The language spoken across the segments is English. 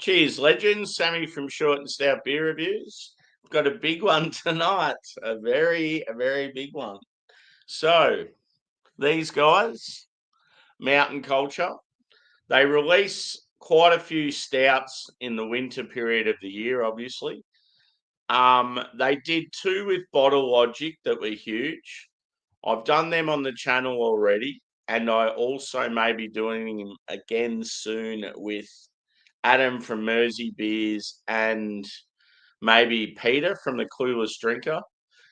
Cheers, legends. Sammy from Short and Stout Beer Reviews. We've got a big one tonight. A very big one. So, these guys, Mountain Culture, they release quite a few stouts in the winter period of the year, obviously. They did two with Bottle Logic that were huge. I've done them on the channel already, and I also may be doing them again soon with Adam from Mersey Beers and maybe Peter from the Clueless Drinker.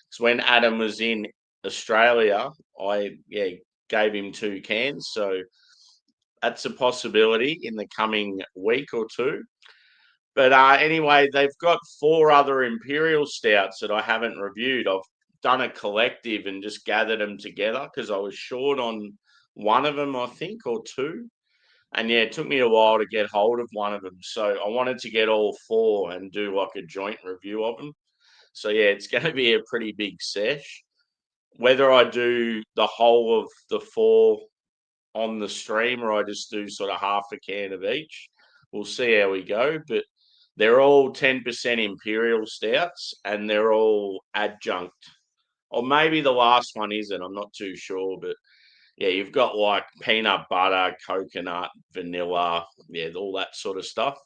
Because when Adam was in Australia, I gave him 2 cans. So that's a possibility in the coming week or two. But anyway, they've got 4 other Imperial Stouts that I haven't reviewed. I've done a collective and just gathered them together because I was short on one of them, I think, or two. And yeah, it took me a while to get hold of one of them. So I wanted to get all 4 and do like a joint review of them. So yeah, it's going to be a pretty big sesh. Whether I do the whole of the 4 on the stream or I just do sort of half a can of each, we'll see how we go. But they're all 10% Imperial Stouts and they're all adjunct. Or maybe the last one isn't, I'm not too sure. But yeah, you've got like peanut butter, coconut, vanilla, yeah, all that sort of stuff.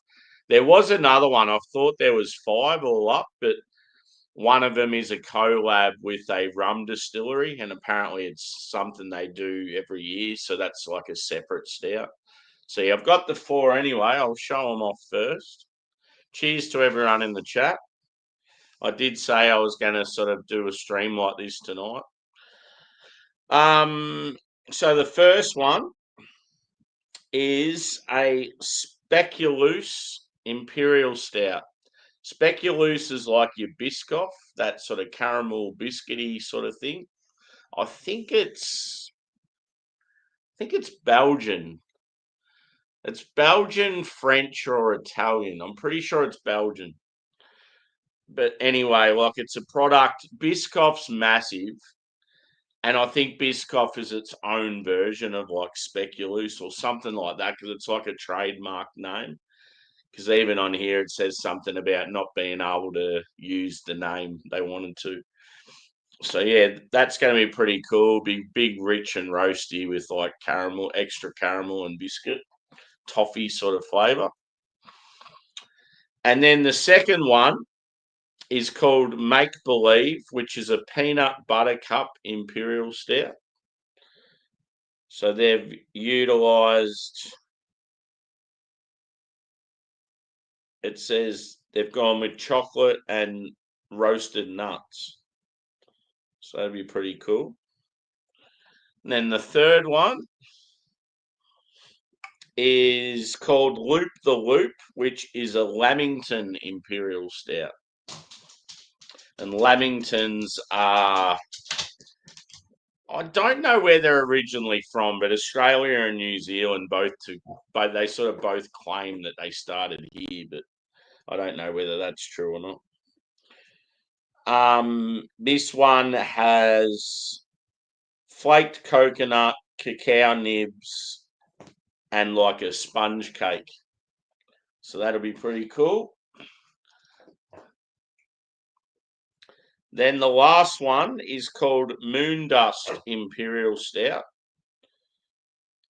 There was another one. I thought there was 5 all up, but one of them is a collab with a rum distillery, and apparently it's something they do every year. So that's like a separate stout. So yeah, I've got the 4 anyway. I'll show them off first. Cheers to everyone in the chat. I did say I was going to sort of do a stream like this tonight. So the first one is a Speculoos Imperial Stout. Speculoos is like your Biscoff, that sort of caramel biscuity sort of thing. I think it's Belgian. It's Belgian, French, or Italian. I'm pretty sure it's Belgian. But anyway, like it's a product. Biscoff's massive. And I think Biscoff is its own version of like Speculoos or something like that because it's like a trademark name. Because even on here it says something about not being able to use the name they wanted to. So yeah, that's going to be pretty cool. Be big, rich, and roasty with like caramel, extra caramel and biscuit, toffee sort of flavour. And then the second one is called Make Believe, which is a peanut buttercup imperial stout. So they've utilised. It says they've gone with chocolate and roasted nuts. So that'd be pretty cool. And then the third one is called Loop the Loop, which is a Lamington Imperial Stout. And Lamingtons are, I don't know where they're originally from, but Australia and New Zealand but they sort of both claim that they started here, but I don't know whether that's true or not. This one has flaked coconut, cacao nibs, and like a sponge cake. So that'll be pretty cool. Then the last one is called Moon Dust Imperial Stout.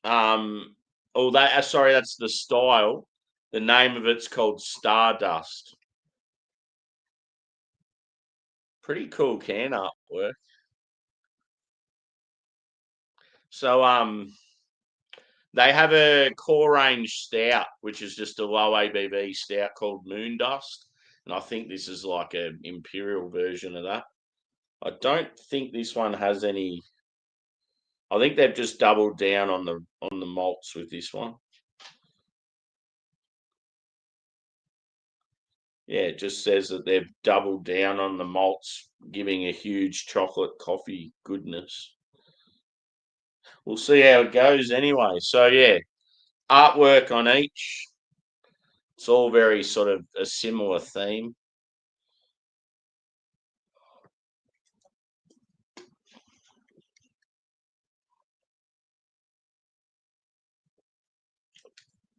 That's the style. The name of it's called Stardust. Pretty cool can artwork. So they have a core range stout, which is just a low ABV stout called Moon Dust. And I think this is like an imperial version of that. I don't think this one has any. I think they've just doubled down on the malts with this one. Yeah, it just says that they've doubled down on the malts, giving a huge chocolate coffee goodness. We'll see how it goes anyway. So yeah, artwork on each. It's all very sort of a similar theme.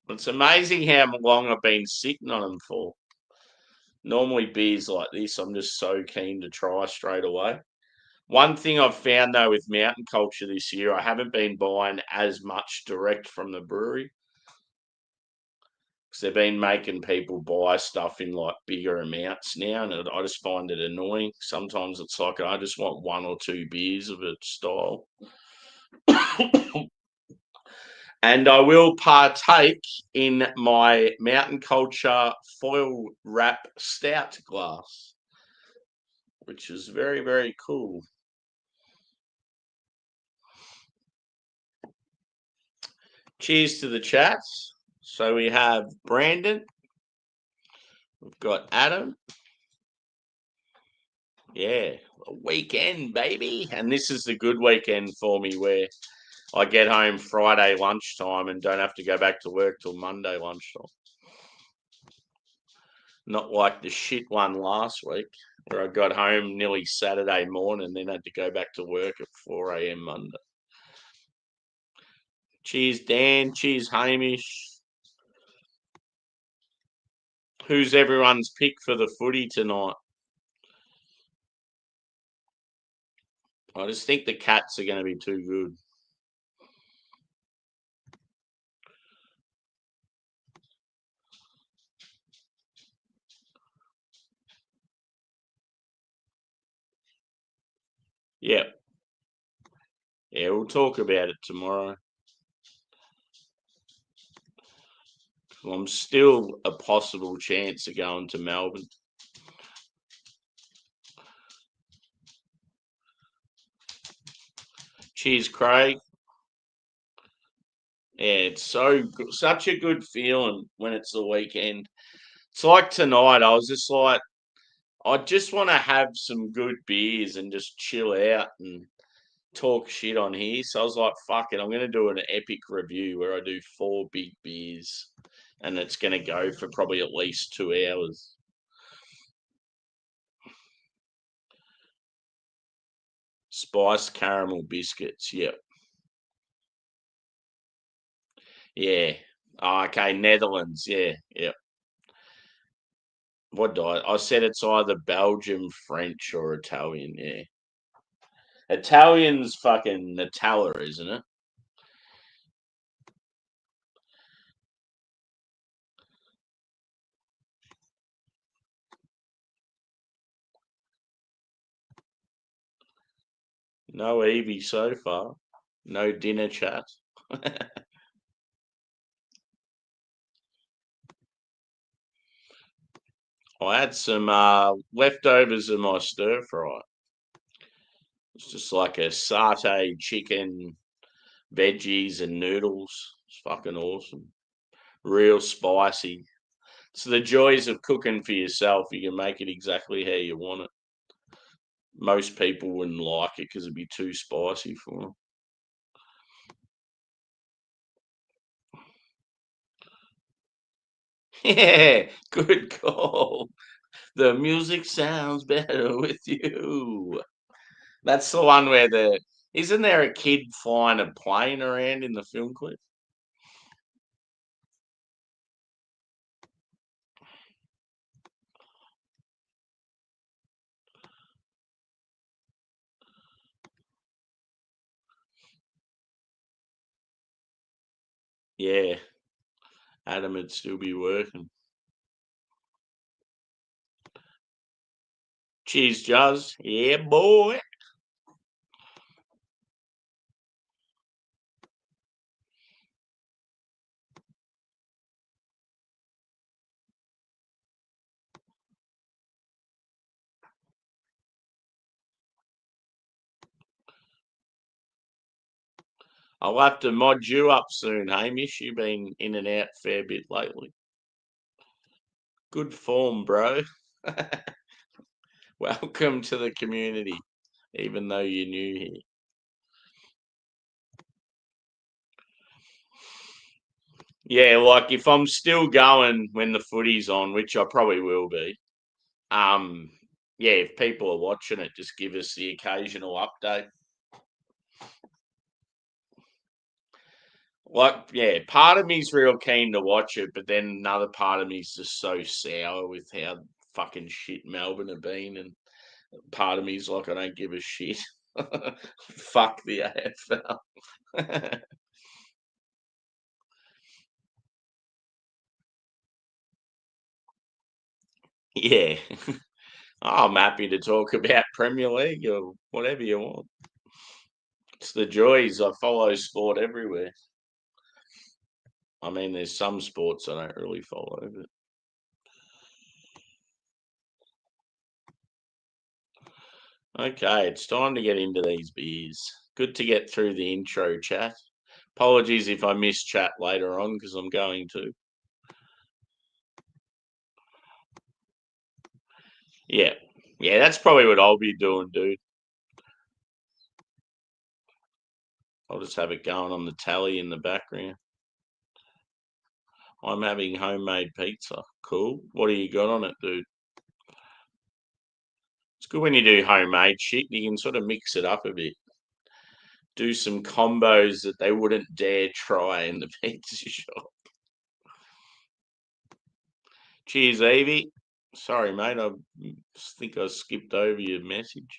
It's amazing how long I've been sitting on them for. Normally beers like this, I'm just so keen to try straight away. One thing I've found though with mountain culture this year, I haven't been buying as much direct from the brewery because they've been making people buy stuff in like bigger amounts now, and I just find it annoying. Sometimes it's like I just want one or two beers of a style. And I will partake in my mountain culture foil wrap stout glass, which is very, very cool. Cheers to the chats. So we have Brandon, we've got Adam. Yeah, a weekend, baby. And this is the good weekend for me where I get home Friday lunchtime and don't have to go back to work till Monday lunchtime. Not like the shit one last week where I got home nearly Saturday morning and then had to go back to work at 4 a.m. Monday. Cheers, Dan. Cheers, Hamish. Who's everyone's pick for the footy tonight? I just think the Cats are going to be too good. Yeah. Yeah, we'll talk about it tomorrow. I'm still a possible chance of going to Melbourne. Cheers, Craig. Yeah, it's such a good feeling when it's the weekend. It's like tonight. I was just like, I just want to have some good beers and just chill out and talk shit on here. So I was like, fuck it, I'm going to do an epic review where I do 4 big beers and it's going to go for probably at least 2 hours. Spiced caramel biscuits. Yep. Yeah. Oh, okay. Netherlands. Yeah. Yep. What did I said it's either Belgium, French, or Italian. Yeah. Italian's fucking Nutella, isn't it? No Evie so far. No dinner chat. I had some leftovers of my stir fry. It's just like a satay chicken, veggies, and noodles. It's fucking awesome. Real spicy. It's the joys of cooking for yourself. You can make it exactly how you want it. Most people wouldn't like it because it'd be too spicy for them. Yeah, good call. The music sounds better with you. That's the one where isn't there a kid flying a plane around in the film clip? Yeah, Adam would still be working. Cheers, Juzz. Yeah, boy. I'll have to mod you up soon, Hamish. You've been in and out a fair bit lately. Good form, bro. Welcome to the community, even though you're new here. Yeah, like if I'm still going when the footy's on, which I probably will be, um, yeah, if people are watching it, just give us the occasional update. Like, yeah, part of me's real keen to watch it, but then another part of me's just so sour with how fucking shit Melbourne have been, and part of me's like, I don't give a shit. Fuck the AFL. Yeah. I'm happy to talk about Premier League or whatever you want. It's the joys. I follow sport everywhere. I mean, there's some sports I don't really follow, but okay, it's time to get into these beers. Good to get through the intro chat. Apologies if I miss chat later on because I'm going to. Yeah. Yeah, that's probably what I'll be doing, dude. I'll just have it going on the tally in the background. I'm having homemade pizza. Cool. What do you got on it, dude? It's good when you do homemade shit. You can sort of mix it up a bit. Do some combos that they wouldn't dare try in the pizza shop. Cheers, Evie. Sorry, mate. I think I skipped over your message.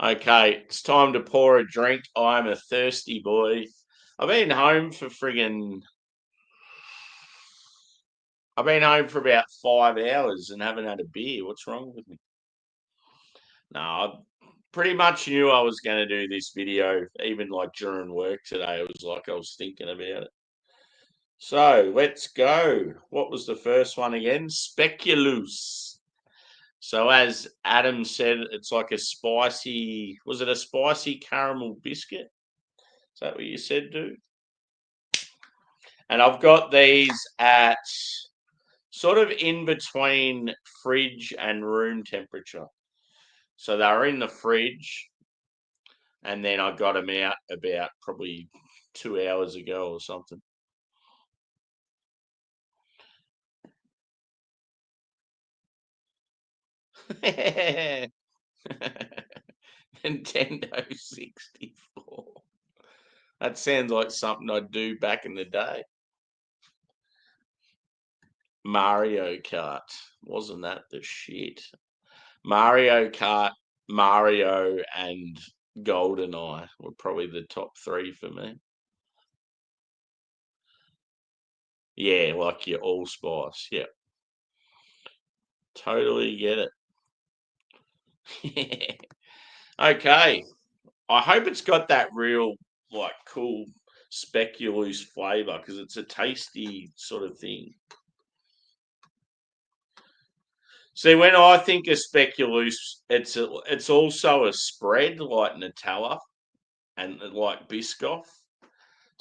Okay, it's time to pour a drink. I'm a thirsty boy. I've been home for friggin'. I've been home for about 5 hours and haven't had a beer. What's wrong with me? No, I pretty much knew I was going to do this video, even like during work today. It was like I was thinking about it. So let's go. What was the first one again? Speculoos. So as Adam said, it's like a spicy. Was it a spicy caramel biscuit? Is that what you said, dude? And I've got these at sort of in between fridge and room temperature. So they were in the fridge, and then I got them out about probably 2 hours ago or something. Nintendo 64. That sounds like something I'd do back in the day. Mario Kart. Wasn't that the shit? Mario Kart, Mario, and GoldenEye were probably the top three for me. Yeah, like your allspice. Yeah, totally get it. Okay. I hope it's got that real, like, cool speculoos flavour because it's a tasty sort of thing. See, when I think of speculoos, it's also a spread like Nutella and like Biscoff.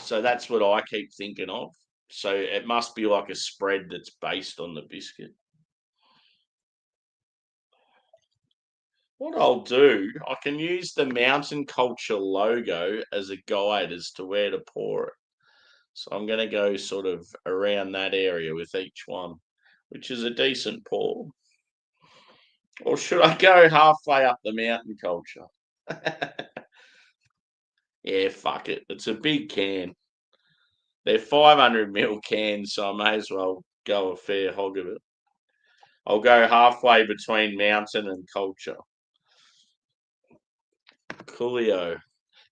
So that's what I keep thinking of. So it must be like a spread that's based on the biscuit. What I'll do, I can use the Mountain Culture logo as a guide as to where to pour it. So I'm going to go sort of around that area with each one, which is a decent pour. Or should I go halfway up the Mountain Culture? Yeah, fuck it. It's a big can. They're 500 ml cans, so I may as well go a fair hog of it. I'll go halfway between Mountain and Culture. Coolio.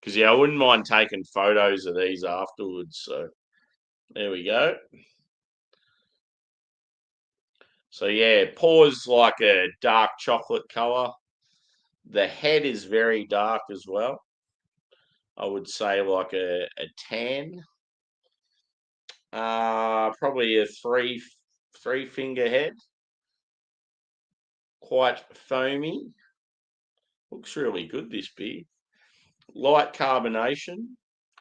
Because, yeah, I wouldn't mind taking photos of these afterwards. So there we go. So, yeah, pours like a dark chocolate colour. The head is very dark as well. I would say like a tan. Probably a three finger head. Quite foamy. Looks really good, this beer. Light carbonation.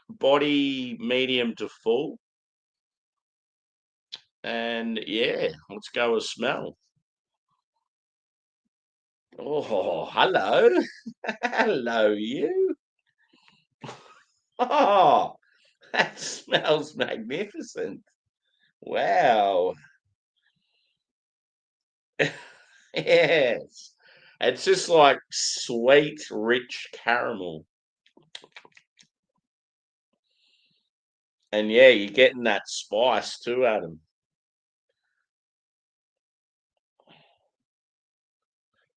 Body medium to full. And yeah, let's go with smell. Oh, hello. Hello, you. Oh, that smells magnificent. Wow. Yes. It's just like sweet, rich caramel. And yeah, you're getting that spice too, Adam.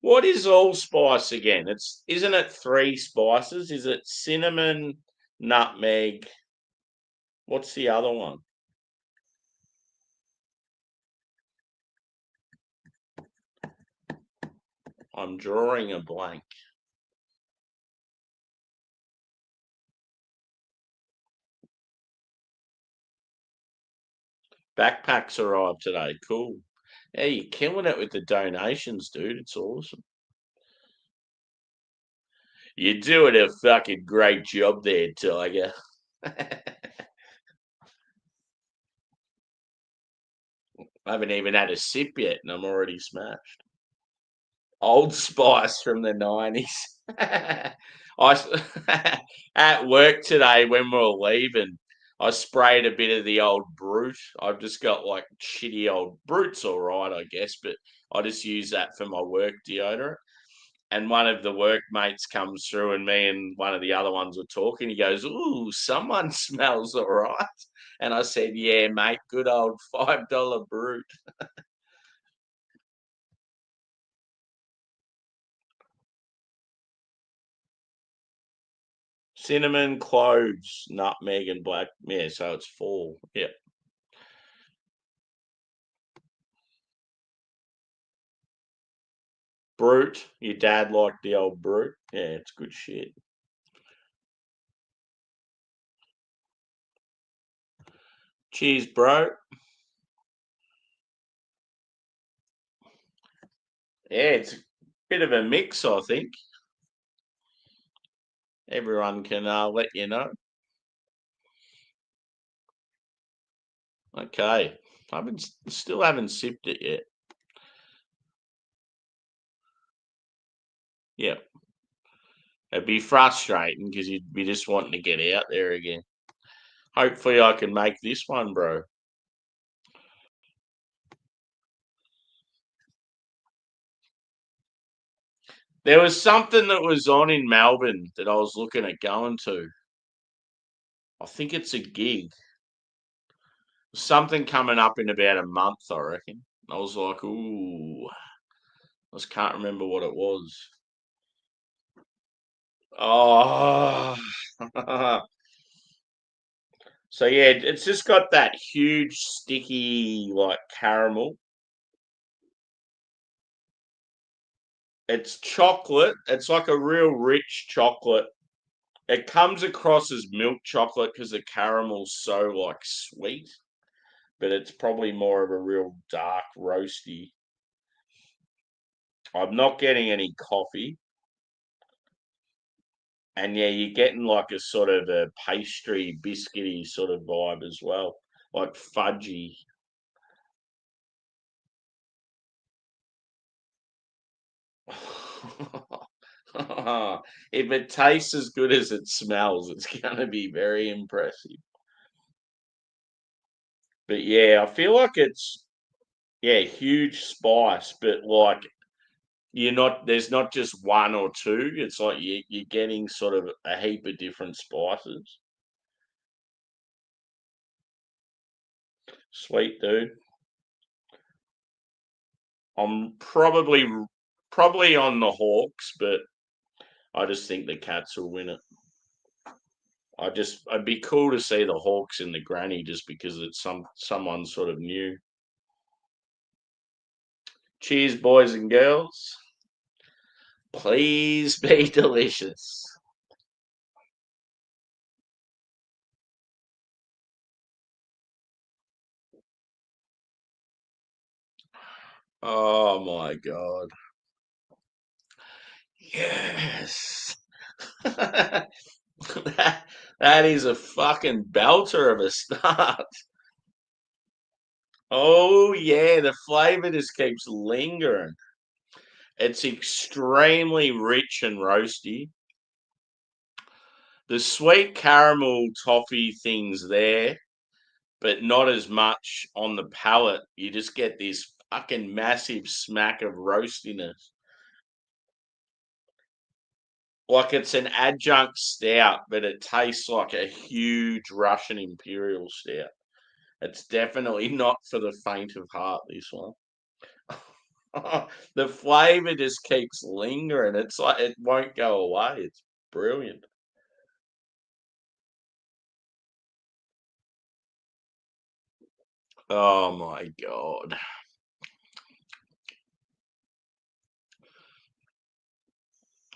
What is allspice again? Isn't it three spices? Is it cinnamon, nutmeg? What's the other one? I'm drawing a blank. Backpacks arrived today. Cool. Yeah, you're killing it with the donations, dude. It's awesome. You're doing a fucking great job there, Tiger. I haven't even had a sip yet, and I'm already smashed. Old Spice from the 90s. At work today when we were leaving, I sprayed a bit of the old Brute. I've just got like shitty old Brute's all right, I guess, but I just use that for my work deodorant. And one of the workmates comes through, and me and one of the other ones were talking. He goes, "Ooh, someone smells all right." And I said, "Yeah, mate, good old $5 Brute." Cinnamon, cloves, nutmeg, and black. Yeah, so it's fall. Yeah. Brute. Your dad liked the old Brute. Yeah, it's good shit. Cheers, bro. Yeah, it's a bit of a mix, I think. Everyone can let you know. Okay. Still haven't sipped it yet. Yeah. It'd be frustrating because you'd be just wanting to get out there again. Hopefully, I can make this one, bro. There was something that was on in Melbourne that I was looking at going to. I think it's a gig. Something coming up in about a month, I reckon. I was like, ooh, I just can't remember what it was. Oh, so yeah, it's just got that huge sticky like caramel. It's chocolate. It's like a real rich chocolate. It comes across as milk chocolate because the caramel's so like sweet, but it's probably more of a real dark roasty. I'm not getting any coffee. And yeah, you're getting like a sort of a pastry, biscuity sort of vibe as well, like fudgy. If it tastes as good as it smells, it's going to be very impressive. But yeah, I feel like it's yeah, huge spice, but like there's not just one or two. It's like you're getting sort of a heap of different spices. Sweet dude. I'm probably on the Hawks, but I just think the Cats will win it. I'd be cool to see the Hawks in the granny just because it's someone sort of new. Cheers, boys and girls. Please be delicious. Oh my god. Yes. that, that is a fucking belter of a start. Oh yeah, the flavour just keeps lingering. It's extremely rich and roasty. The sweet caramel toffee things there, but not as much on the palate. You just get this fucking massive smack of roastiness. Like it's an adjunct stout, but it tastes like a huge Russian Imperial stout. It's definitely not for the faint of heart, this one. The flavour just keeps lingering. It's like it won't go away. It's brilliant. Oh my God.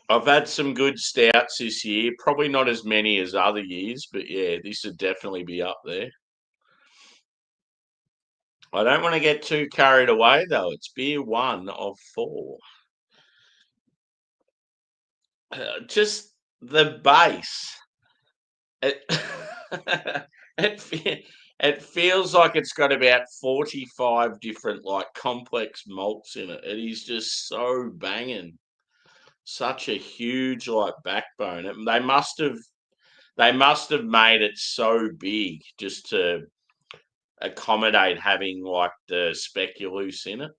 I've had some good stouts this year. Probably not as many as other years, but yeah, this would definitely be up there. I don't want to get too carried away though. It's beer one of four. Just the base. It it feels like it's got about 45 different like complex malts in it. It is just so banging. Such a huge like backbone. They must have made it so big just to accommodate having like the speculoos in it.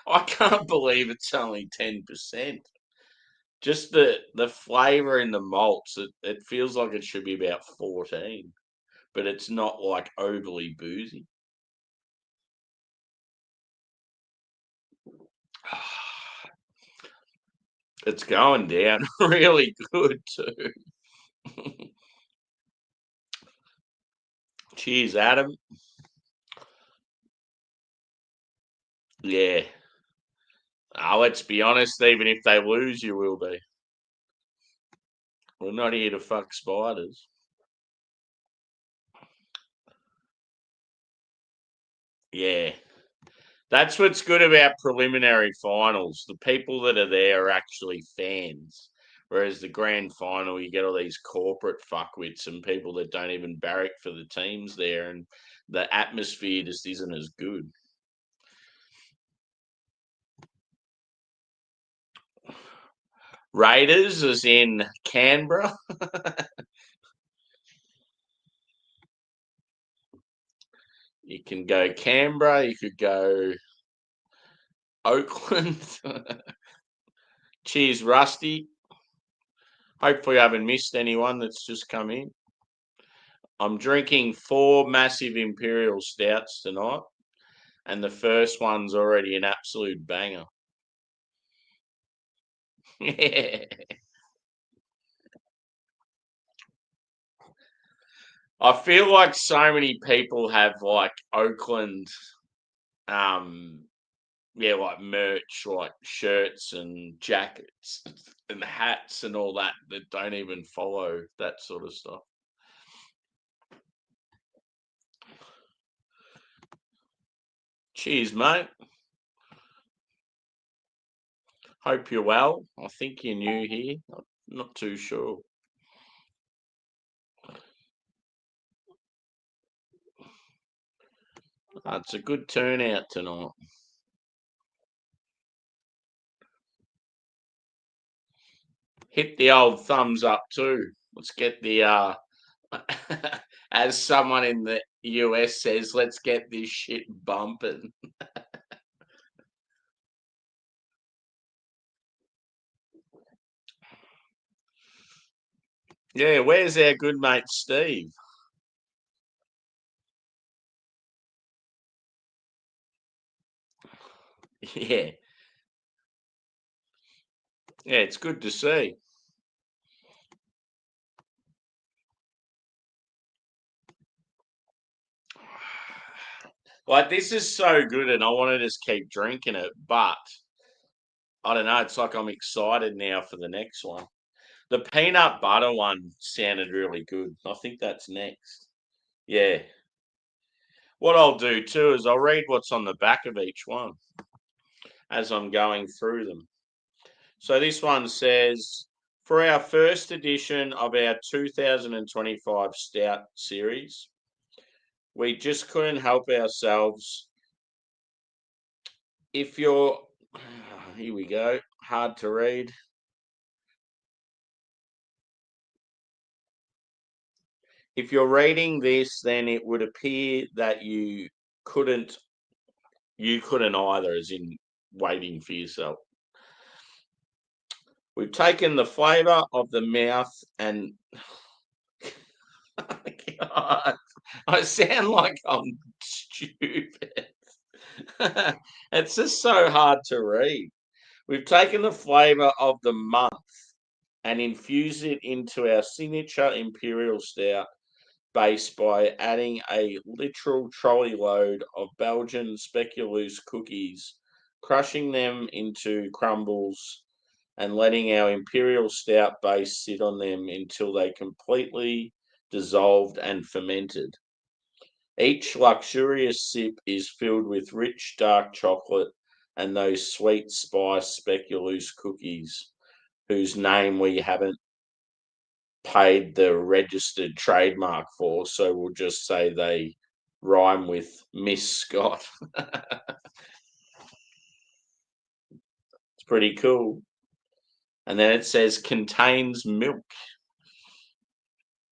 I can't believe it's only 10%. Just the flavour in the malts, it feels like it should be about 14, but it's not like overly boozy. It's going down really good too. Cheers, Adam. Yeah. Let's be honest, even if they lose, you will be. We're not here to fuck spiders. Yeah. That's what's good about preliminary finals. The people that are there are actually fans. Whereas the grand final, you get all these corporate fuckwits and people that don't even barrack for the teams there, and the atmosphere just isn't as good. Raiders is in Canberra. You can go Canberra. You could go Oakland. Cheers, Rusty. Hopefully, I haven't missed anyone that's just come in. I'm drinking 4 massive Imperial Stouts tonight, and the first one's already an absolute banger. Yeah. I feel like so many people have like Oakland, um, yeah, like merch, like shirts and jackets and hats and all that that don't even follow that sort of stuff. Cheers, mate. Hope you're well. I think you're new here. I'm not too sure. It's a good turnout tonight. Hit the old thumbs up too. Let's get the as someone in the US says, let's get this shit bumping. Yeah, where's our good mate Steve? Yeah. Yeah, it's good to see. Like this is so good and I want to just keep drinking it, but I don't know, it's like I'm excited now for the next one. The peanut butter one sounded really good. I think that's next. Yeah. What I'll do too is I'll read what's on the back of each one as I'm going through them. So this one says, for our first edition of our 2025 Stout series, we just couldn't help ourselves. If you're, here we go, hard to read. If you're reading this, then it would appear that couldn't, you couldn't either, as in waiting for yourself. We've taken the flavour of the mouth and God, I sound like I'm stupid. It's just so hard to read. We've taken the flavour of the month and infused it into our signature Imperial Stout base by adding a literal trolley load of Belgian speculoos cookies, crushing them into crumbles, and letting our Imperial Stout base sit on them until they completely dissolved and fermented. Each luxurious sip is filled with rich dark chocolate and those sweet spice speculoos cookies, whose name we haven't paid the registered trademark for, so we'll just say they rhyme with Miss Scott. It's pretty cool. And then it says contains milk.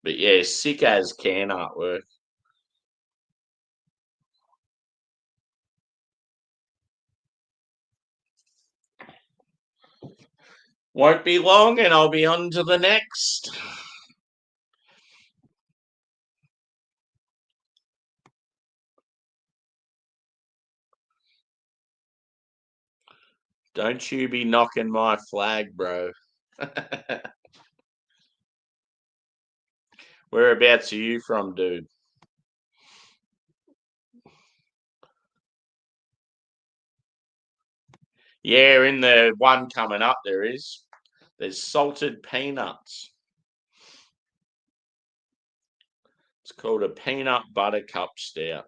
But yeah, sick as can artwork. Won't be long and I'll be on to the next. Don't you be knocking my flag, bro. Whereabouts are you from, dude? Yeah, in the one coming up there is. There's salted peanuts. It's called a peanut buttercup stout.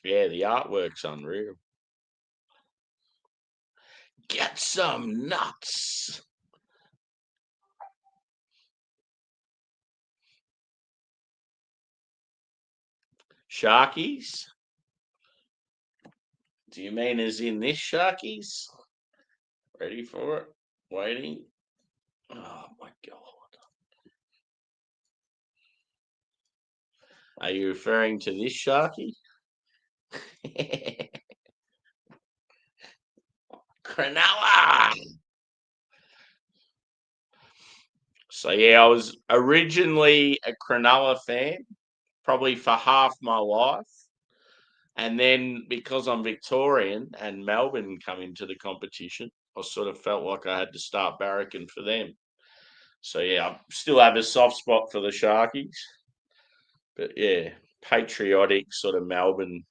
Yeah, the artwork's unreal. Get some nuts. Sharkies? Do you mean as in this Sharkies? Ready for it? Waiting. Oh my god. Are you referring to this Sharky? Cronulla! So yeah, I was originally a Cronulla fan, probably for half my life. And then because I'm Victorian and Melbourne come into the competition, I sort of felt like I had to start barracking for them. So yeah, I still have a soft spot for the Sharkies. But yeah, patriotic sort of Melbourne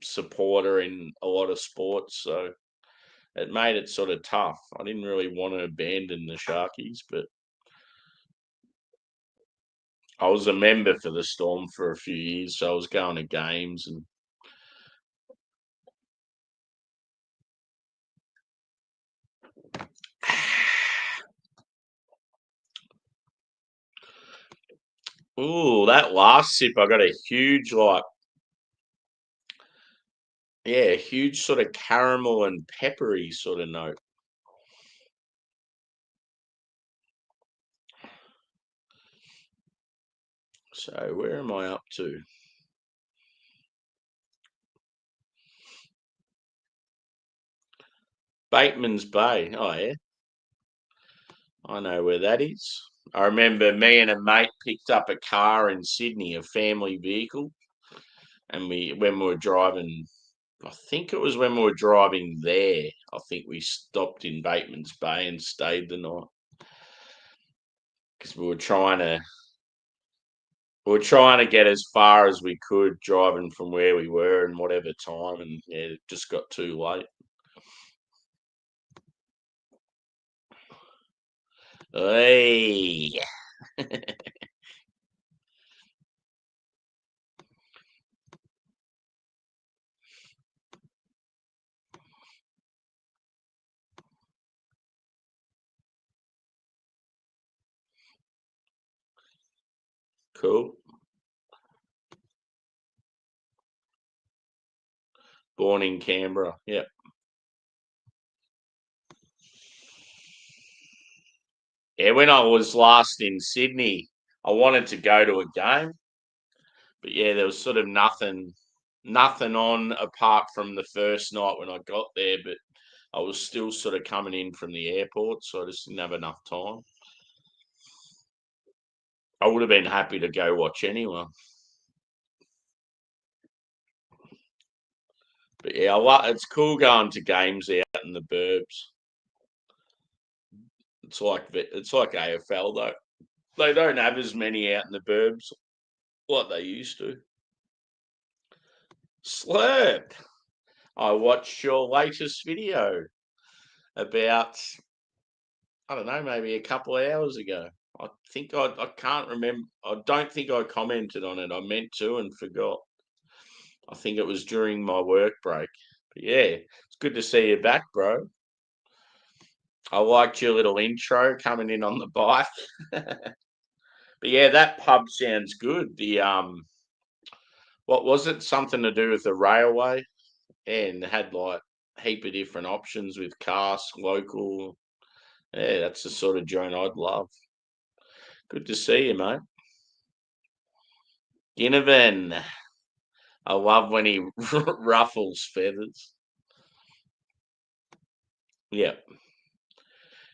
supporter in a lot of sports. So it made it sort of tough. I didn't really want to abandon the Sharkies, but I was a member for the Storm for a few years, so I was going to games and ooh, that last sip, I got a huge yeah, huge sort of caramel and peppery sort of note. So where am I up to? Bateman's Bay. Oh yeah, I know where that is. I remember me and a mate picked up a car in Sydney, a family vehicle, and when we were driving, I think it was when we were driving there. I think we stopped in Bateman's Bay and stayed the night because we were trying to get as far as we could driving from where we were and whatever time, and yeah, it just got too late. Hey, cool. Born in Canberra. Yep. Yeah, when I was last in Sydney, I wanted to go to a game, but yeah, there was sort of nothing on apart from the first night when I got there. But I was still sort of coming in from the airport, so I just didn't have enough time. I would have been happy to go watch anyone. But yeah, it's cool going to games out in the burbs. It's like AFL though. They don't have as many out in the burbs like they used to. Slurp. I watched your latest video about, I don't know, maybe a couple of hours ago. I can't remember. I don't think I commented on it. I meant to and forgot. I think it was during my work break. But yeah, it's good to see you back, bro. I liked your little intro coming in on the bike. But yeah, that pub sounds good. What was it? Something to do with the railway, and had like a heap of different options with cask, local. Yeah, that's the sort of joint I'd love. Good to see you, mate. Ginnivan. I love when he ruffles feathers. Yeah.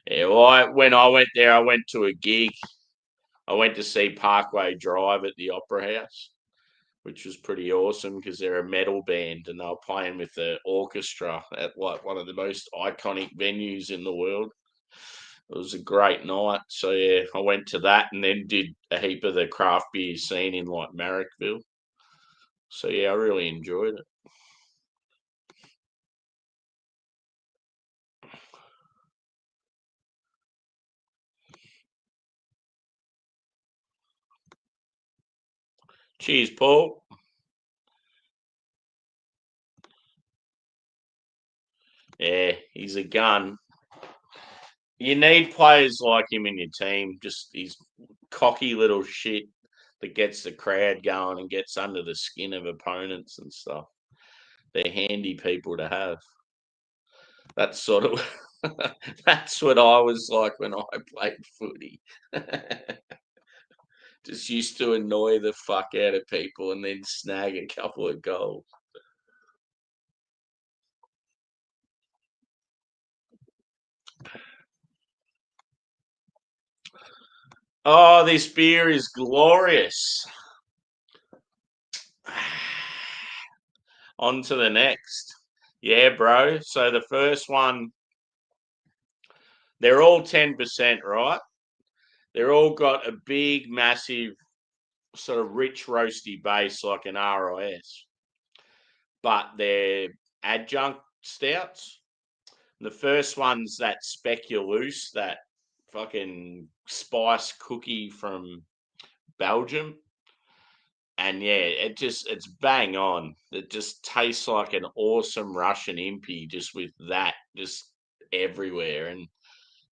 Yeah, well, when I went there, I went to a gig. I went to see Parkway Drive at the Opera House, which was pretty awesome because they're a metal band and they were playing with the orchestra at like one of the most iconic venues in the world. It was a great night. So yeah, I went to that and then did a heap of the craft beer scene in like Marrickville. So yeah, I really enjoyed it. Cheers, Paul. Yeah, he's a gun. You need players like him in your team. Just he's cocky little shit that gets the crowd going and gets under the skin of opponents and stuff. They're handy people to have. That's sort of that's what I was like when I played footy. Just used to annoy the fuck out of people and then snag a couple of goals. Oh, this beer is glorious. On to the next. Yeah, bro. So the first one, they're all 10%, right? They're all got a big, massive, sort of rich, roasty base like an RIS, but they're adjunct stouts. The first one's that speculoos, that fucking spice cookie from Belgium. And yeah, it's bang on. It just tastes like an awesome Russian impy, just with that just everywhere. And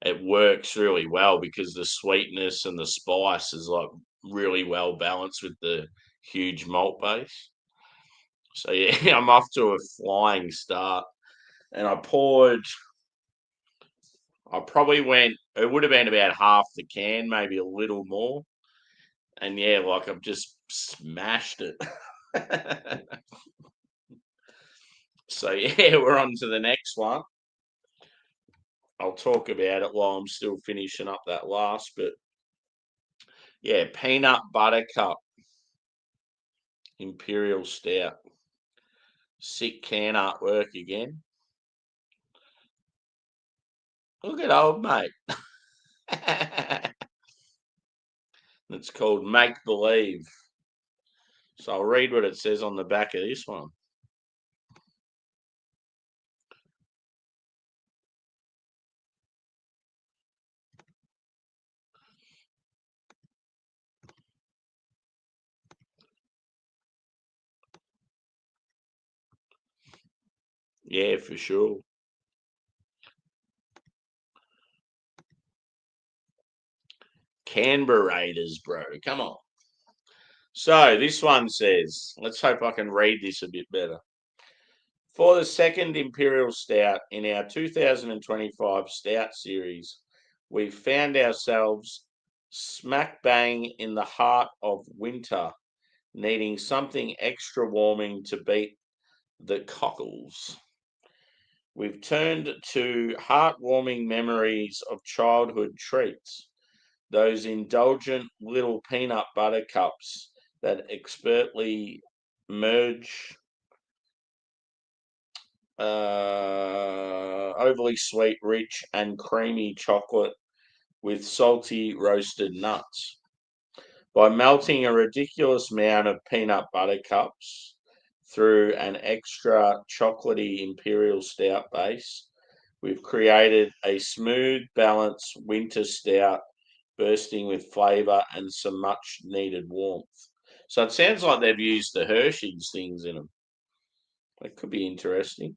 it works really well because the sweetness and the spice is like really well balanced with the huge malt base. So yeah, I'm off to a flying start. And I probably went, it would have been about half the can, maybe a little more. And yeah, like I've just smashed it. So yeah, we're on to the next one. I'll talk about it while I'm still finishing up that last, but yeah, peanut butter cup imperial stout. Sick can artwork again. Look at old mate. It's called Make Believe. So I'll read what it says on the back of this one. Yeah, for sure. Canberra Raiders, bro. Come on. So this one says, let's hope I can read this a bit better. For the second Imperial Stout in our 2025 Stout series, we found ourselves smack bang in the heart of winter, needing something extra warming to beat the cockles. We've turned to heartwarming memories of childhood treats, those indulgent little peanut butter cups that expertly merge overly sweet, rich, and creamy chocolate with salty roasted nuts. By melting a ridiculous amount of peanut butter cups through an extra chocolatey imperial stout base, we've created a smooth, balanced winter stout bursting with flavour and some much needed warmth. So it sounds like they've used the Hershey's things in them. That could be interesting.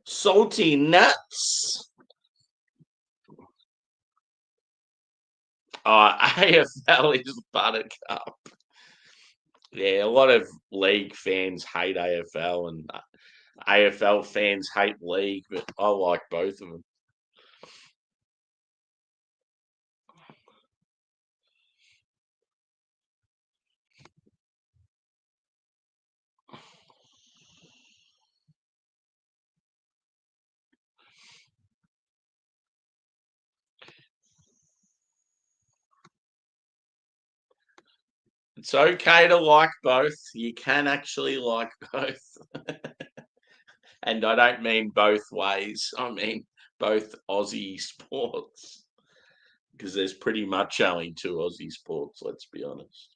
Salty nuts. Oh, AFL is Buttercup. Yeah, a lot of league fans hate AFL and AFL fans hate league, but I like both of them. It's okay to like both. You can actually like both. And I don't mean both ways. I mean both Aussie sports. Because there's pretty much only two Aussie sports, let's be honest.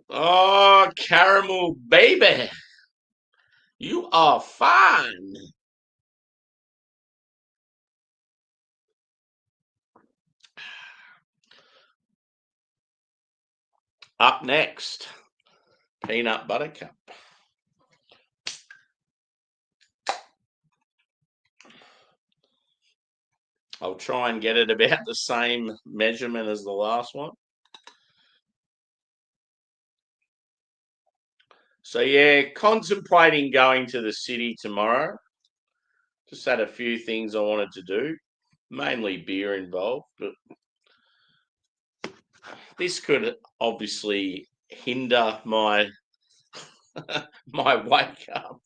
Oh, caramel baby. You are fine. Up next, peanut butter cup. I'll try and get it about the same measurement as the last one. So, yeah, contemplating going to the city tomorrow. Just had a few things I wanted to do, mainly beer involved, but this could obviously hinder my my wake up.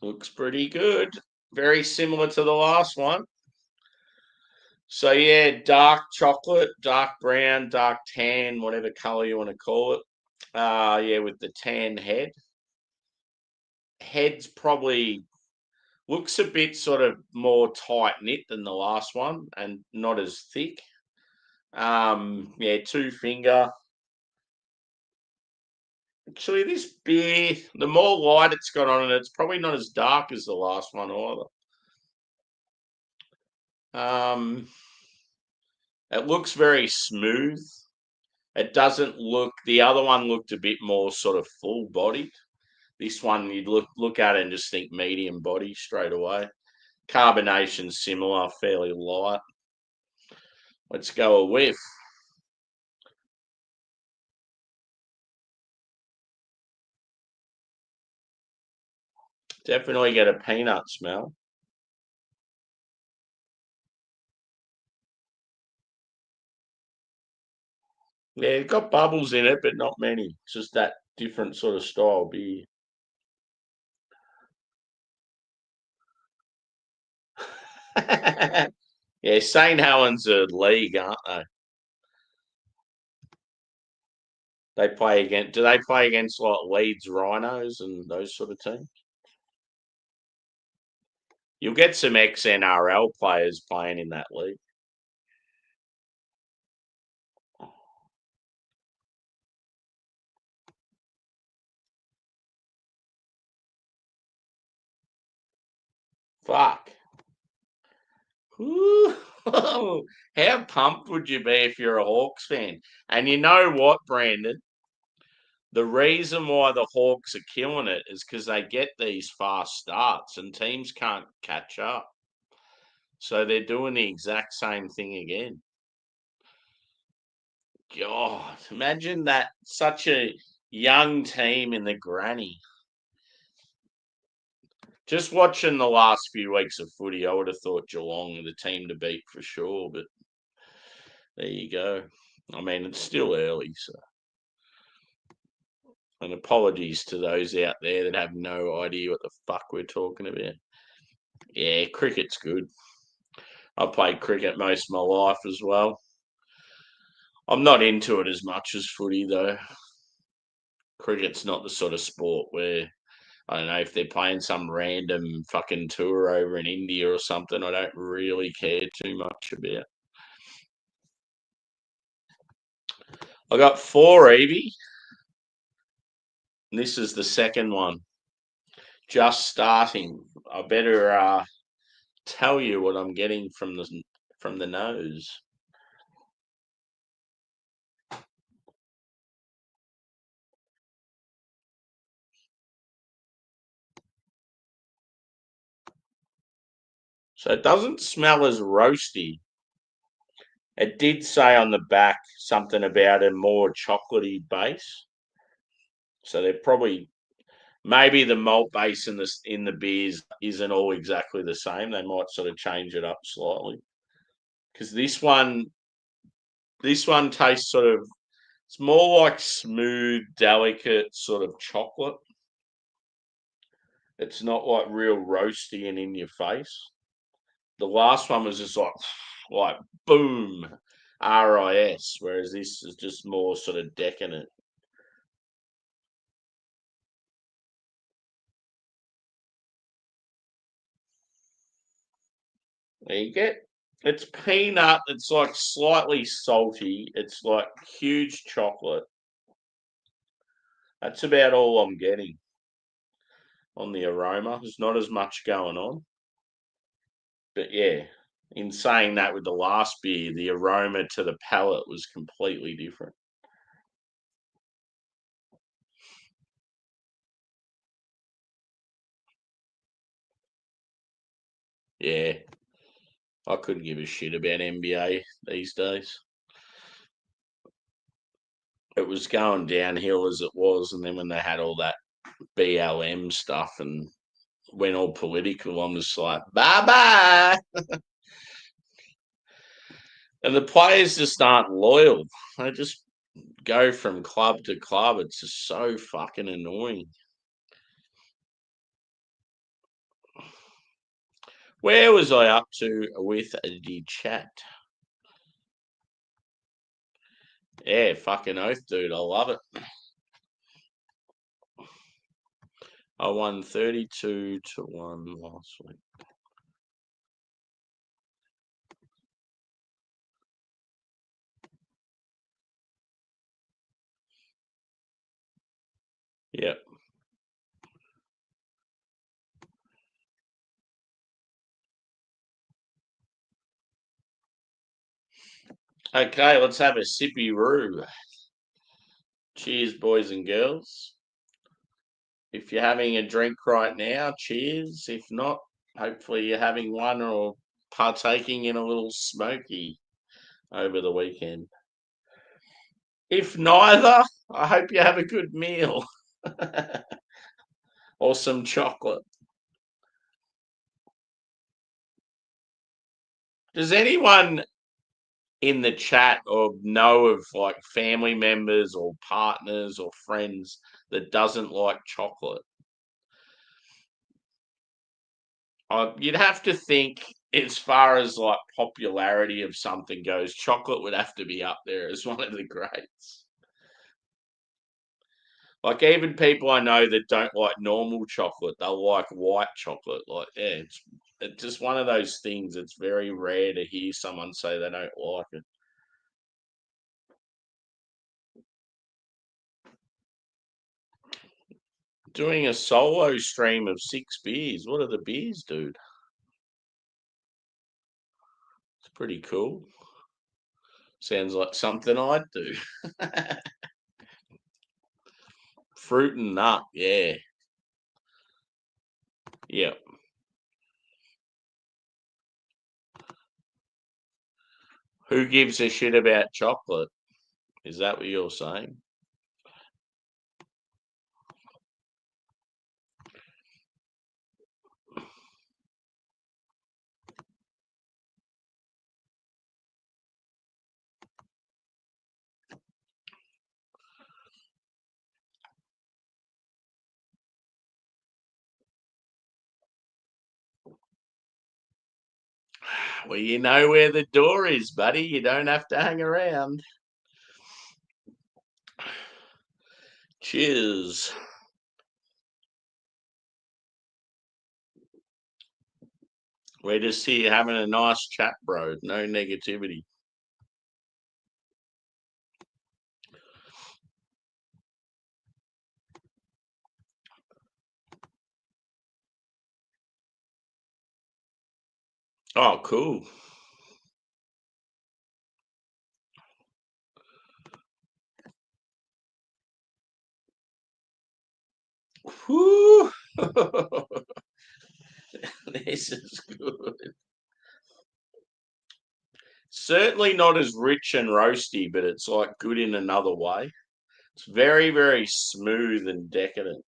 Looks pretty good. Very similar to the last one. So yeah, dark chocolate, dark brown, dark tan, whatever color you want to call it. Yeah, with the tan head. Head's probably looks a bit sort of more tight knit than the last one and not as thick. Yeah, two finger. Actually, this beer, the more light it's got on it, it's probably not as dark as the last one either. It looks very smooth. It doesn't look. The other one looked a bit more sort of full bodied. This one you'd look at it and just think medium body straight away. Carbonation similar, fairly light. Let's go a whiff. Definitely get a peanut smell. Yeah, it's got bubbles in it, but not many. It's just that different sort of style beer. Yeah, St. Helens are league, aren't they? They play against. Do they play against like Leeds Rhinos and those sort of teams? You'll get some ex NRL players playing in that league. Fuck. Ooh. How pumped would you be if you're a Hawks fan? And you know what, Brandon? The reason why the Hawks are killing it is because they get these fast starts and teams can't catch up. So they're doing the exact same thing again. God, imagine that such a young team in the granny. Just watching the last few weeks of footy, I would have thought Geelong were the team to beat for sure, but there you go. I mean, it's still early, so. And apologies to those out there that have no idea what the fuck we're talking about. Yeah, cricket's good. I played cricket most of my life as well. I'm not into it as much as footy, though. Cricket's not the sort of sport where, I don't know, if they're playing some random fucking tour over in India or something, I don't really care too much about. I got 4, Evie. And this is the second one. Just starting. I better tell you what I'm getting from the nose. So it doesn't smell as roasty. It did say on the back something about a more chocolatey base. So they're probably, maybe the malt base in the beers isn't all exactly the same. They might sort of change it up slightly. Because this one tastes sort of, it's more like smooth, delicate sort of chocolate. It's not like real roasty and in your face. The last one was just like boom, RIS, whereas this is just more sort of decadent. There you get. It's peanut. It's like slightly salty. It's like huge chocolate. That's about all I'm getting on the aroma. There's not as much going on. But yeah, in saying that, with the last beer, the aroma to the palate was completely different. Yeah, I couldn't give a shit about NBA these days. It was going downhill as it was, and then when they had all that BLM stuff and went all political, I'm just like, bye bye. And the players just aren't loyal. They just go from club to club. It's just so fucking annoying. Where was I up to with the chat? Yeah, fucking oath, dude. I love it. I won 32-1 last week. Yep. Okay, let's have a sippy roo. Cheers, boys and girls. If you're having a drink right now, cheers. If not, hopefully you're having one or partaking in a little smoky over the weekend. If neither, I hope you have a good meal or some chocolate. Does anyone in the chat or know of like family members or partners or friends that doesn't like chocolate? You'd have to think, as far as like popularity of something goes, chocolate would have to be up there as one of the greats. Like even people I know that don't like normal chocolate, they'll like white chocolate. Like, yeah, it's just one of those things. It's very rare to hear someone say they don't like it. Doing a solo stream of 6 beers. What are the beers, dude? It's pretty cool. Sounds like something I'd do. Fruit and nut, yeah. Yep. Who gives a shit about chocolate? Is that what you're saying? Well, you know where the door is, buddy. You don't have to hang around. Cheers. We're just here having a nice chat, bro. No negativity. Oh, cool. Whew. This is good. Certainly not as rich and roasty, but it's like good in another way. It's very, very smooth and decadent.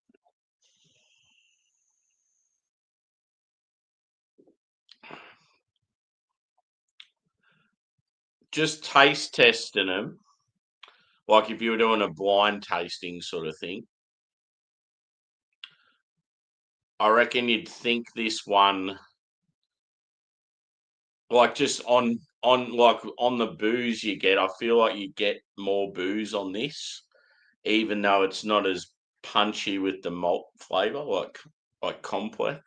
Just taste testing them, like if you were doing a blind tasting sort of thing. I reckon you'd think this one, like just on the booze you get, I feel like you get more booze on this, even though it's not as punchy with the malt flavour, like complex.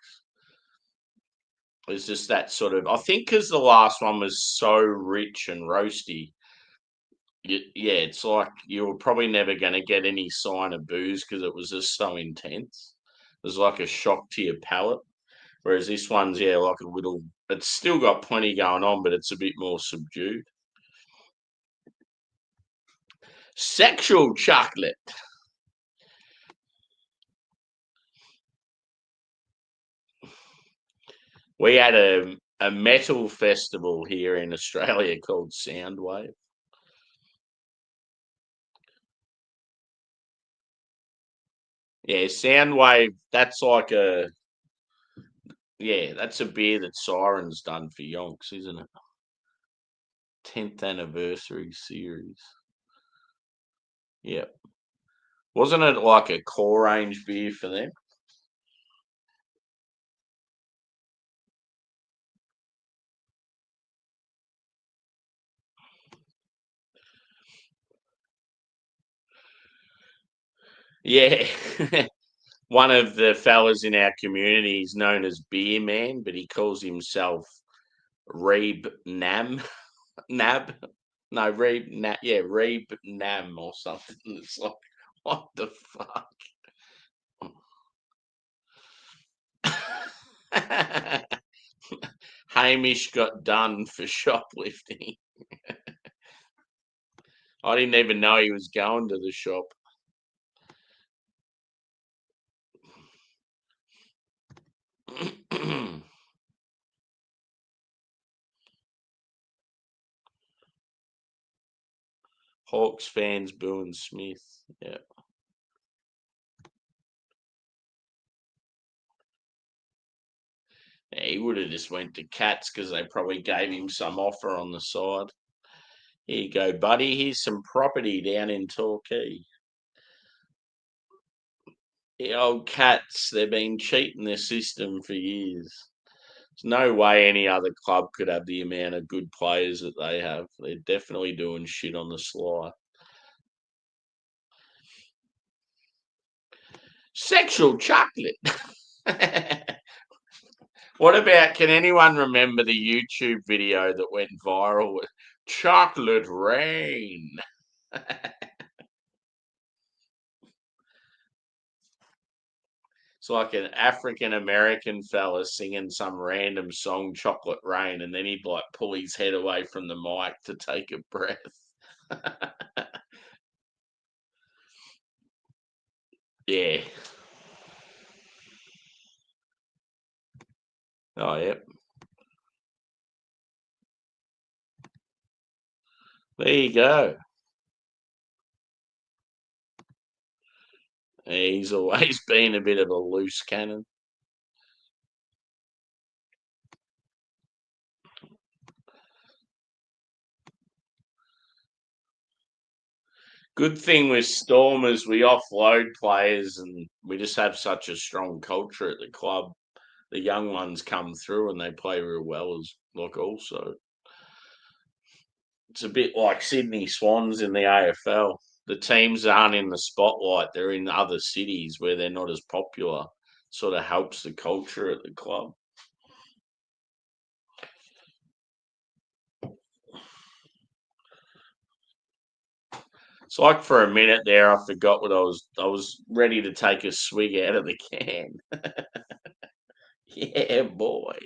It's just that sort of. I think because the last one was so rich and roasty, yeah, it's like you were probably never going to get any sign of booze because it was just so intense. It was like a shock to your palate. Whereas this one's, yeah, like a little. It's still got plenty going on, but it's a bit more subdued. Sexual chocolate. We had a metal festival here in Australia called Soundwave. Yeah, Soundwave. That's a beer that Siren's done for Yonks, isn't it? 10th anniversary series. Yeah. Wasn't it like a core range beer for them? Yeah. One of the fellas in our community is known as Beer Man, but he calls himself Reeb Nam. Nab. No, Reeb Nam. Yeah, Reeb Nam or something. It's like, what the fuck? Hamish got done for shoplifting. I didn't even know he was going to the shop. Hawks fans booing Smith. Yeah. Yeah, he would have just went to Cats because they probably gave him some offer on the side. Here you go, buddy. Here's some property down in Torquay. The old Cats, they've been cheating their system for years. There's no way any other club could have the amount of good players that they have. They're definitely doing shit on the sly. Sexual chocolate. What about, can anyone remember the YouTube video that went viral with chocolate rain? It's like an African American fella singing some random song, Chocolate Rain, and then he'd like pull his head away from the mic to take a breath. Yeah. Oh, yep. There you go. Yeah, he's always been a bit of a loose cannon. Good thing with Storm is we offload players and we just have such a strong culture at the club. The young ones come through and they play real well. Like also, it's a bit like Sydney Swans in the AFL. The teams aren't in the spotlight; they're in other cities where they're not as popular. Sort of helps the culture at the club. It's like for a minute there, I forgot what I was. I was ready to take a swig out of the can. Yeah, boy.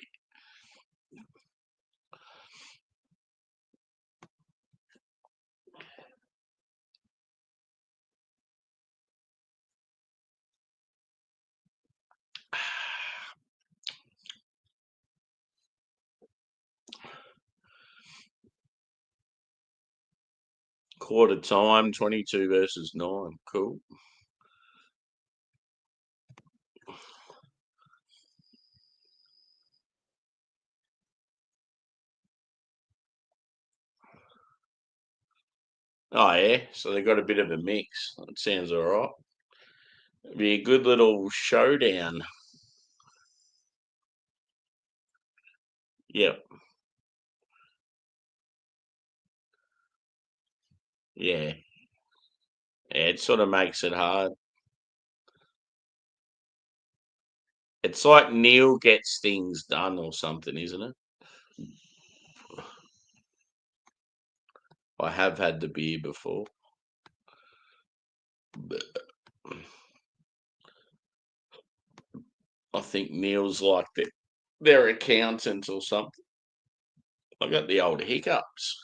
Quarter time, 22 versus 9. Cool. Oh, yeah. So they got a bit of a mix. That sounds all right. It'd be a good little showdown. Yep. Yeah. Yeah. It sort of makes it hard. It's like Neil gets things done or something, isn't it? I have had the beer before. But I think Neil's like their accountant or something. I got the old hiccups.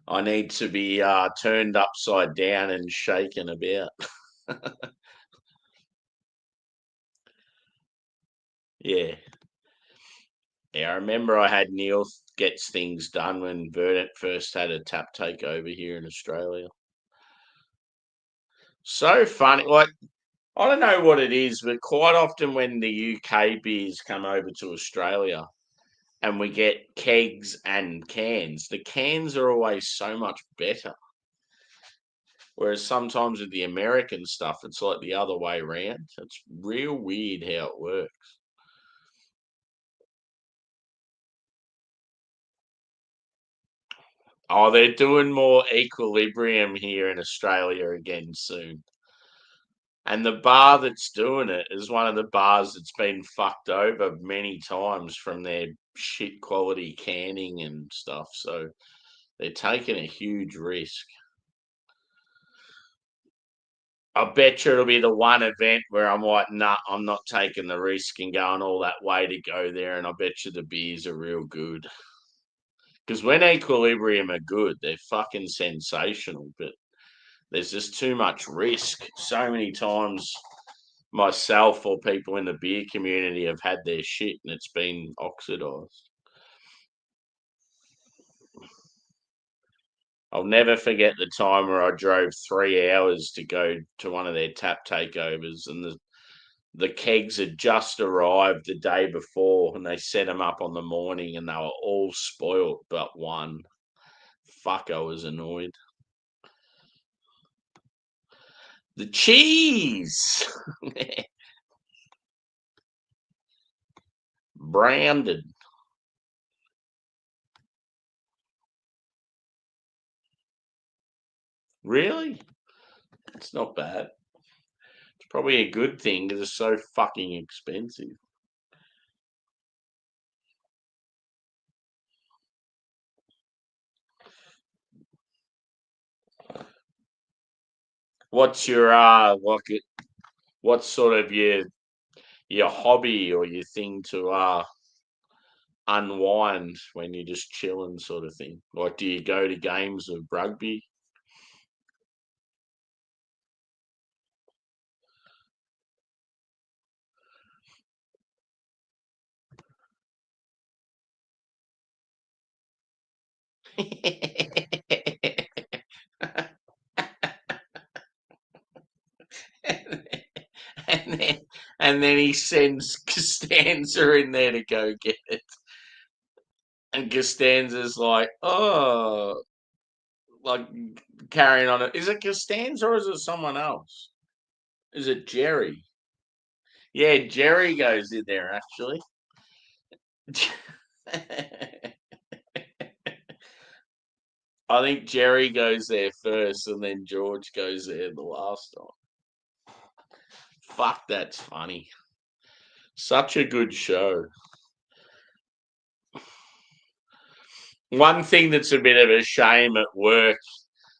I need to be turned upside down and shaken about. Yeah. Yeah, I remember I had Neil gets things done when Verdant first had a tap takeover here in Australia. So funny. Like, I don't know what it is, but quite often when the UK beers come over to Australia and we get kegs and cans, the cans are always so much better. Whereas sometimes with the American stuff, it's like the other way around. It's real weird how it works. Oh, they're doing more equilibrium here in Australia again soon. And the bar that's doing it is one of the bars that's been fucked over many times from their shit quality canning and stuff. So they're taking a huge risk. I bet you it'll be the one event where I'm like, nah, I'm not taking the risk and going all that way to go there. And I bet you the beers are real good. Because when Equilibrium are good, they're fucking sensational. But there's just too much risk. So many times myself or people in the beer community have had their shit and it's been oxidized. I'll never forget the time where I drove 3 hours to go to one of their tap takeovers and the kegs had just arrived the day before and they set them up on the morning and they were all spoilt but one. Fuck, I was annoyed. The cheese! Branded. Really? It's not bad. It's probably a good thing because it's so fucking expensive. What's your what's sort of your hobby or your thing to unwind when you're just chilling sort of thing? Like do you go to games of rugby? and then and then he sends Costanza in there to go get it. And Costanza's like, oh, like carrying on it. Is it Costanza or is it someone else? Is it Jerry? Yeah, Jerry goes in there actually. I think Jerry goes there first, and then George goes there the last time. Fuck, that's funny. Such a good show. One thing that's a bit of a shame at work,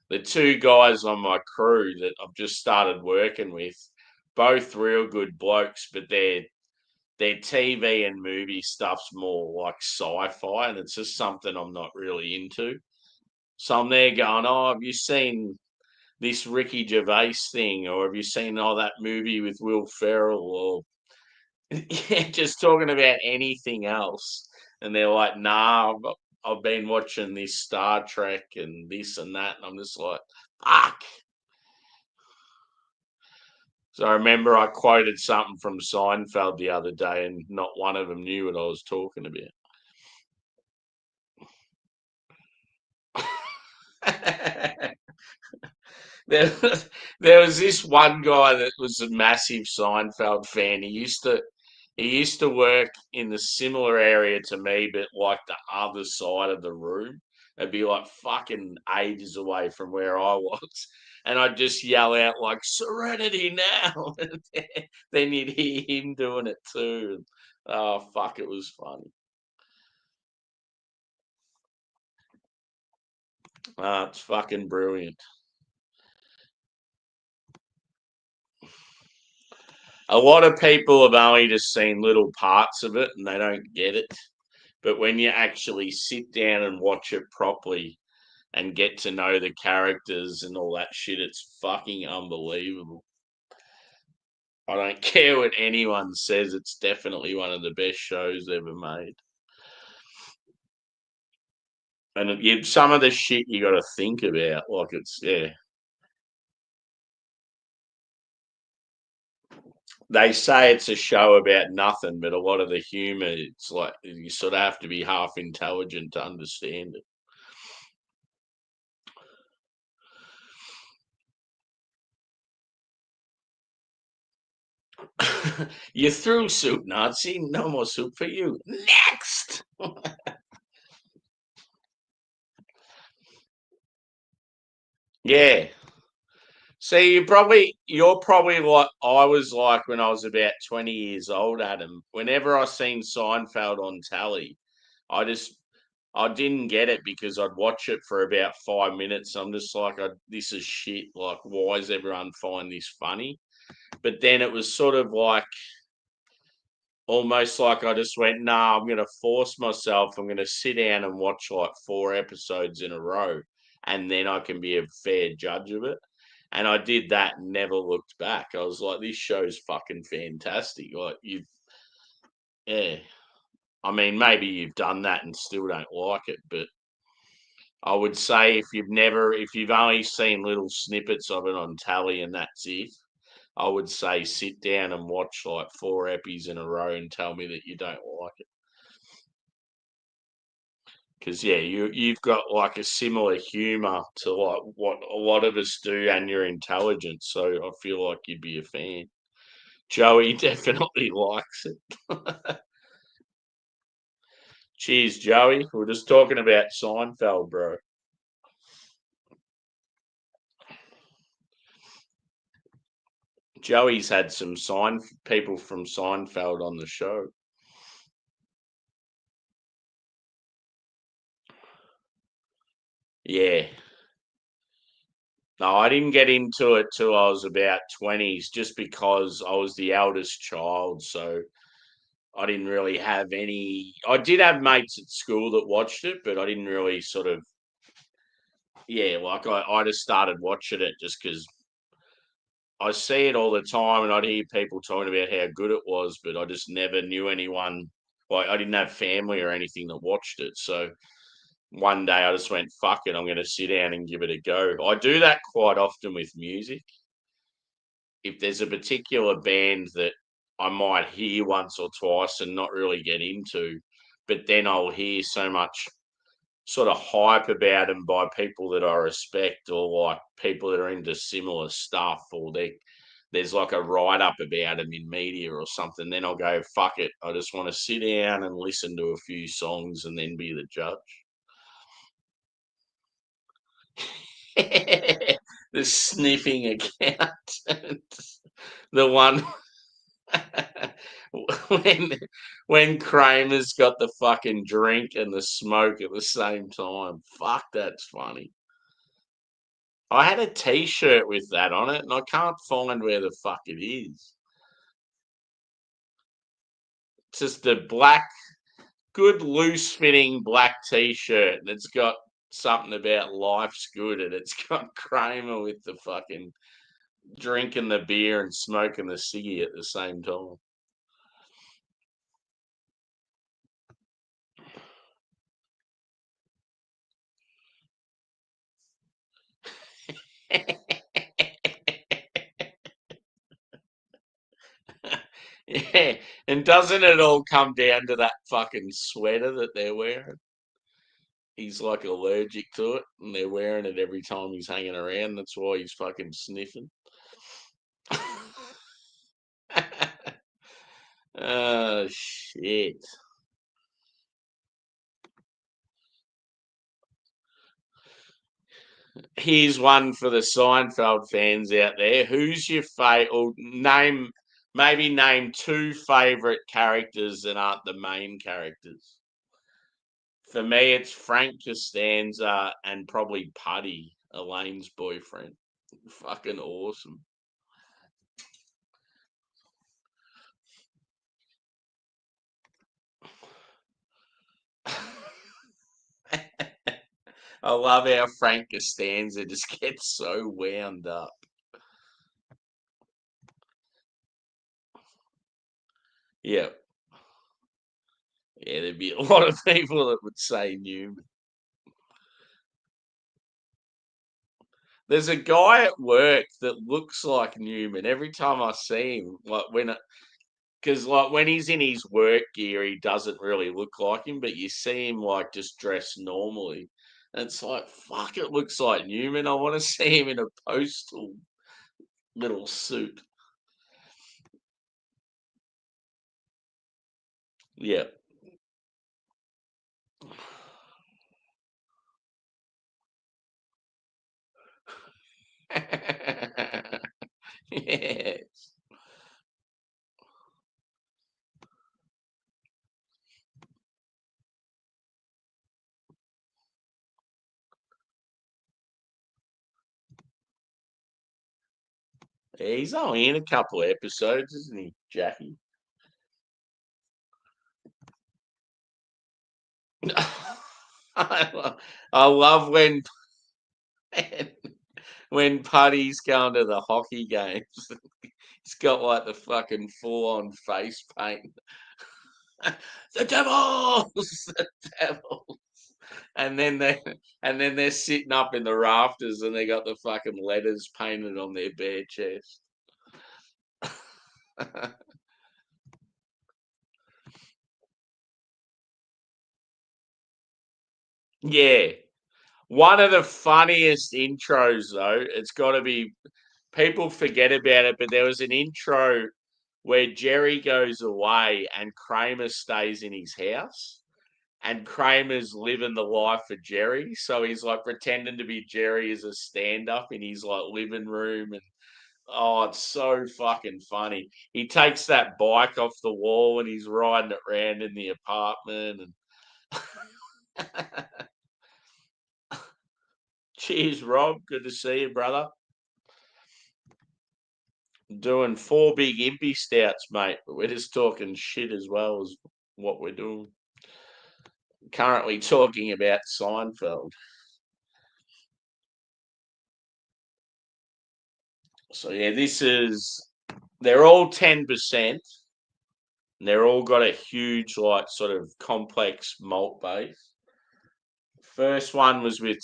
the two guys on my crew that I've just started working with, both real good blokes, but their TV and movie stuff's more like sci-fi, and it's just something I'm not really into. So I'm there going, "Oh, have you seen this Ricky Gervais thing, or have you seen that movie with Will Ferrell, or yeah, just talking about anything else?" And they're like, "Nah, I've been watching this Star Trek and this and that," and I'm just like, "Fuck." So I remember I quoted something from Seinfeld the other day, and not one of them knew what I was talking about. There, there was this one guy that was a massive Seinfeld fan. He used to work in the similar area to me, but like the other side of the room. It'd be like fucking ages away from where I was. And I'd just yell out like "Serenity now!" And then you'd hear him doing it too. Oh fuck, it was funny. It's fucking brilliant. A lot of people have only just seen little parts of it and they don't get it. But when you actually sit down and watch it properly and get to know the characters and all that shit, it's fucking unbelievable. I don't care what anyone says, it's definitely one of the best shows ever made. And some of the shit you got to think about, like yeah. They say it's a show about nothing, but a lot of the humor, it's like you sort of have to be half intelligent to understand it. You're through, soup Nazi. No more soup for you. Next. Yeah. See, you're probably like I was like when I was about 20 years old, Adam. Whenever I seen Seinfeld on telly, I just I didn't get it because I'd watch it for about 5 minutes. I'm just like, this is shit. Like, why is everyone find this funny? But then it was sort of like almost like I just went, nah, I'm going to force myself. I'm going to sit down and watch like 4 episodes in a row, and then I can be a fair judge of it. And I did that and never looked back. I was like, this show's fucking fantastic. Like, yeah. I mean, maybe you've done that and still don't like it, but I would say if you've only seen little snippets of it on tally and that's it, I would say sit down and watch like 4 epis in a row and tell me that you don't like it. Because yeah, you've got like a similar humour to like what a lot of us do, and you're intelligent, so I feel like you'd be a fan. Joey definitely likes it. Cheers, Joey. We're just talking about Seinfeld, bro. Joey's had some people from Seinfeld on the show. Yeah. No, I didn't get into it till I was about 20s just because I was the eldest child. So I didn't really have any. I did have mates at school that watched it, but I didn't really sort of, yeah, like I just started watching it just because I see it all the time and I'd hear people talking about how good it was, but I just never knew anyone. Like, I didn't have family or anything that watched it. So one day I just went, fuck it, I'm going to sit down and give it a go. I do that quite often with music. If there's a particular band that I might hear once or twice and not really get into, but then I'll hear so much sort of hype about them by people that I respect or like people that are into similar stuff or there's like a write up about them in media or something, then I'll go, fuck it. I just want to sit down and listen to a few songs and then be the judge. The sniffing account. The one when Kramer's got the fucking drink and the smoke at the same time. Fuck, that's funny. I had a T-shirt with that on it, and I can't find where the fuck it is. It's just a black, good loose-fitting black T-shirt, and it's got something about life's good, and it's got Kramer with the fucking drinking the beer and smoking the ciggy at the same time. Yeah, and doesn't it all come down to that fucking sweater that they're wearing? He's like allergic to it, and they're wearing it every time he's hanging around. That's why he's fucking sniffing. Oh shit! Here's one for the Seinfeld fans out there. Who's your favorite? Or name two favorite characters that aren't the main characters. For me, it's Frank Costanza and probably Putty, Elaine's boyfriend. Fucking awesome. I love how Frank Costanza just gets so wound up. Yeah. Yeah, there'd be a lot of people that would say Newman. There's a guy at work that looks like Newman every time I see him. Because when he's in his work gear, he doesn't really look like him, but you see him like just dressed normally. And it's like, fuck, it looks like Newman. I want to see him in a postal little suit. Yeah. Yes. He's only in a couple of episodes, isn't he, Jackie? I love when Putty's going to the hockey games. He's got like the fucking full on face paint. The Devils, the Devils, and then they're sitting up in the rafters and they got the fucking letters painted on their bare chest. Yeah, one of the funniest intros though. It's got to be people forget about it, but there was an intro where Jerry goes away and Kramer stays in his house. And Kramer's living the life of Jerry. So he's like pretending to be Jerry as a stand up in his like living room. And oh, it's so fucking funny. He takes that bike off the wall and he's riding it around in the apartment. And cheers, Rob. Good to see you, brother. Doing 4 big impy stouts, mate. But we're just talking shit as well as what we're doing. Currently talking about Seinfeld. So yeah, they're all 10%. And they're all got a huge, like, sort of complex malt base. First one was with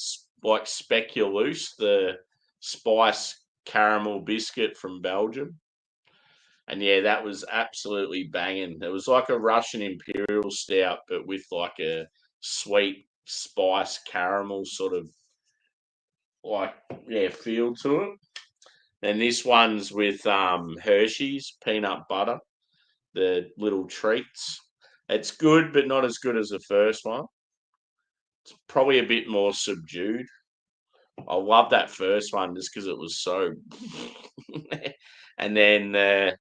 like Speculoos, the spice caramel biscuit from Belgium. And yeah, that was absolutely banging. It was like a Russian Imperial Stout, but with like a sweet spice caramel sort of like, yeah, feel to it. And this one's with Hershey's peanut butter, the little treats. It's good, but not as good as the first one. It's probably a bit more subdued. I love that first one just because it was so. And then the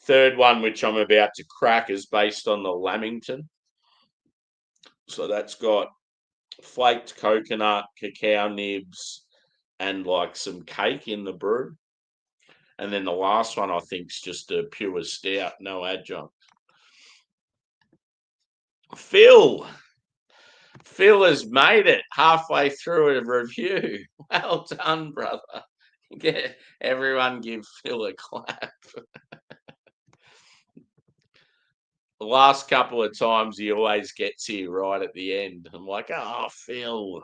third one, which I'm about to crack, is based on the Lamington. So that's got flaked coconut, cacao nibs, and like some cake in the brew. And then the last one, I think, is just a pure stout, no adjunct. Phil, Phil has made it halfway through a review. Well done, brother. Everyone give Phil a clap. The last couple of times he always gets here right at the end. I'm like, oh, Phil.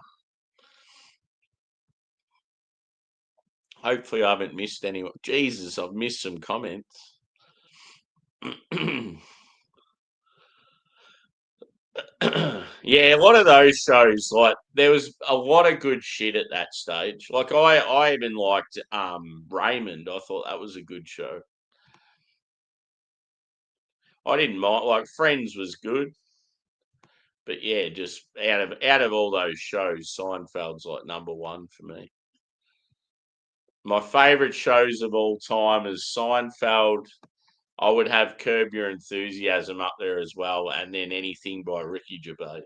Hopefully I haven't missed anyone. Jesus, I've missed some comments. Yeah, a lot of those shows, like there was a lot of good shit at that stage. Like I even liked Raymond. I thought that was a good show. I didn't mind, like Friends was good, but yeah, just out of all those shows, Seinfeld's like number one for me. My favourite shows of all time is Seinfeld. I would have Curb Your Enthusiasm up there as well, and then anything by Ricky Gervais.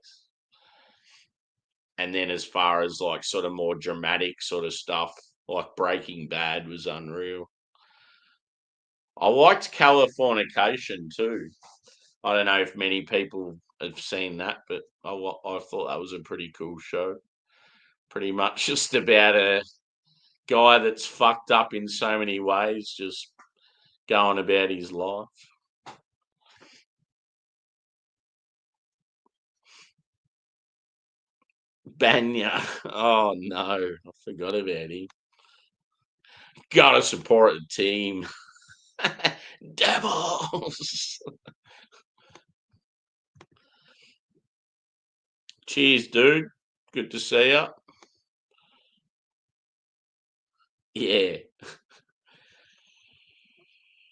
And then as far as like sort of more dramatic sort of stuff, like Breaking Bad was unreal. I liked Californication too. I don't know if many people have seen that, but I thought that was a pretty cool show. Pretty much just about a guy that's fucked up in so many ways, just going about his life. Banya. Oh no, I forgot about him. Gotta support the team. Devils. Cheers, dude. Good to see you. Yeah,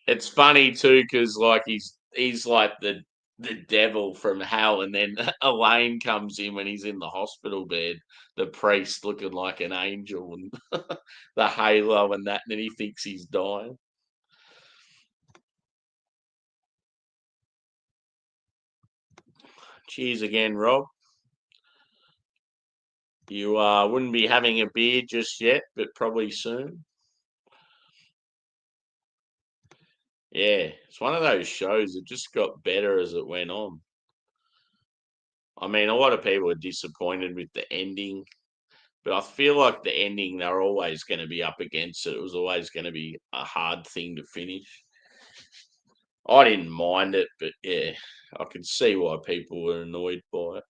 it's funny too because like he's like the devil from hell, and then Elaine comes in when he's in the hospital bed. The priest looking like an angel, and the halo and that, and then he thinks he's dying. Cheers again, Rob. You wouldn't be having a beer just yet, but probably soon. Yeah, it's one of those shows that just got better as it went on. I mean, a lot of people are disappointed with the ending, but I feel like the ending, they're always going to be up against it. It was always going to be a hard thing to finish. I didn't mind it, but yeah, I could see why people were annoyed by it.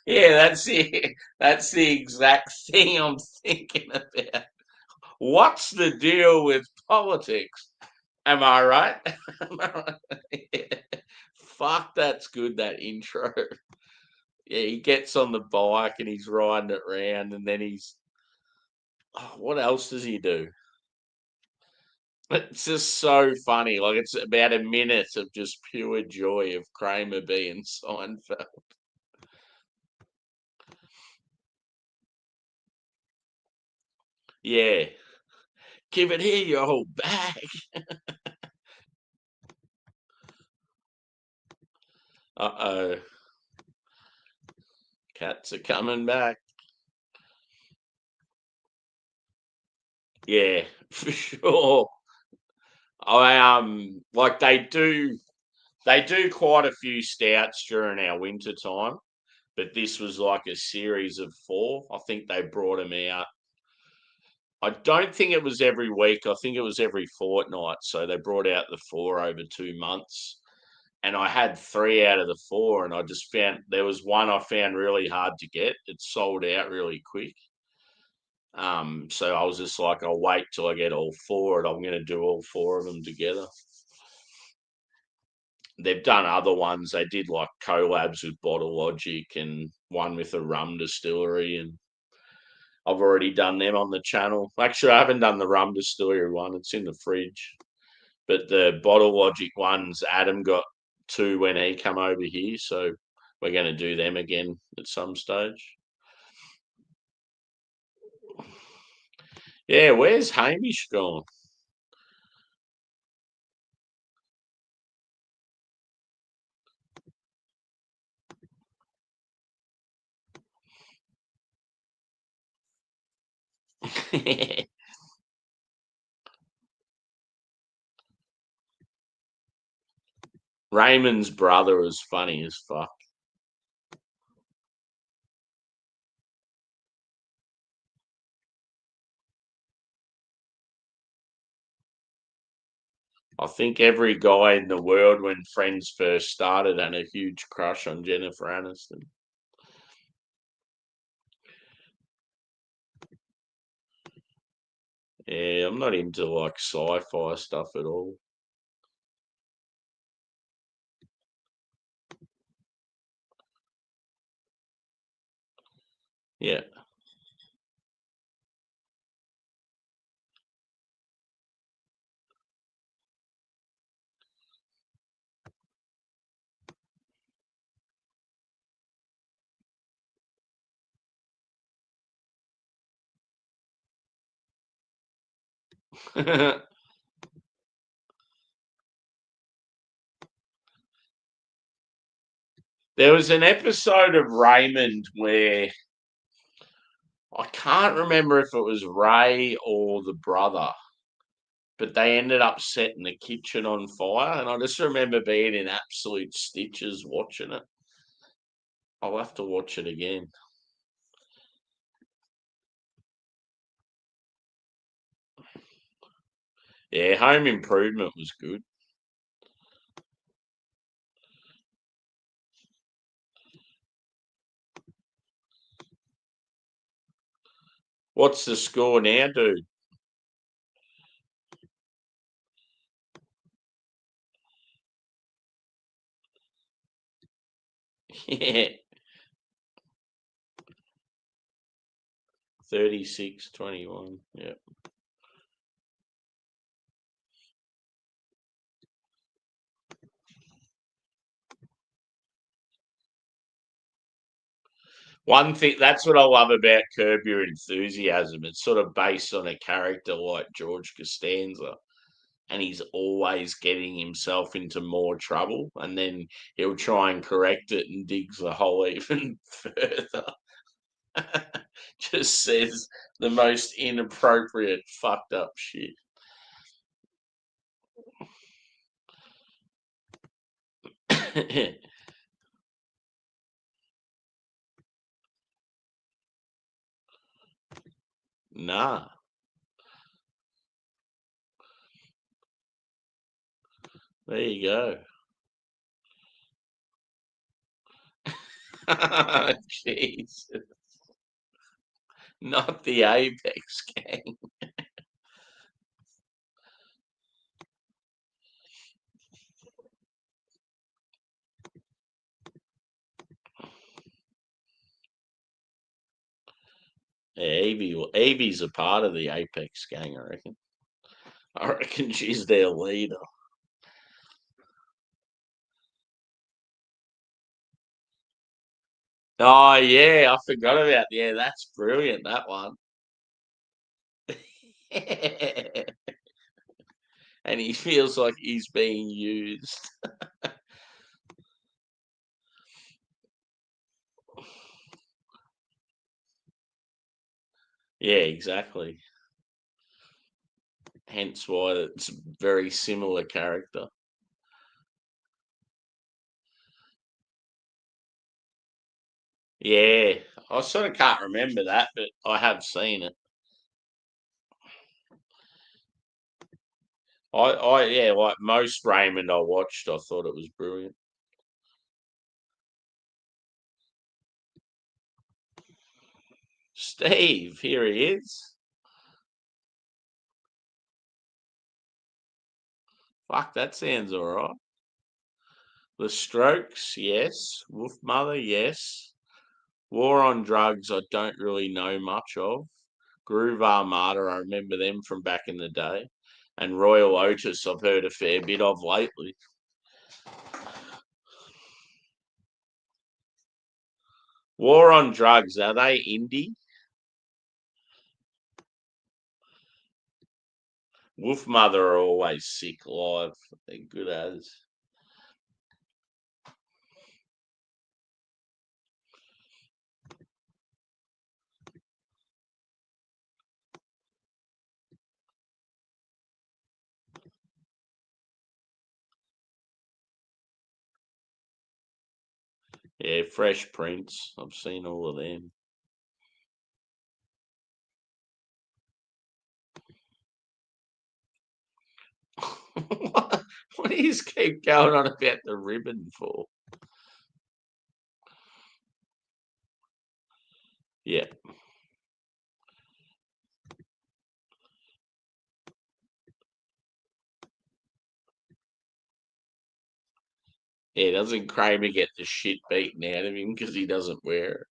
Yeah, that's the exact thing I'm thinking about. What's the deal with politics? Am I right? Am I right? Yeah. Fuck, that's good, that intro. Yeah, he gets on the bike and he's riding it round, and then what else does he do? It's just so funny. Like it's about a minute of just pure joy of Kramer being Seinfeld. Yeah, give it here, you whole bag. Uh-oh, cats are coming back. Yeah, for sure. I like they do quite a few stouts during our winter time, but this was like a series of four. I think they brought them out. I don't think it was every week. I think it was every fortnight. So they brought out the four over 2 months. And I had three out of the four, and I just found there was one I found really hard to get. It sold out really quick. So I was just like, I'll wait till I get all four, and I'm going to do all four of them together. they've done other ones. They did like collabs with Bottle Logic and one with a rum distillery, and I've already done them on the channel. Actually, I haven't done the rum distillery one. It's in the fridge. But the Bottle Logic ones, Adam got two when he come over here, so we're going to do them again at some stage. Yeah, where's Hamish gone? Raymond's brother is funny as fuck. I think every guy in the world when Friends first started had a huge crush on Jennifer Aniston. Yeah, I'm not into like sci-fi stuff at all. Yeah. There was an episode of Raymond where I can't remember if it was Ray or the brother, but they ended up setting the kitchen on fire. And I just remember being in absolute stitches watching it. I'll have to watch it again. Yeah, Home Improvement was good. What's the score now, dude? Yeah, 36-21. Yeah. One thing that's what I love about Curb Your Enthusiasm. It's sort of based on a character like George Costanza, and he's always getting himself into more trouble, and then he'll try and correct it and digs the hole even further. Just says the most inappropriate, fucked up shit. Nah, there you go. Jeez, not the Apex gang. Yeah, Evie's a part of the Apex gang, I reckon. I reckon she's their leader. Oh yeah, I forgot about yeah, that's brilliant, that one. And he feels like he's being used. Yeah, exactly. Hence why it's a very similar character. Yeah, I sort of can't remember that, but I have seen it. Yeah, like most Raymond I watched, I thought it was brilliant. Steve, here he is. Fuck, that sounds all right. The Strokes, yes. Wolf Mother, yes. War on Drugs, I don't really know much of. Groove Armada, I remember them from back in the day. And Royal Otis, I've heard a fair bit of lately. War on Drugs, are they indie? Wolf Mother are always sick live. They're good as. Yeah, Fresh Prince. I've seen all of them. What do you keep going on about the ribbon for? Yeah. Yeah, doesn't Kramer get the shit beaten out of him because he doesn't wear it?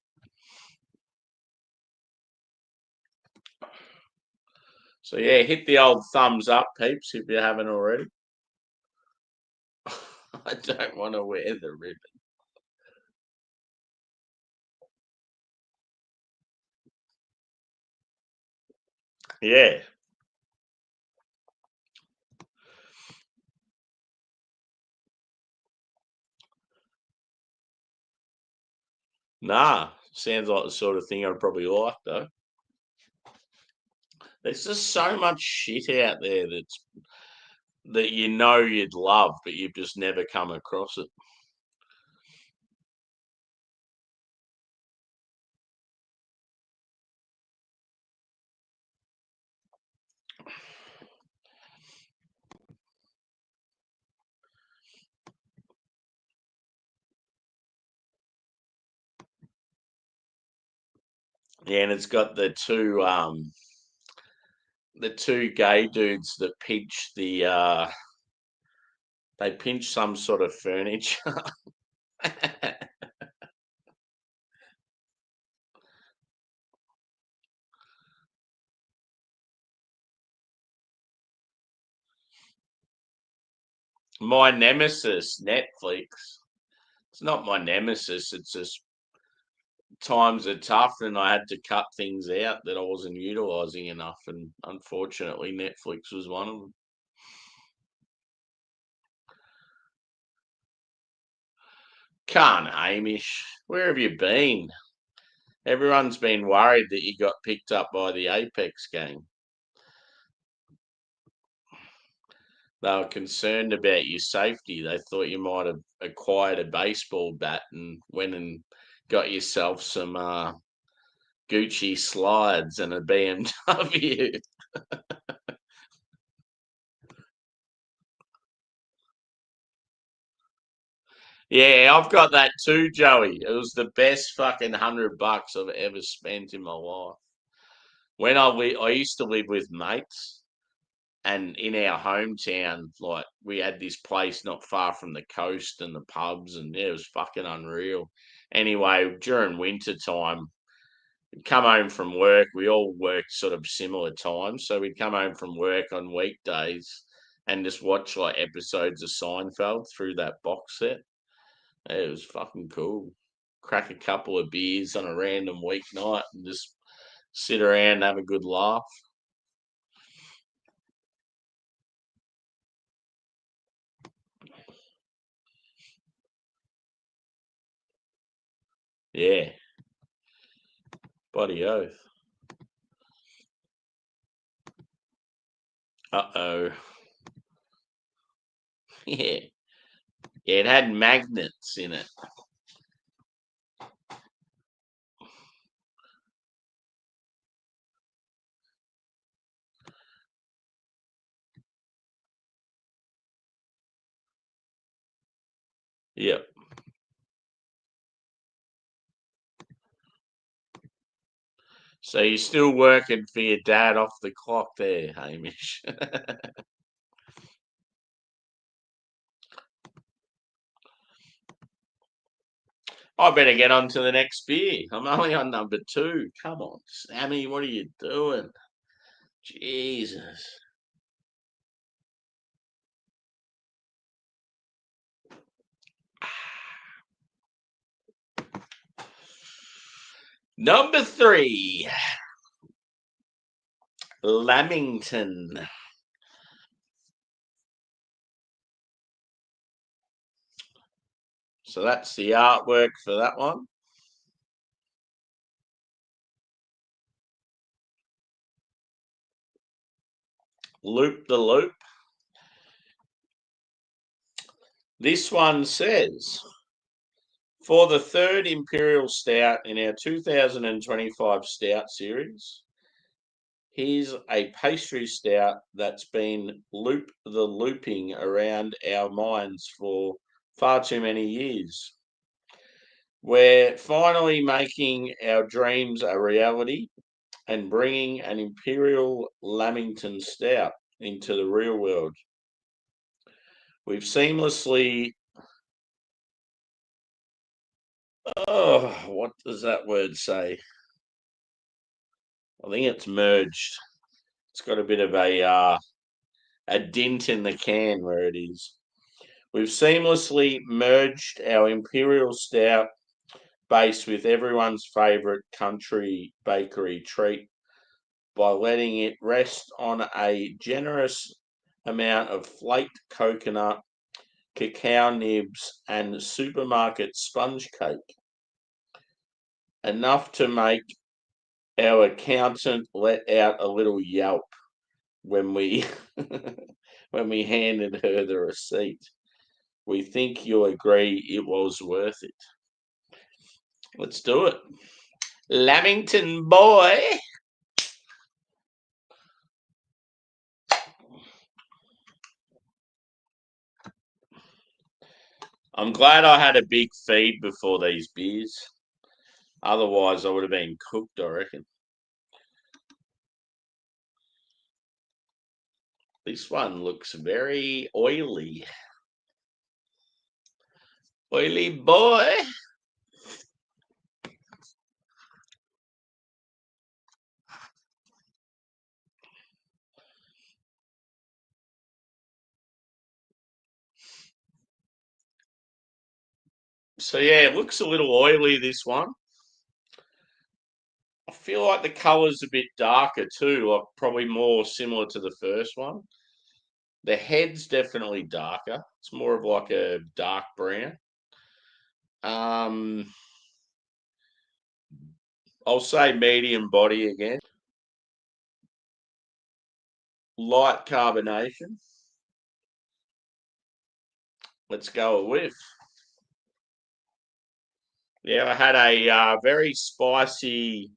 So yeah, hit the old thumbs up, peeps, if you haven't already. I don't want to wear the ribbon. Yeah. Nah. Sounds like the sort of thing I'd probably like though. There's just so much shit out there that you know you'd love, but you've just never come across it. Yeah, and it's got the two gay dudes that pinch they pinch some sort of furniture. My nemesis, Netflix. It's not my nemesis. It's just times are tough, and I had to cut things out that I wasn't utilizing enough. And unfortunately, Netflix was one of them. Can't, Hamish. Where have you been? Everyone's been worried that you got picked up by the Apex gang. They were concerned about your safety. They thought you might have acquired a baseball bat and went and got yourself some Gucci slides and a BMW. Yeah, I've got that too, Joey. It was the best fucking $100 I've ever spent in my life. I used to live with mates, and in our hometown, like we had this place not far from the coast and the pubs, and yeah, it was fucking unreal. Anyway, during winter time, we'd come home from work. We all worked sort of similar times, so we'd come home from work on weekdays and just watch like episodes of Seinfeld through that box set. It was fucking cool. Crack a couple of beers on a random weeknight and just sit around and have a good laugh. Yeah, bloody oath. Uh-oh. Yeah. Yeah, it had magnets in it. Yep. So you're still working for your dad off the clock there, Hamish. I better get on to the next beer. I'm only on number 2. Come on, Sammy, what are you doing? Jesus. Number 3, Lamington. So that's the artwork for that one. Loop the loop. This one says, for the third Imperial Stout in our 2025 Stout series, here's a pastry stout that's been looping around our minds for far too many years. We're finally making our dreams a reality and bringing an Imperial Lamington Stout into the real world. We've seamlessly, what does that word say? I think it's merged. It's got a bit of a dint in the can where it is. We've seamlessly merged our Imperial Stout base with everyone's favourite country bakery treat by letting it rest on a generous amount of flaked coconut, cacao nibs, and supermarket sponge cake. Enough to make our accountant let out a little yelp when we when we handed her the receipt. We think you'll agree it was worth it. Let's do it. Lamington boy. I'm glad I had a big feed before these beers. Otherwise, I would have been cooked, I reckon. This one looks very oily. Oily boy. So, yeah, it looks a little oily, this one. I feel like the colour's a bit darker too, like probably more similar to the first one. The head's definitely darker. It's more of like a dark brown. Um, I'll say medium body again. Light carbonation. Let's go with. Yeah, I had a very spicy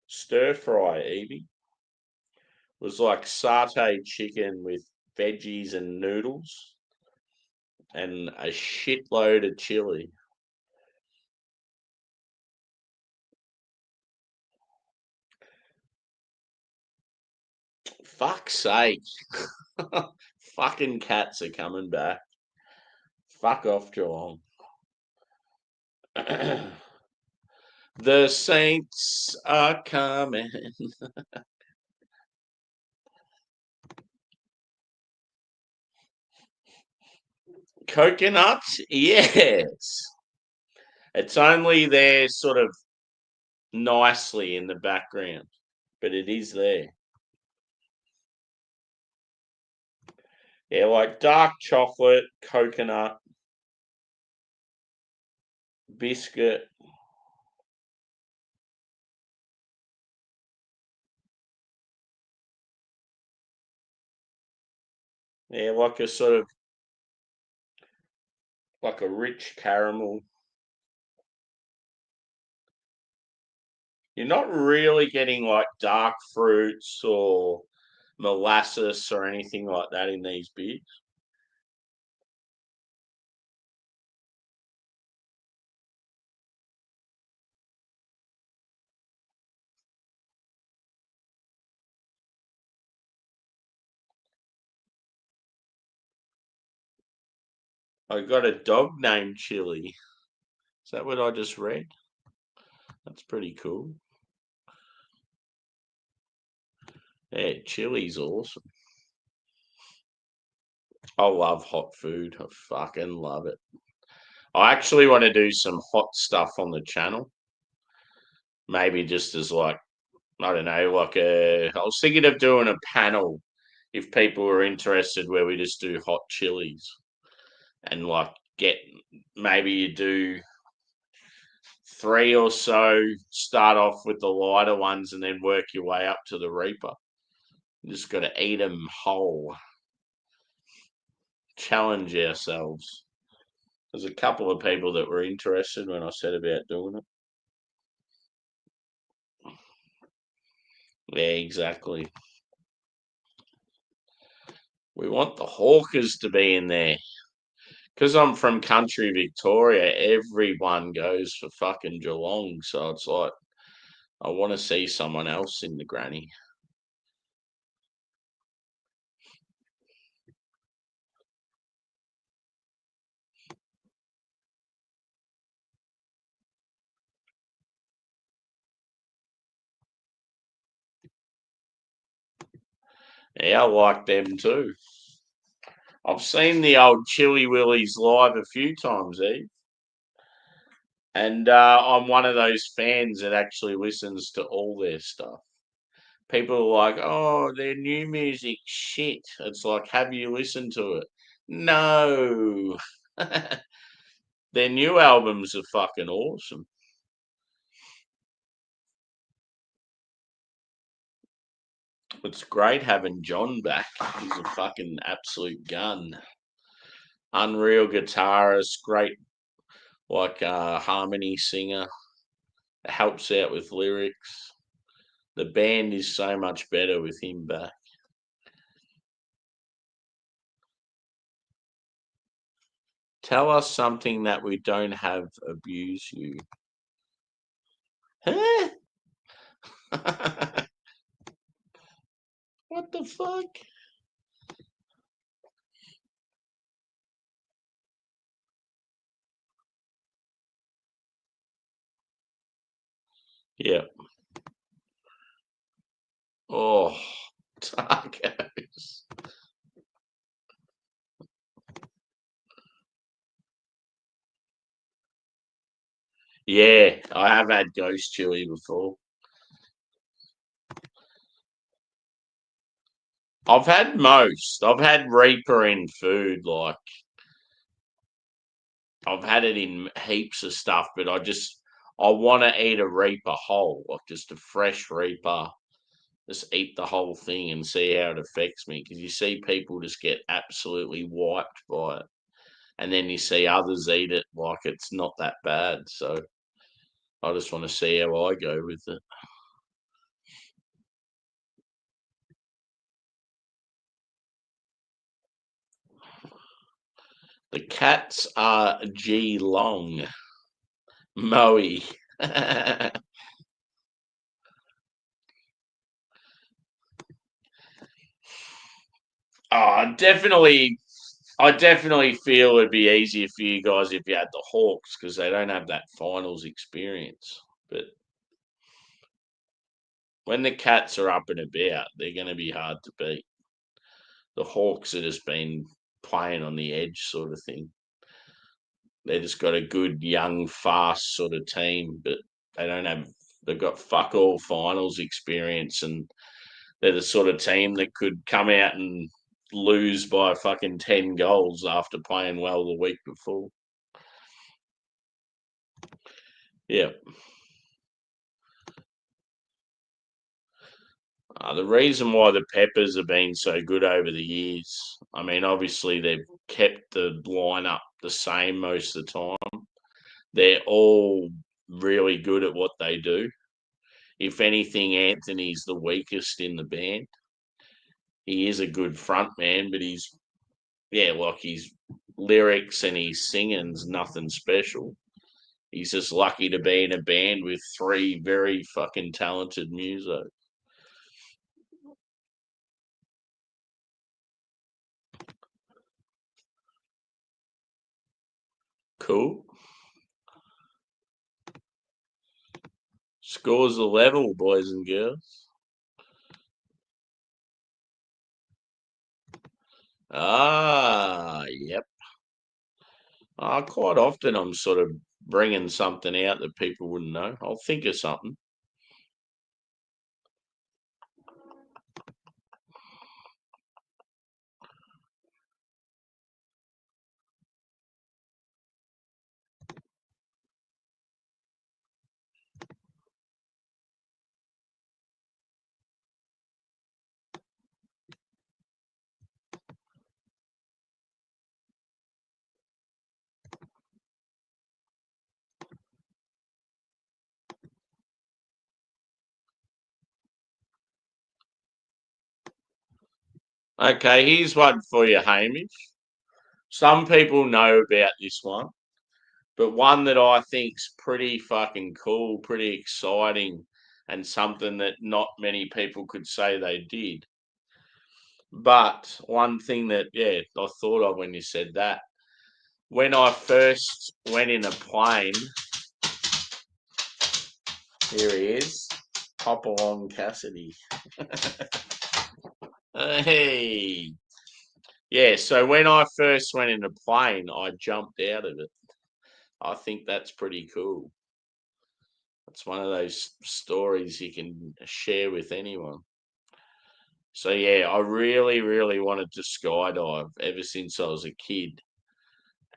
stir fry, Evie. It was like satay chicken with veggies and noodles and a shitload of chili. Fuck's sake. Fucking cats are coming back. Fuck off, Geelong. The Saints are coming. Coconut? Yes. It's only there sort of nicely in the background, but it is there. Yeah, like dark chocolate, coconut, biscuit. Yeah, like a sort of like a rich caramel. You're not really getting like dark fruits or molasses or anything like that in these beers. I got a dog named Chili. Is that what I just read? That's pretty cool. Yeah, chili's awesome. I love hot food. I fucking love it. I actually want to do some hot stuff on the channel. Maybe just as like, I don't know, I was thinking of doing a panel if people were interested where we just do hot chilies and like maybe you do three or so, start off with the lighter ones and then work your way up to the Reaper. You just got to eat them whole. Challenge ourselves. There's a couple of people that were interested when I said about doing it. Yeah, exactly. We want the hawkers to be in there. Because I'm from country Victoria, everyone goes for fucking Geelong. So it's like, I want to see someone else in the granny. Yeah, I like them too. I've seen the old Chili Willies live a few times, Eve. And I'm one of those fans that actually listens to all their stuff. People are like, oh, their new music shit. It's like, have you listened to it? No. Their new albums are fucking awesome. It's great having John back. He's a fucking absolute gun. Unreal guitarist, great like harmony singer. Helps out with lyrics. The band is so much better with him back. Tell us something that we don't have abuse you. Huh? What the fuck? Yeah. Oh, tacos. Yeah, I have had ghost chili before. I've had most. I've had Reaper in food, like I've had it in heaps of stuff, but I want to eat a Reaper whole, like just a fresh Reaper. Just eat the whole thing and see how it affects me. Because you see people just get absolutely wiped by it, and then you see others eat it like it's not that bad. So I just want to see how I go with it. The cats are G Long, Moe. Definitely. I definitely feel it'd be easier for you guys if you had the Hawks because they don't have that finals experience. But when the Cats are up and about, they're going to be hard to beat. The Hawks have just been playing on the edge, sort of thing. They just got a good, young, fast sort of team, but they don't have. They've got fuck all finals experience, and they're the sort of team that could come out and lose by fucking 10 goals after playing well the week before. Yeah. The reason why the Peppers have been so good over the years, I mean, obviously they've kept the lineup the same most of the time. They're all really good at what they do. If anything, Anthony's the weakest in the band. He is a good front man, but like his lyrics and his singing's nothing special. He's just lucky to be in a band with three very fucking talented musos. Cool. Scores the level, boys and girls. Yep. Quite often I'm sort of bringing something out that people wouldn't know. I'll think of something. Okay, here's one for you, Hamish. Some people know about this one, but one that I think's pretty fucking cool, pretty exciting, and something that not many people could say they did. But one thing that, yeah, I thought of when you said that, when I first went in a plane, here he is, hop along Cassidy. Hey, yeah. So when I first went in a plane, I jumped out of it. I think that's pretty cool. It's one of those stories you can share with anyone. So yeah, I really, really wanted to skydive ever since I was a kid,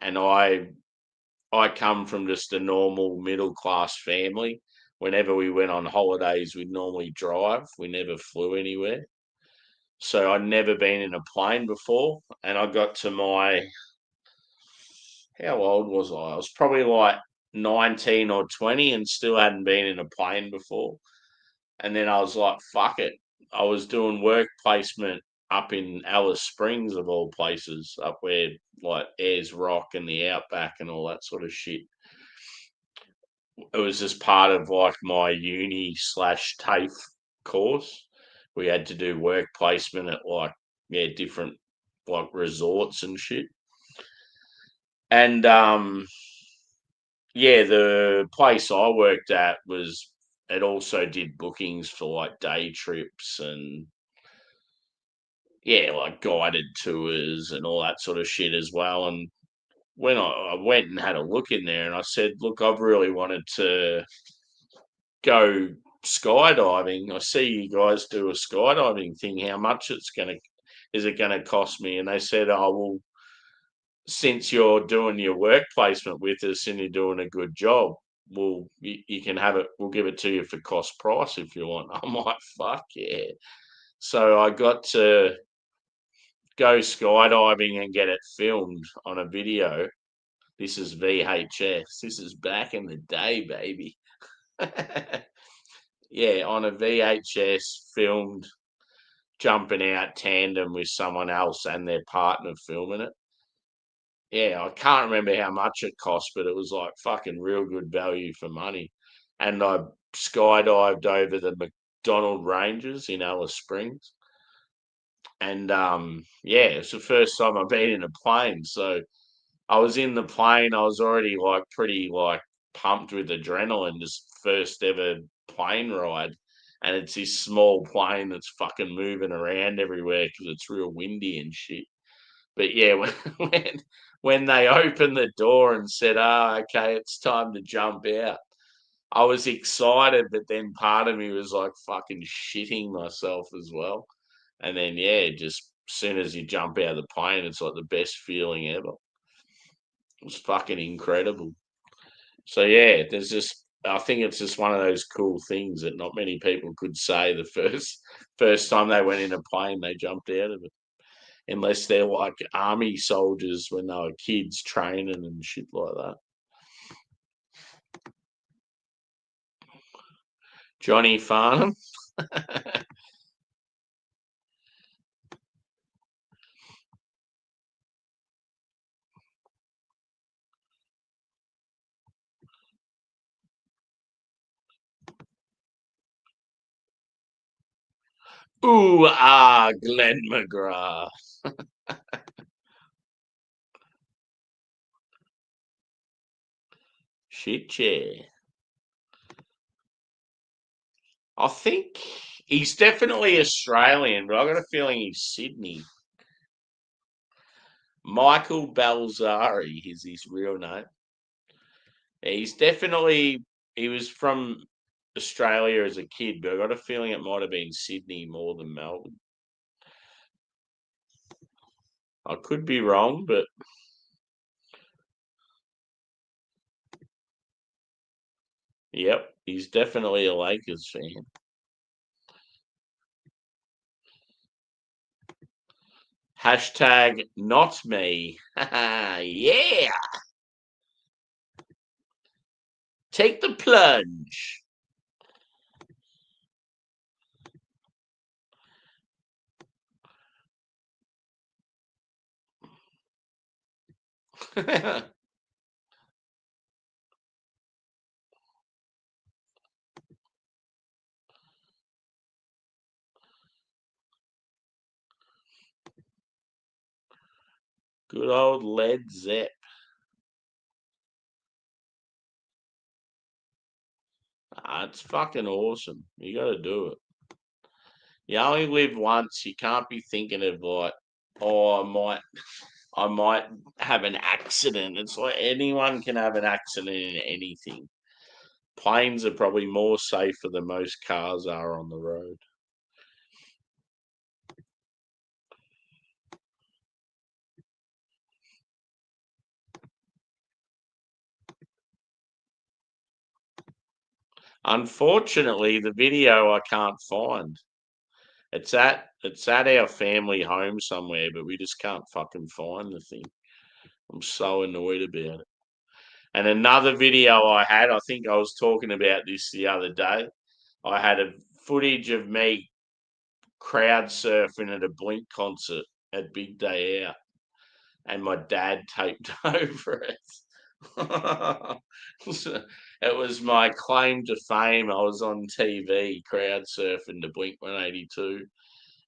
and I come from just a normal middle class family. Whenever we went on holidays, we'd normally drive. We never flew anywhere. So I'd never been in a plane before, and I got to my how old was I? I was probably like 19 or 20 and still hadn't been in a plane before. And then I was like, fuck it. I was doing work placement up in Alice Springs, of all places, up where like Ayers Rock and the Outback and all that sort of shit. It was just part of like my uni slash TAFE course. We had to do work placement at like, yeah, different like resorts and shit. And yeah, the place I worked at was it also did bookings for like day trips and yeah, like guided tours and all that sort of shit as well. And when I went and had a look in there and I said, look, I've really wanted to go skydiving. I see you guys do a skydiving thing. How much is it gonna cost me? And they said, oh well, since you're doing your work placement with us and you're doing a good job, you can have it. We'll give it to you for cost price if you want. I'm like, fuck yeah. So I got to go skydiving and get it filmed on a video. This is VHS. This is back in the day, baby. Yeah, on a VHS filmed jumping out tandem with someone else and their partner filming it. Yeah, I can't remember how much it cost, but it was like fucking real good value for money. And I skydived over the McDonald Ranges in Alice Springs. And yeah, it's the first time I've been in a plane. So I was in the plane, I was already like pretty like pumped with adrenaline, just first ever plane ride. And it's this small plane that's fucking moving around everywhere because it's real windy and shit. But yeah, when they opened the door and said, "Ah, okay, it's time to jump out," I was excited, but then part of me was like fucking shitting myself as well. And then yeah, just as soon as you jump out of the plane, it's like the best feeling ever. It was fucking incredible. So yeah, there's just I think it's just one of those cool things that not many people could say the first time they went in a plane, they jumped out of it. Unless they're like army soldiers when they were kids training and shit like that. Johnny Farnham. Glenn McGrath. Shit, yeah. I think he's definitely Australian, but I've got a feeling he's Sydney. Michael Balzari is his real name. He's definitely he was from Australia as a kid, but I got a feeling it might have been Sydney more than Melbourne. I could be wrong, but yep, he's definitely a Lakers fan. Hashtag not me. Yeah, take the plunge. Good old Led Zepp. It's fucking awesome. You got to do it. You only live once. You can't be thinking of like, oh, I might have an accident. It's like anyone can have an accident in anything. Planes are probably more safer than most cars are on the road. Unfortunately, the video I can't find. It's at our family home somewhere, but we just can't fucking find the thing. I'm so annoyed about it. And another video I had, I think I was talking about this the other day. I had a footage of me crowd surfing at a Blink concert at Big Day Out, and my dad taped over it. It was my claim to fame. I was on TV crowd surfing to Blink 182,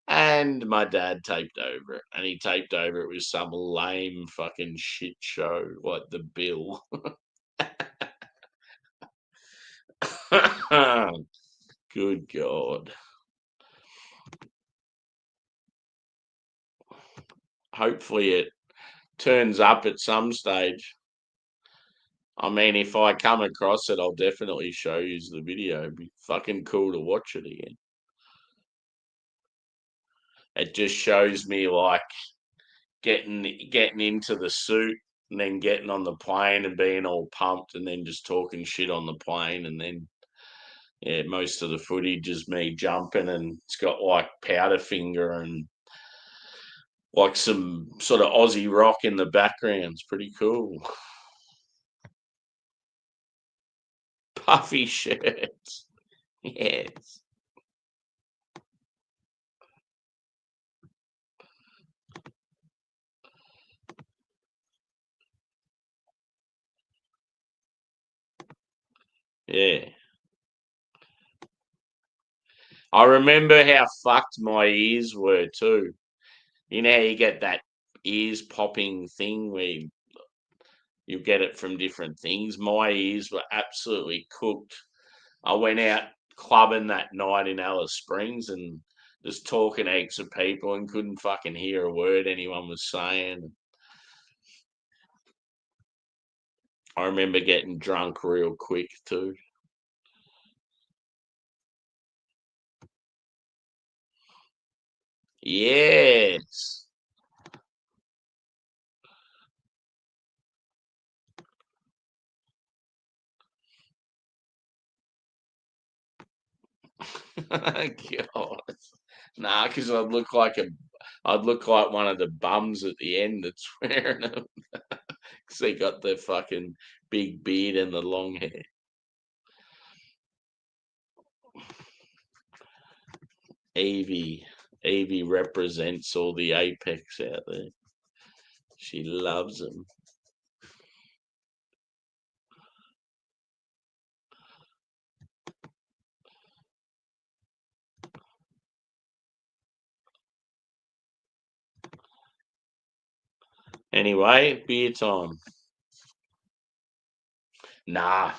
and my dad taped over it, and he taped over it with some lame fucking shit show like The Bill. Good God. Hopefully it turns up at some stage. I mean, if I come across it, I'll definitely show you the video. It'd be fucking cool to watch it again. It just shows me like getting into the suit and then getting on the plane and being all pumped and then just talking shit on the plane and then yeah, most of the footage is me jumping and it's got like Powderfinger and like some sort of Aussie rock in the background. It's pretty cool. Puffy shirts. Yes. Yeah. I remember how fucked my ears were too. You know how you get that ears popping thing where you get it from different things. My ears were absolutely cooked. I went out clubbing that night in Alice Springs and just talking to heaps of people and couldn't fucking hear a word anyone was saying. I remember getting drunk real quick too. Yes. God. Nah, because I'd look like one of the bums at the end that's wearing them. Because they got the fucking big beard and the long hair. Evie. Evie represents all the apex out there. She loves them. Anyway, beer time. Nah,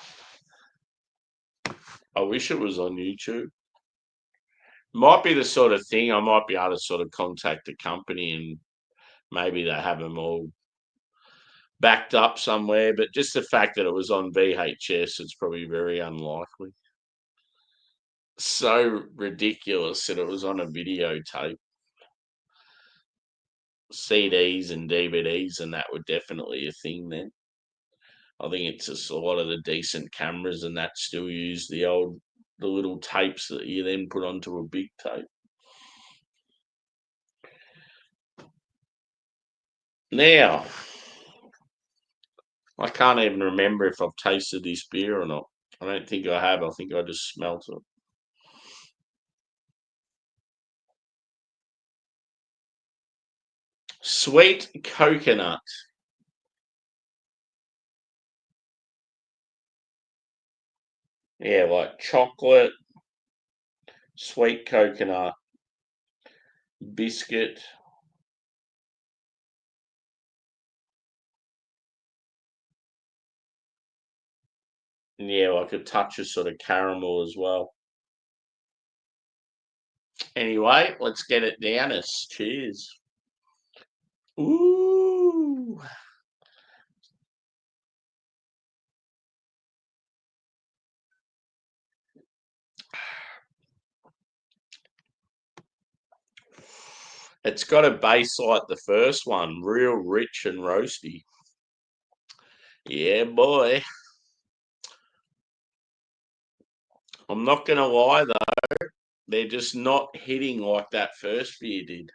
I wish it was on YouTube. Might be the sort of thing I might be able to sort of contact the company and maybe they have them all backed up somewhere. But just the fact that it was on VHS, it's probably very unlikely. So ridiculous that it was on a videotape. CDs and DVDs and that were definitely a thing then. I think it's just a lot of the decent cameras and that still use the little tapes that you then put onto a big tape. Now, I can't even remember if I've tasted this beer or not. I don't think I have. I think I just smelt it. Sweet coconut. Yeah, like chocolate, sweet coconut, biscuit. And yeah, like a touch of sort of caramel as well. Anyway, let's get it down us. Cheers. Ooh. It's got a base like the first one, real rich and roasty. Yeah, boy. I'm not going to lie, though. They're just not hitting like that first beer did.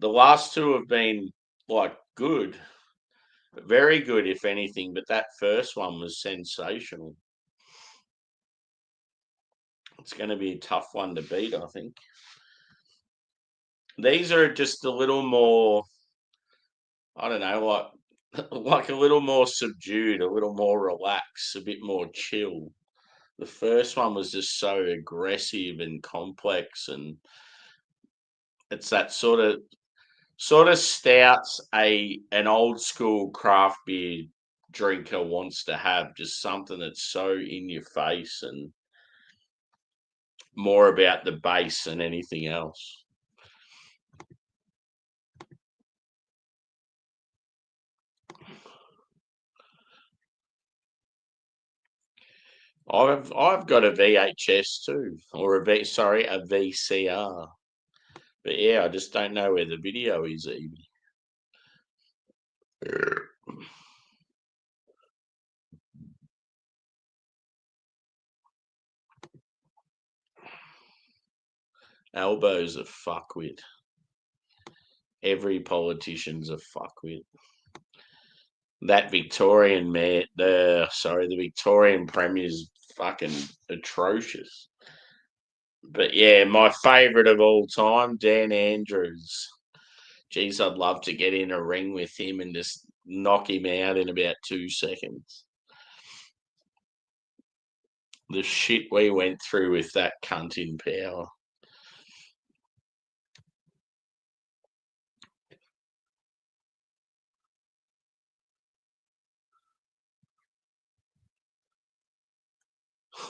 The last two have been like good, very good, if anything, but that first one was sensational. It's going to be a tough one to beat, I think. These are just a little more, I don't know, like a little more subdued, a little more relaxed, a bit more chill. The first one was just so aggressive and complex, and it's that sort of stouts an old school craft beer drinker wants to have, just something that's so in your face and more about the base than anything else. I've got a VHS too, or a VCR. But yeah, I just don't know where the video is even. Elbows a fuckwit. Every politician's a fuckwit. That Victorian man, the Victorian premier's fucking atrocious. But yeah, my favourite of all time, Dan Andrews. Geez, I'd love to get in a ring with him and just knock him out in about 2 seconds. The shit we went through with that cunt in power.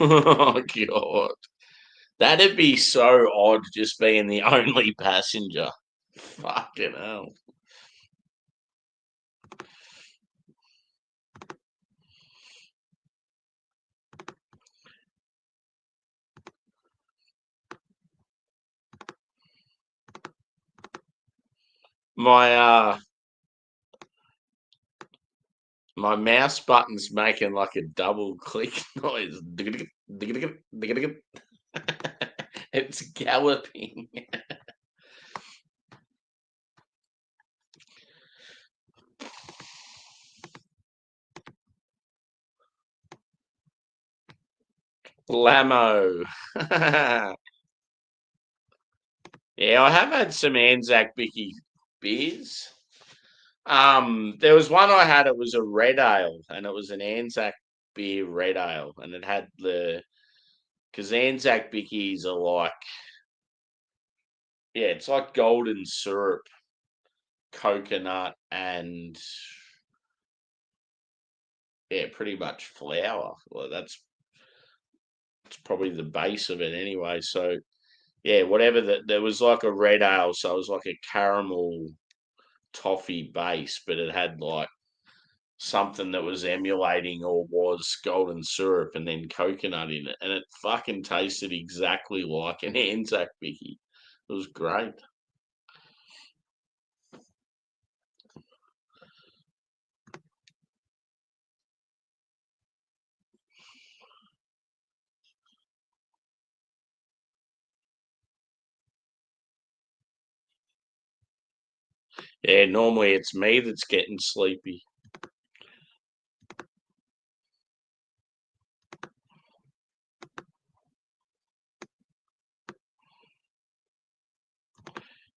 Oh god. That'd be so odd just being the only passenger. Fucking hell. My my mouse button's making like a double click noise. It's galloping. Lamo. Yeah, I have had some Anzac Bicky beers. There was one I had. It was a red ale, and it was an Anzac beer red ale, and it had because Anzac Bickies are like, yeah, it's like golden syrup, coconut, and yeah, pretty much flour. Well, that's probably the base of it anyway. So Yeah, whatever that there was like a red ale, so it was like a caramel toffee base, but it had like something that was emulating or was golden syrup and then coconut in it, and it fucking tasted exactly like an Anzac Vicky. It was great. Yeah, normally it's me that's getting sleepy.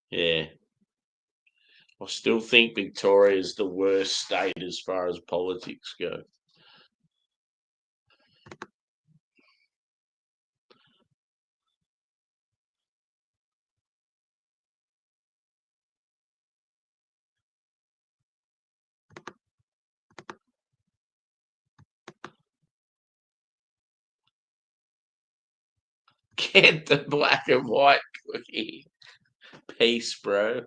Yeah, I still think Victoria is the worst state as far as politics go. Get the black and white cookie. Peace, bro.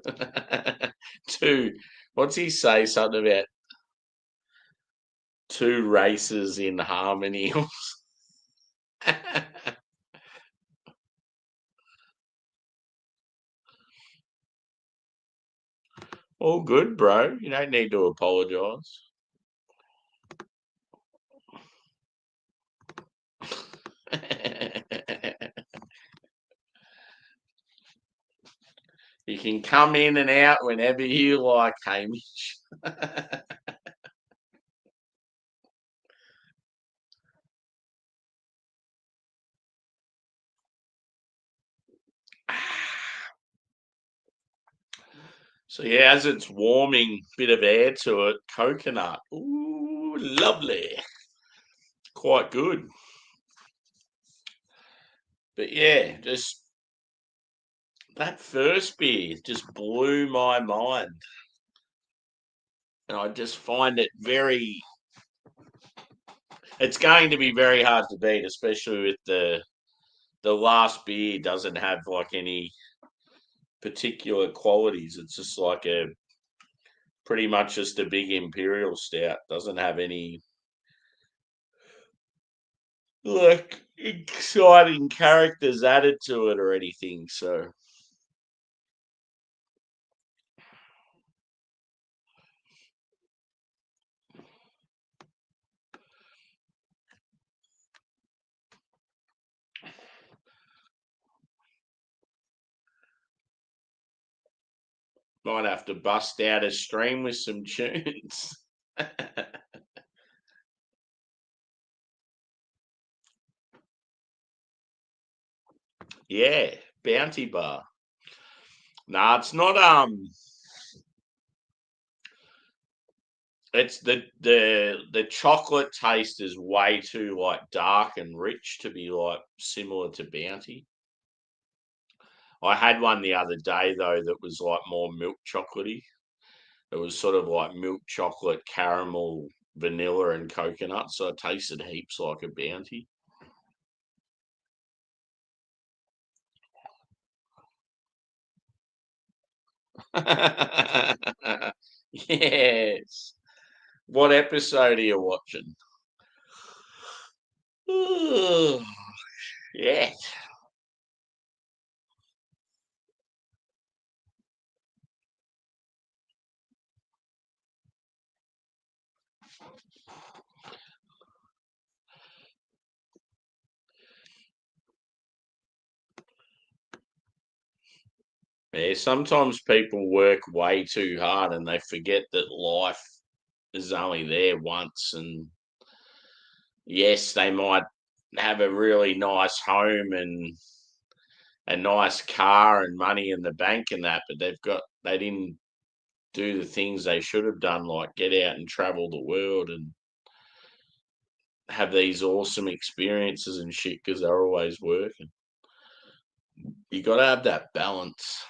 Two. What's he say? Something about two races in harmony. All good, bro. You don't need to apologise. You can come in and out whenever you like, Hamish. So yeah, as it's warming, bit of air to it, coconut. Ooh, lovely. Quite good. But yeah, just that first beer just blew my mind. And I just find it very it's going to be very hard to beat, especially with the last beer doesn't have like any particular qualities. It's just like a pretty much just a big imperial stout. Doesn't have any like exciting characters added to it or anything. So might have to bust out a stream with some tunes. Yeah, Bounty Bar. Nah, it's not. It's the chocolate taste is way too like dark and rich to be like similar to Bounty. I had one the other day though that was like more milk chocolatey. It was sort of like milk chocolate, caramel, vanilla, and coconut. So it tasted heaps like a Bounty. Yes. What episode are you watching? Yeah. Yeah. Sometimes people work way too hard and they forget that life is only there once. And yes, they might have a really nice home and a nice car and money in the bank and that, but they didn't do the things they should have done, like get out and travel the world and have these awesome experiences and shit because they're always working. You got to have that balance.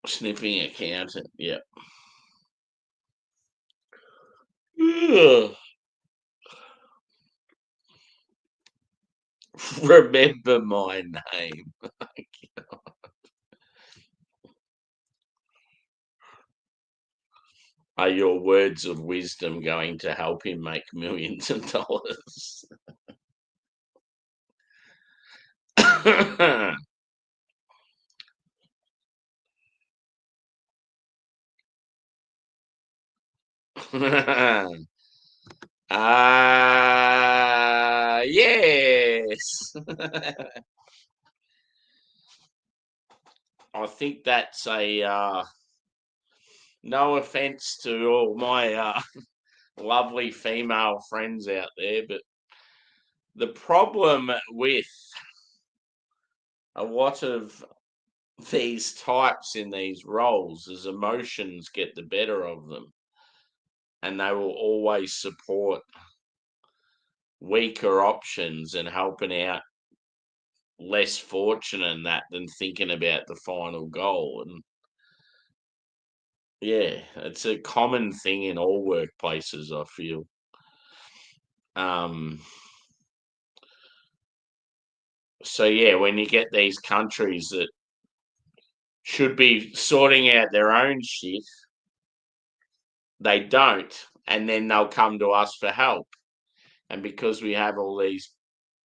Sniffing accountant. Yep. Ugh. Remember my name. Are your words of wisdom going to help him make millions of dollars? Yes. I think that's a no offense to all my lovely female friends out there, but the problem with a lot of these types in these roles is emotions get the better of them, and they will always support weaker options and helping out less fortunate in that than thinking about the final goal. And yeah, it's a common thing in all workplaces, I feel. Um, so yeah, when you get these countries that should be sorting out their own shit, they don't, and then they'll come to us for help. And because we have all these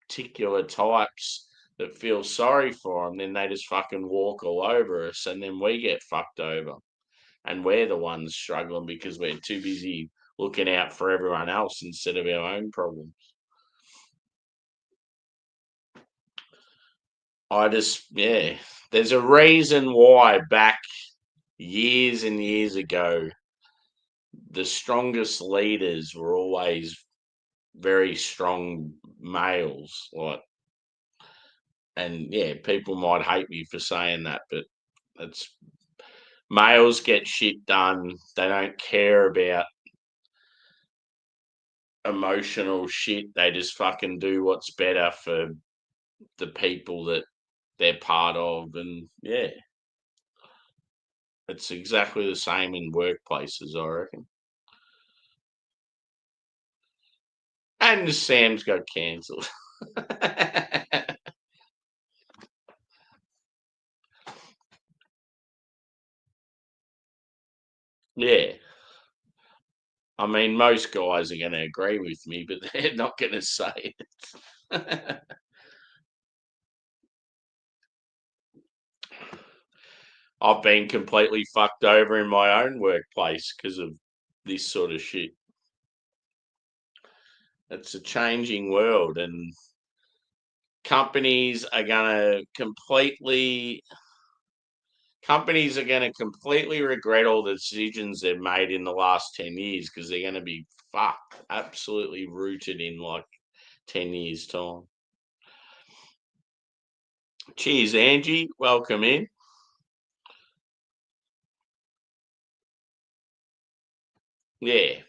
particular types that feel sorry for them, then they just fucking walk all over us, and then we get fucked over, and we're the ones struggling because we're too busy looking out for everyone else instead of our own problems. Yeah, there's a reason why back years and years ago, the strongest leaders were always very strong males. Like, and yeah, people might hate me for saying that, but it's males get shit done. They don't care about emotional shit. They just fucking do what's better for the people that they're part of. And yeah, it's exactly the same in workplaces, I reckon. And Sam's got cancelled. Yeah. I mean, most guys are going to agree with me, but they're not going to say it. I've been completely fucked over in my own workplace because of this sort of shit. It's a changing world, and companies are going to completely regret all the decisions they've made in the last 10 years because they're going to be fucked, absolutely rooted in like 10 years' time. Cheers, Angie. Welcome in. Yeah.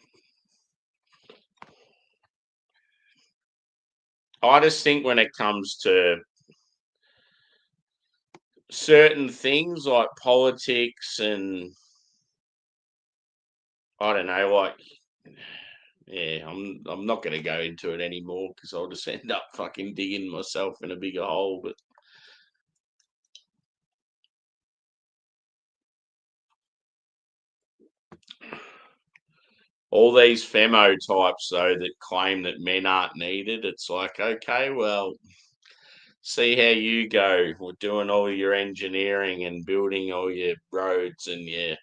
I just think when it comes to certain things like politics and I don't know, like yeah, I'm not going to go into it anymore because I'll just end up fucking digging myself in a bigger hole. But all these femo types though that claim that men aren't needed, it's like okay, well, see how you go. We're doing all your engineering and building all your roads and your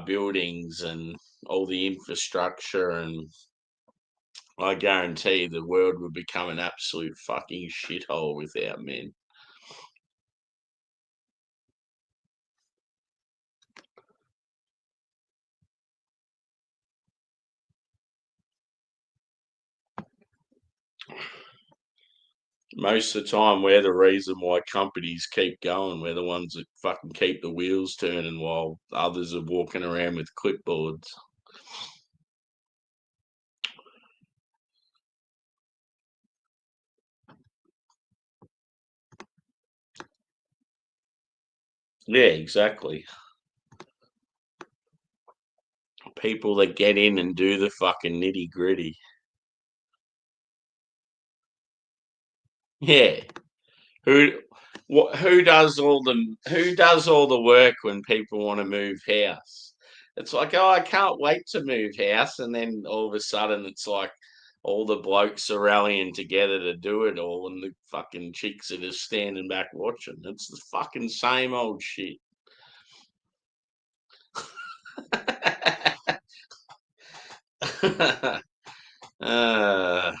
buildings and all the infrastructure and I guarantee the world would become an absolute fucking shithole without men. Most of the time, we're the reason why companies keep going. We're the ones that fucking keep the wheels turning while others are walking around with clipboards. Yeah, exactly. People that get in and do the fucking nitty gritty. Yeah. Who who does all the work when people want to move house? It's like, oh, I can't wait to move house, and then all of a sudden it's like all the blokes are rallying together to do it all, and the fucking chicks are just standing back watching. It's the fucking same old shit. uh,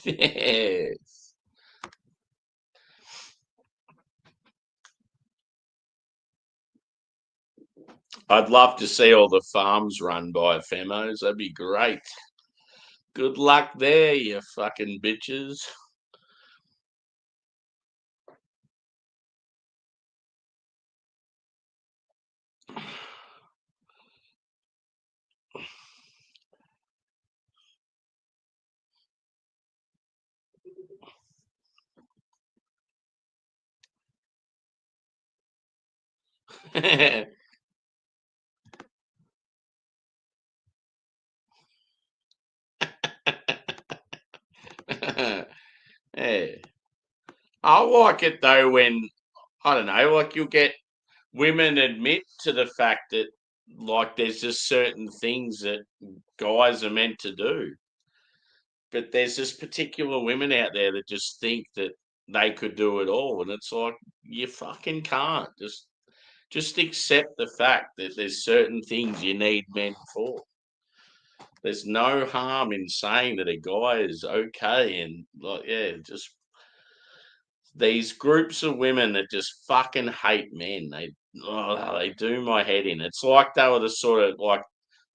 yes. I'd love to see all the farms run by femos. That'd be great. Good luck there, you fucking bitches. Yeah. I like it though when I don't know, like you'll get women admit to the fact that like there's just certain things that guys are meant to do. But there's just particular women out there that just think that they could do it all. And it's like you fucking can't. Just accept the fact that there's certain things you need men for. There's no harm in saying that a guy is okay and like yeah, just these groups of women that just fucking hate men. They do my head in. It's like they were the sort of like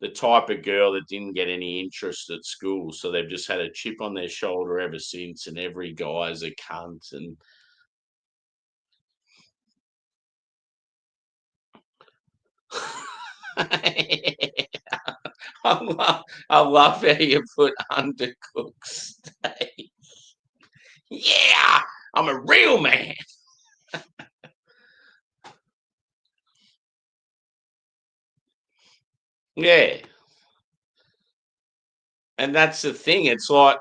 the type of girl that didn't get any interest at school, so they've just had a chip on their shoulder ever since, and every guy's a cunt. And I love how you put undercooked steak. Yeah, I'm a real man. Yeah, and that's the thing. It's like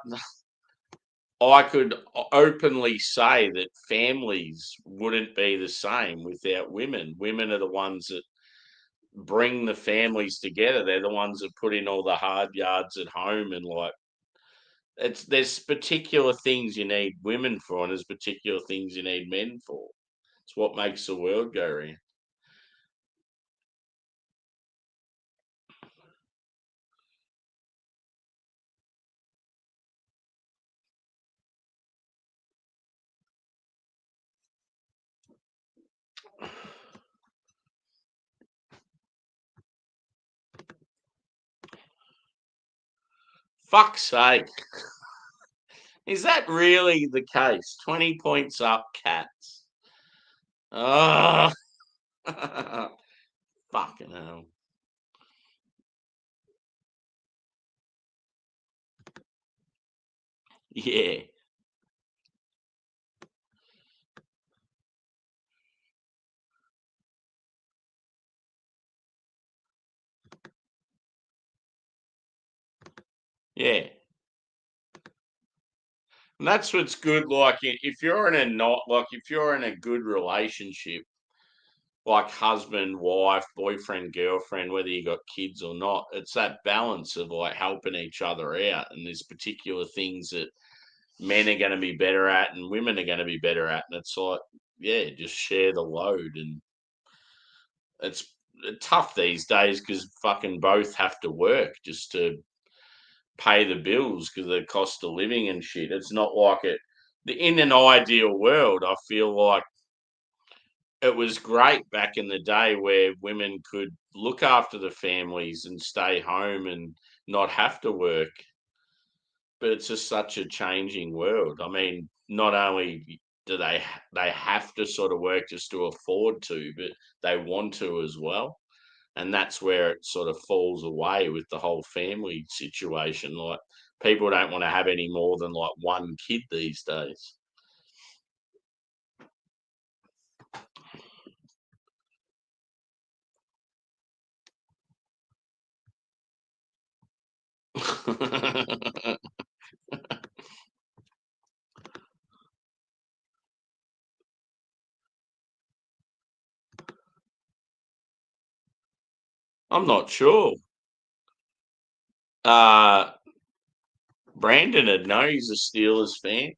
I could openly say that families wouldn't be the same without women. Women are the ones that bring the families together. They're the ones that put in all the hard yards at home and like it's there's particular things you need women for and there's particular things you need men for. It's what makes the world go round. Fuck's sake. Is that really the case? 20 points up, cats. Oh, fucking hell. Yeah, yeah. And that's what's good. Like, if you're in a not like if you're in a good relationship, like husband, wife, boyfriend, girlfriend, whether you got kids or not, it's that balance of like helping each other out. And there's particular things that men are going to be better at and women are going to be better at. And it's like, yeah, just share the load. And it's tough these days because fucking both have to work just to pay the bills because of the cost of living and shit. It's not like it. In an ideal world, I feel like it was great back in the day where women could look after the families and stay home and not have to work. But it's just such a changing world. I mean, not only do they have to sort of work just to afford to, but they want to as well. and that's where it sort of falls away with the whole family situation. Like people don't want to have any more than like one kid these days. I'm not sure. Uh, Brandon would know he's a Steelers fan.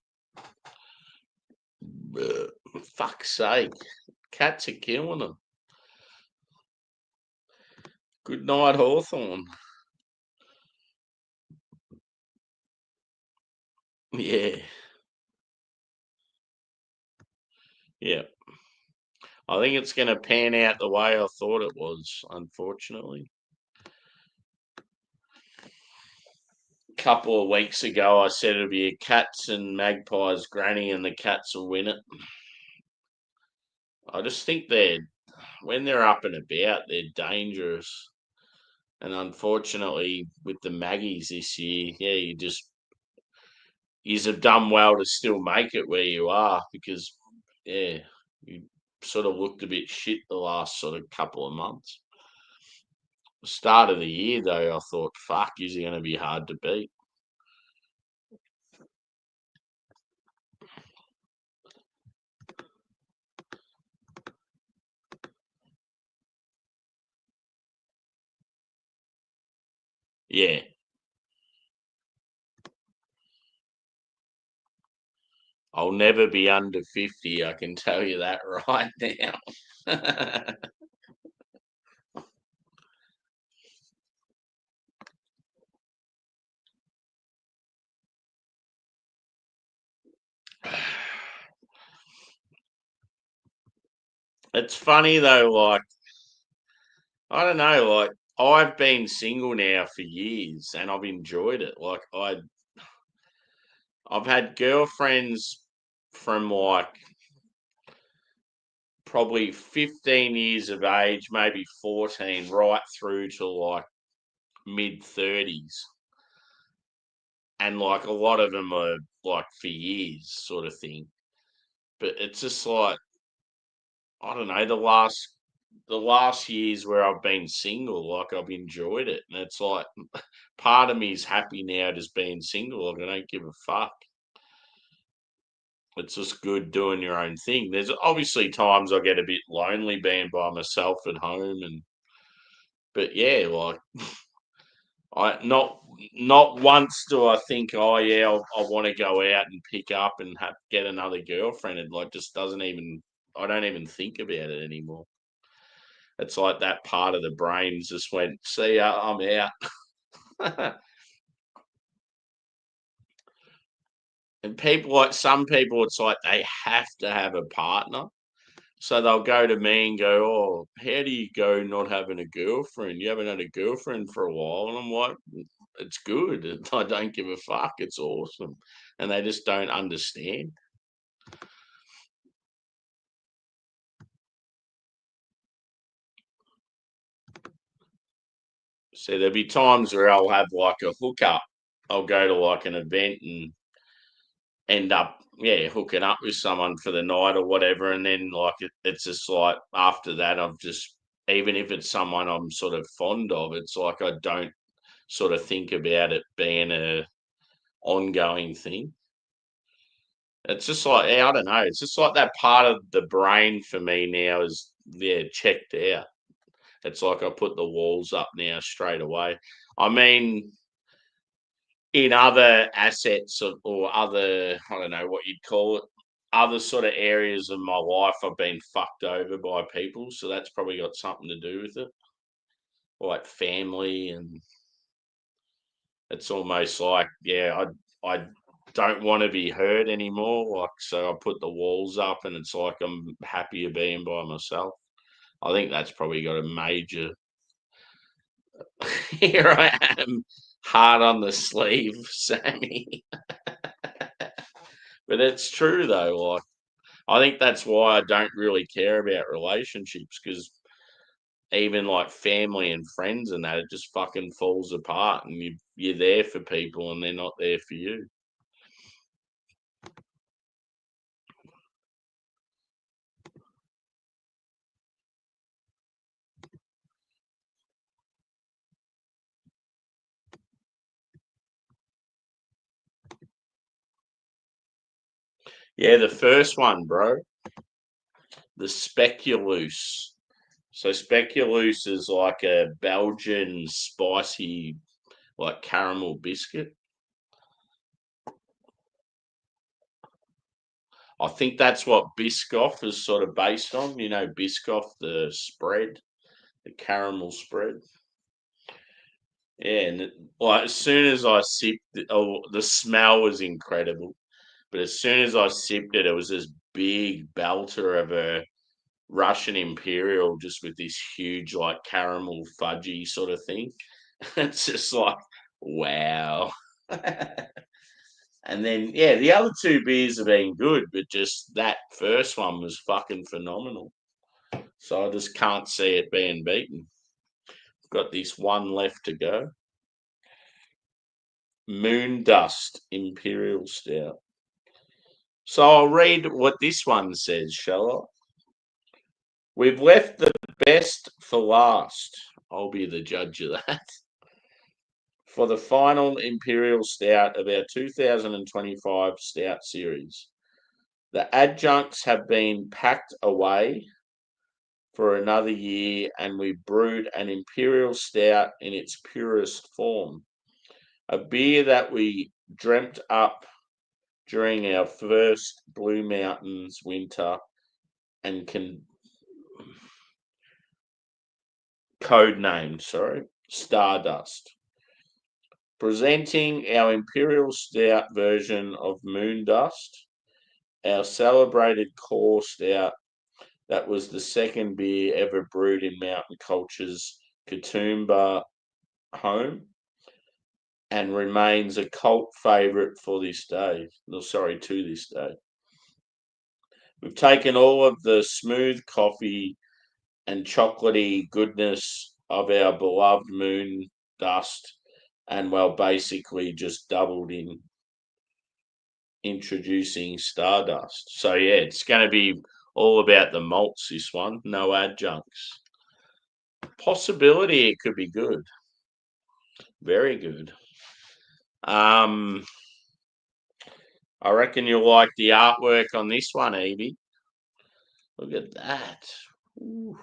Fuck's sake. Cats are killing them. Good night, Hawthorn. Yeah. Yeah. I think it's going to pan out the way I thought it was, unfortunately. A couple of weeks ago, I said it'd be a Cats and Magpies granny and the Cats will win it. I just think when they're up and about, they're dangerous. And unfortunately, with the Maggies this year, yeah, you have done well to still make it where you are because, yeah, you sort of looked a bit shit the last sort of couple of months. Start of the year, though, I thought, fuck, is he going to be hard to beat? Yeah. I'll never be under 50, I can tell you that right now. It's funny though, like I don't know, like I've been single now for years and I've enjoyed it. Like I've had girlfriends from like probably 15 years of age, maybe 14, right through to like mid 30s. And like a lot of them are like for years sort of thing. But it's just like I don't know, the last years where I've been single, like I've enjoyed it. And it's like part of me is happy now just being single. Like I don't give a fuck. It's just good doing your own thing. There's obviously times I get a bit lonely being by myself at home but yeah, like not once do I think, oh yeah, I want to go out and pick up and get another girlfriend. It like just doesn't even I don't even think about it anymore. It's like that part of the brain just went, see ya, I'm out. And people like some people, it's like they have to have a partner. So they'll go to me and go, oh, how do you go not having a girlfriend? You haven't had a girlfriend for a while. And I'm like, it's good. I don't give a fuck. It's awesome. And they just don't understand. So there'll be times where I'll have like a hookup. I'll go to like an event and end up, yeah, hooking up with someone for the night or whatever. And then like it's just like after that, I've just, even if it's someone I'm sort of fond of, it's like I don't sort of think about it being a ongoing thing. It's just like, yeah, I don't know. It's just like that part of the brain for me now is, yeah, checked out. It's like I put the walls up now straight away. I mean, in other assets or other, I don't know what you'd call it, other sort of areas of my life, I've been fucked over by people. So that's probably got something to do with it, like family. And it's almost like, yeah, I don't want to be hurt anymore. Like, so I put the walls up and it's like I'm happier being by myself. I think that's probably got a major. Here I am, hard on the sleeve, Sammy. But it's true though. Like, I think that's why I don't really care about relationships because even like family and friends and that, it just fucking falls apart, and you're there for people and they're not there for you. Yeah, the first one, bro, the speculoos. So speculoos is like a Belgian spicy, like caramel biscuit. I think that's what Biscoff is sort of based on. You know, Biscoff, the spread, the caramel spread. Yeah, and like as soon as I sipped it, oh, the smell was incredible. But as soon as I sipped it, it was this big belter of a Russian Imperial, just with this huge, like caramel fudgy sort of thing. It's just like, wow. And then, yeah, the other two beers have been good, but just that first one was fucking phenomenal. So I just can't see it being beaten. Got this one left to go. Moon Dust Imperial Stout. So I'll read what this one says, shall I? We've left the best for last. I'll be the judge of that. For the final Imperial Stout of our 2025 Stout series. The adjuncts have been packed away for another year, and we brewed an Imperial Stout in its purest form. A beer that we dreamt up during our first Blue Mountains winter and can code name, Stardust. Presenting our Imperial Stout version of Moon Dust, our celebrated core stout that was the second beer ever brewed in Mountain Culture's Katoomba home and remains a cult favourite for this day. No, sorry, to this day. We've taken all of the smooth coffee and chocolatey goodness of our beloved Moon Dust and, well, basically just doubled in introducing Stardust. So, yeah, it's going to be all about the malts, this one, no adjuncts. Possibility it could be good. Very good. I reckon you'll like the artwork on this one, Evie. Look at that. Ooh.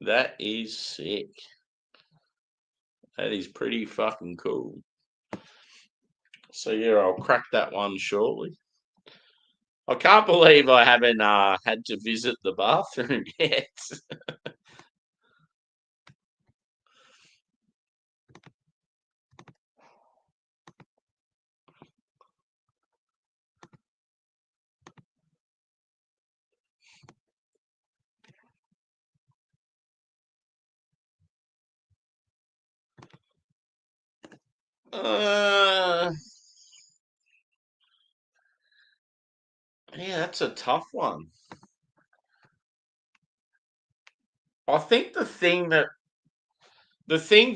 That is sick. That is pretty fucking cool. So yeah, I'll crack that one shortly. I can't believe I haven't had to visit the bathroom yet. uh, yeah, that's a tough one. I think the thing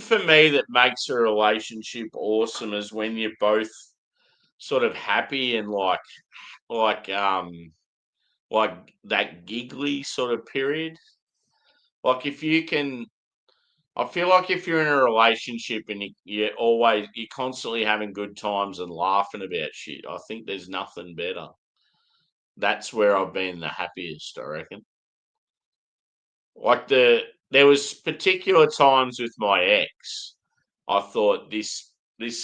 for me that makes a relationship awesome is when you're both sort of happy and like like that giggly sort of period. Like if you can, I feel like if you're in a relationship and you're constantly having good times and laughing about shit, I think there's nothing better. That's where I've been the happiest, I reckon. Like there was particular times with my ex, I thought this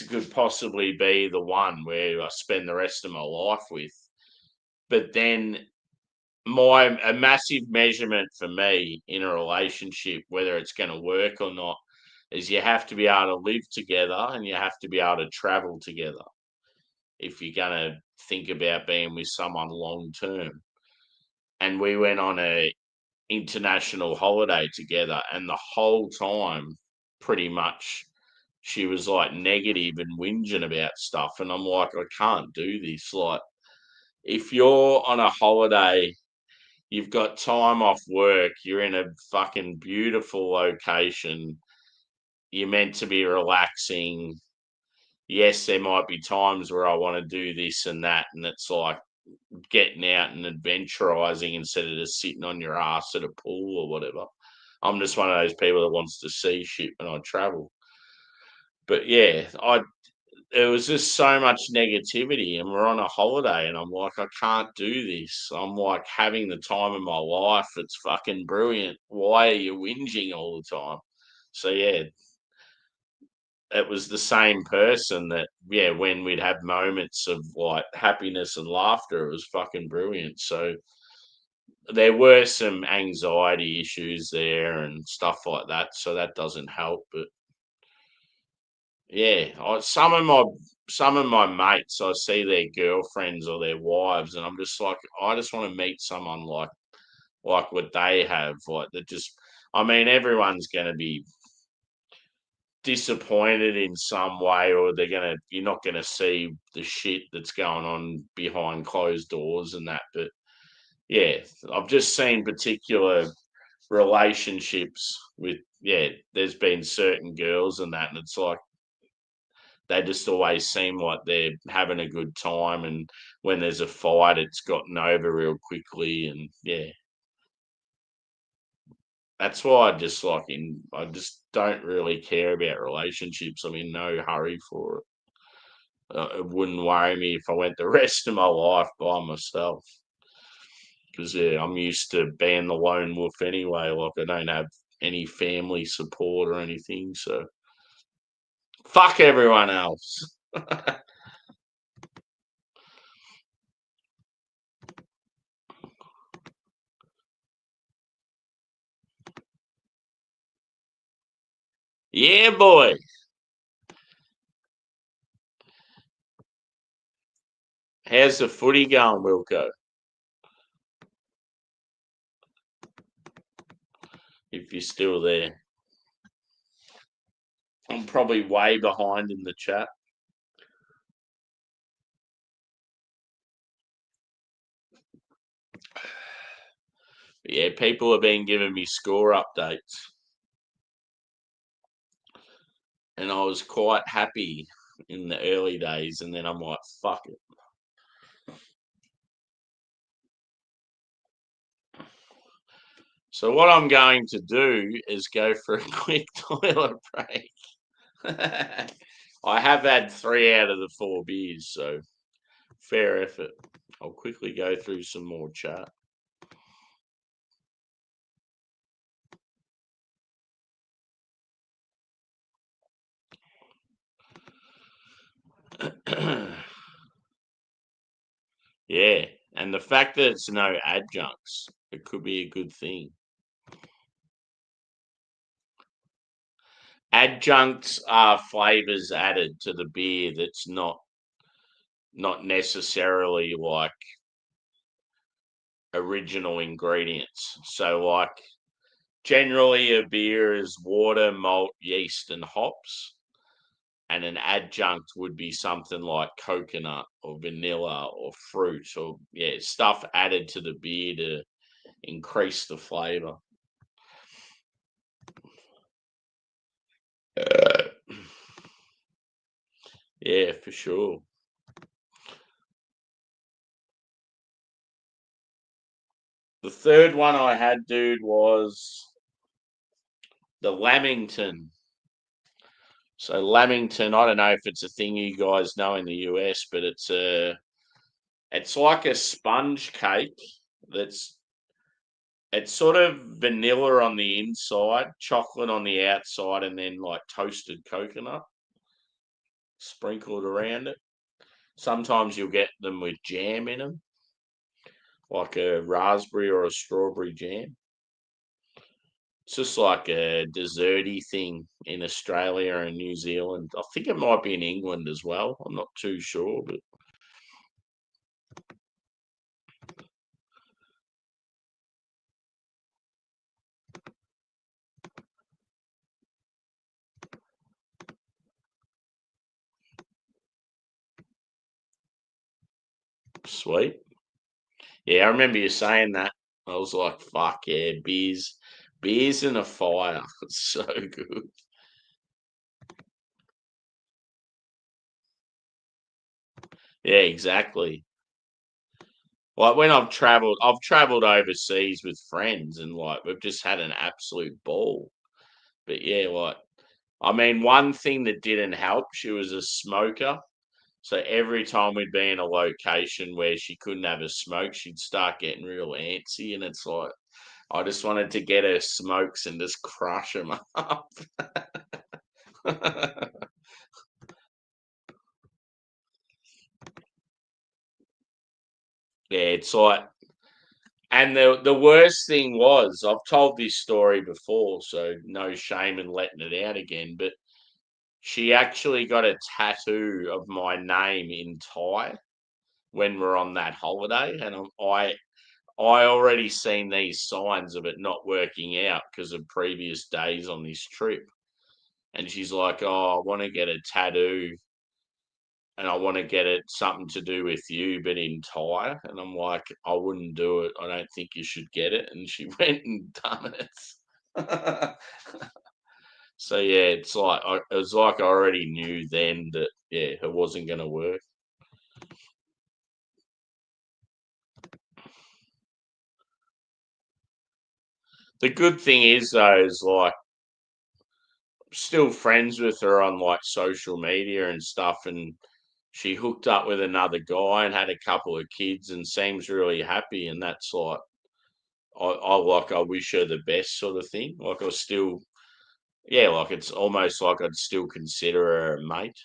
could possibly be the one where I spend the rest of my life with. But then a massive measurement for me in a relationship, whether it's going to work or not, is you have to be able to live together and you have to be able to travel together if you're going to think about being with someone long term. And we went on a international holiday together, and the whole time, pretty much, she was like negative and whinging about stuff, and I'm like, I can't do this. Like, if you're on a holiday, you've got time off work, you're in a fucking beautiful location, you're meant to be relaxing. Yes, there might be times where I want to do this and that, and it's like getting out and adventurizing instead of just sitting on your ass at a pool or whatever. I'm just one of those people that wants to see shit when I travel. But yeah, there was just so much negativity, and we're on a holiday, and I'm like, I can't do this. I'm like having the time of my life. It's fucking brilliant. Why are you whinging all the time? So yeah, it was the same person that, yeah, when we'd have moments of like happiness and laughter, it was fucking brilliant. So there were some anxiety issues there and stuff like that. So that doesn't help. But yeah, some of my mates, I see their girlfriends or their wives, and I'm just like, I just want to meet someone like what they have, like that. Just, I mean, everyone's going to be disappointed in some way, or you're not gonna see the shit that's going on behind closed doors and that. But yeah, I've just seen particular relationships with, yeah, there's been certain girls and that, and it's like they just always seem like they're having a good time, and when there's a fight, it's gotten over real quickly, and yeah. That's why I just don't really care about relationships. I'm in no hurry for it. It wouldn't worry me if I went the rest of my life by myself. Because yeah, I'm used to being the lone wolf anyway. Like I don't have any family support or anything. So fuck everyone else. Yeah, boy. How's the footy going, Wilco? If you're still there, I'm probably way behind in the chat. But yeah, people have been giving me score updates, and I was quite happy in the early days, and then I'm like, fuck it. So what I'm going to do is go for a quick toilet break. I have had 3 out of the 4 beers, so fair effort. I'll quickly go through some more chat. Yeah, and the fact that it's no adjuncts, it could be a good thing. Adjuncts are flavors added to the beer that's not necessarily like original ingredients. So like generally a beer is water, malt, yeast and hops, and an adjunct would be something like coconut or vanilla or fruit, or yeah, stuff added to the beer to increase the flavor. Uh, yeah, for sure. The third one I had, dude, was the Lamington. So Lamington, I don't know if it's a thing you guys know in the US, but it's like a sponge cake that's it's sort of vanilla on the inside, chocolate on the outside, and then like toasted coconut sprinkled around it. Sometimes you'll get them with jam in them, like a raspberry or a strawberry jam. It's just like a desserty thing in Australia and New Zealand. I think it might be in England as well. I'm not too sure, but sweet. Yeah, I remember you saying that. I was like, fuck yeah, beers and a fire. It's so good. Yeah, exactly. Like when I've travelled overseas with friends and like we've just had an absolute ball. But yeah, like I mean, one thing that didn't help, she was a smoker. So every time we'd be in a location where she couldn't have a smoke, she'd start getting real antsy. And it's like, I just wanted to get her smokes and just crush them up. Yeah, it's like, and the worst thing was, I've told this story before, so no shame in letting it out again. But she actually got a tattoo of my name in Thai when we're on that holiday, and I already seen these signs of it not working out because of previous days on this trip. And she's like, "Oh, I want to get a tattoo and I want to get it something to do with you, but in Thai." And I'm like, "I wouldn't do it. I don't think you should get it." And she went and done it. So yeah, it was like I already knew then that yeah, it wasn't going to work. The good thing is though, is like still friends with her on like social media and stuff, and she hooked up with another guy and had a couple of kids and seems really happy. And that's like I wish her the best sort of thing. Like I still yeah, like it's almost like I'd still consider her a mate.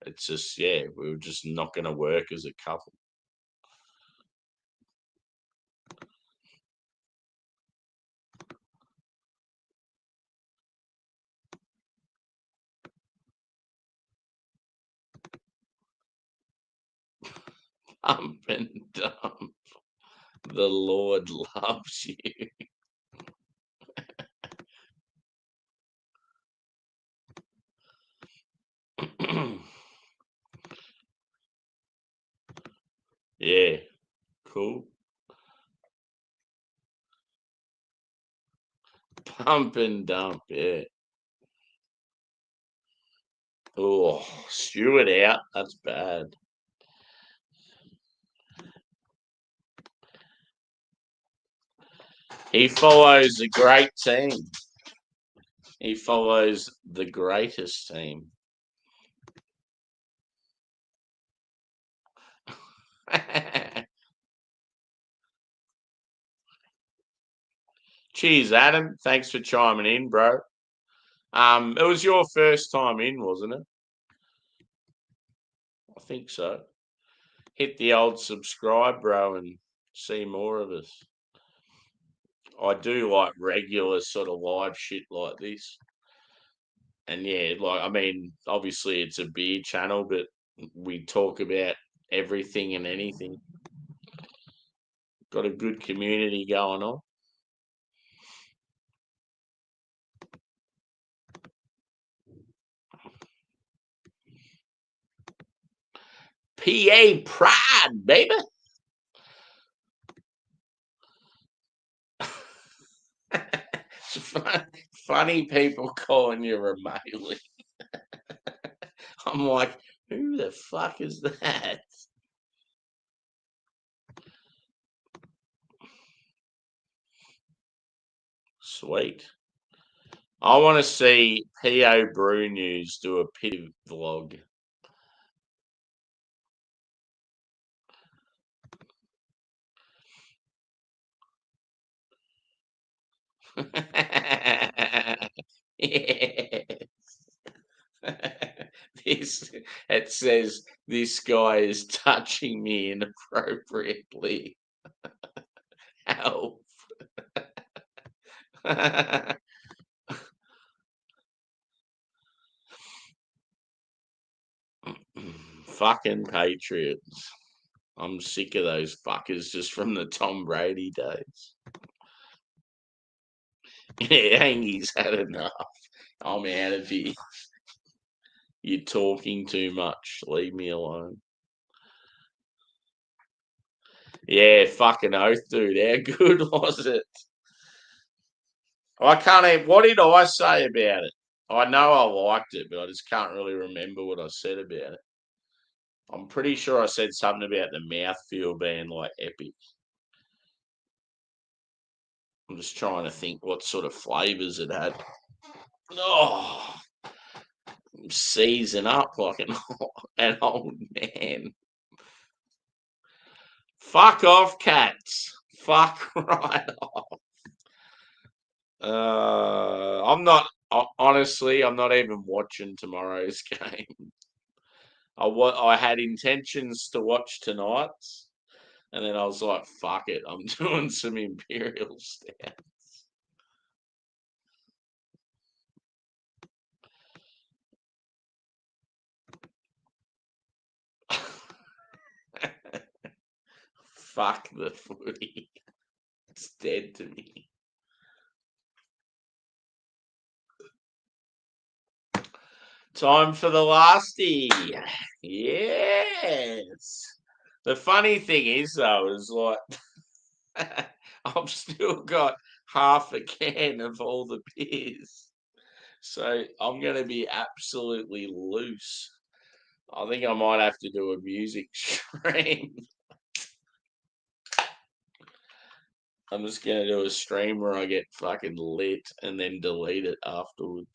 It's just yeah, we were just not going to work as a couple. Pump and dump. The Lord loves you. Yeah, cool. Pump and dump. Yeah. Oh, Stewart out. That's bad. He follows a great team. He follows the greatest team. Cheers, Adam. Thanks for chiming in, bro. It was your first time in, wasn't it? I think so. Hit the old subscribe, bro, and see more of us. I do like regular sort of live shit like this. And yeah, like I mean, obviously it's a beer channel, but we talk about everything and anything. Got a good community going on. PA pride, baby. Funny people calling you Rameli. I'm like, who the fuck is that? Sweet. I want to see PO Brew News do a pity vlog. Yeah. This it says this guy is touching me inappropriately. Help. Fucking Patriots. I'm sick of those fuckers just from the Tom Brady days. Yeah, Angy's had enough. I'm out of here. You're talking too much. Leave me alone. Yeah, fucking oath, dude. How good was it? I can't even. What did I say about it? I know I liked it, but I just can't really remember what I said about it. I'm pretty sure I said something about the mouthfeel being like epic. I'm just trying to think what sort of flavours it had. Oh, season up like an old man. Fuck off, cats. Fuck right off. I'm not. Honestly, I'm not even watching tomorrow's game. I had intentions to watch tonight's, and then I was like, "Fuck it, I'm doing some Imperial Stout." Fuck the footy. It's dead to me. Time for the lasty. Yes. The funny thing is, though, is like I've still got half a can of all the beers. So I'm going to be absolutely loose. I think I might have to do a music stream. I'm just going to do a stream where I get fucking lit and then delete it afterwards.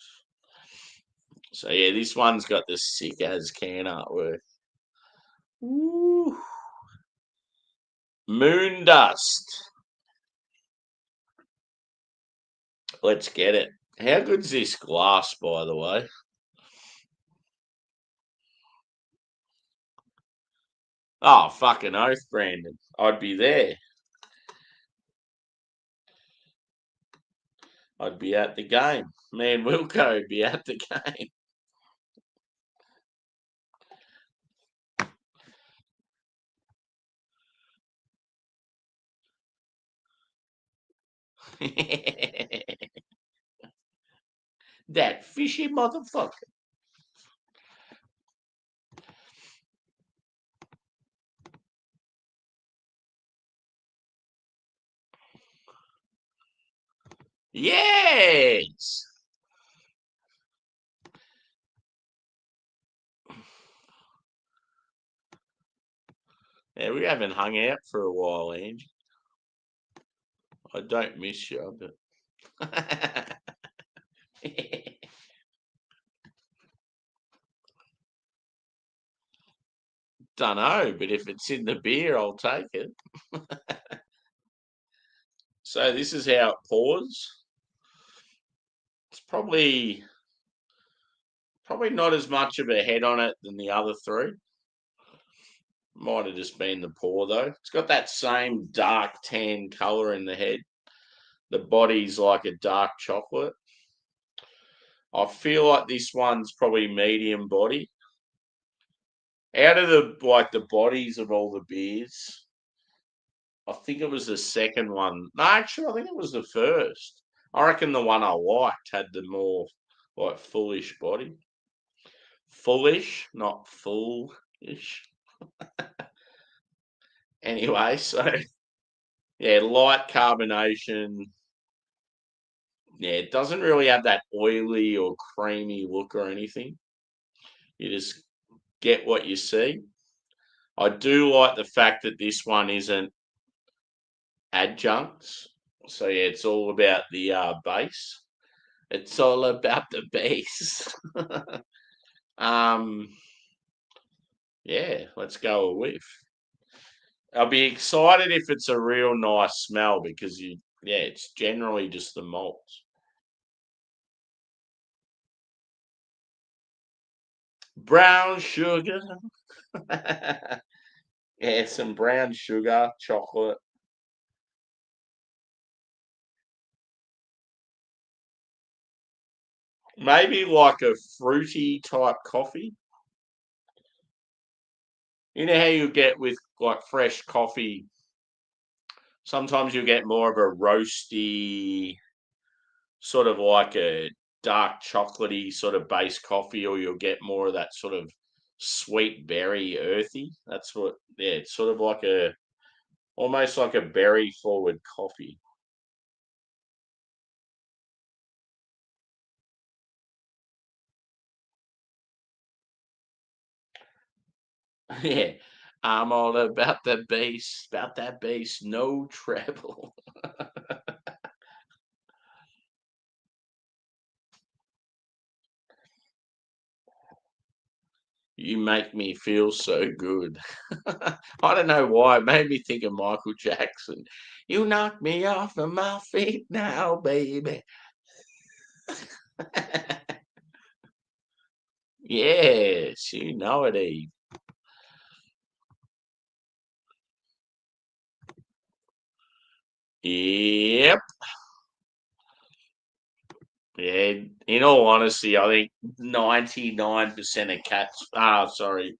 So yeah, this one's got the sick as can artwork. Woo. Moon dust. Let's get it. How good's this glass, by the way? Oh, fucking oath, Brandon. I'd be there. I'd be at the game. Me and Wilco would be at the game. That fishy motherfucker. Yes. Yeah, we haven't hung out for a while, Angie. I don't miss you, but don't know. But if it's in the beer, I'll take it. So this is how it pours. It's probably not as much of a head on it than the other three. Might have just been the pour though. It's got that same dark tan color in the head. The body's like a dark chocolate. I feel like this one's probably medium body. Out of the bodies of all the beers, I think it was the second one. No, actually, I think it was the first. I reckon the one I liked had the more like fullish body. Fullish, not foolish. Anyway, so yeah, light carbonation. Yeah, it doesn't really have that oily or creamy look or anything. You just get what you see. I do like the fact that this one isn't adjuncts. So yeah, it's all about the base. It's all about the base. um, yeah, let's go a whiff. I'll be excited if it's a real nice smell because it's generally just the malts. Brown sugar. Yeah, some brown sugar, chocolate. Maybe like a fruity type coffee. You know how you get with like fresh coffee, sometimes you get more of a roasty, sort of like a dark chocolatey sort of base coffee, or you'll get more of that sort of sweet berry earthy. That's what, yeah, it's sort of like Almost like a berry forward coffee. Yeah. I'm all about the bass, about that bass, no treble. You make me feel so good. I don't know why. It made me think of Michael Jackson. You knock me off of my feet now, baby. Yes, you know it, Eve. Yep. Yeah. In all honesty, I think 99% of cats. Sorry.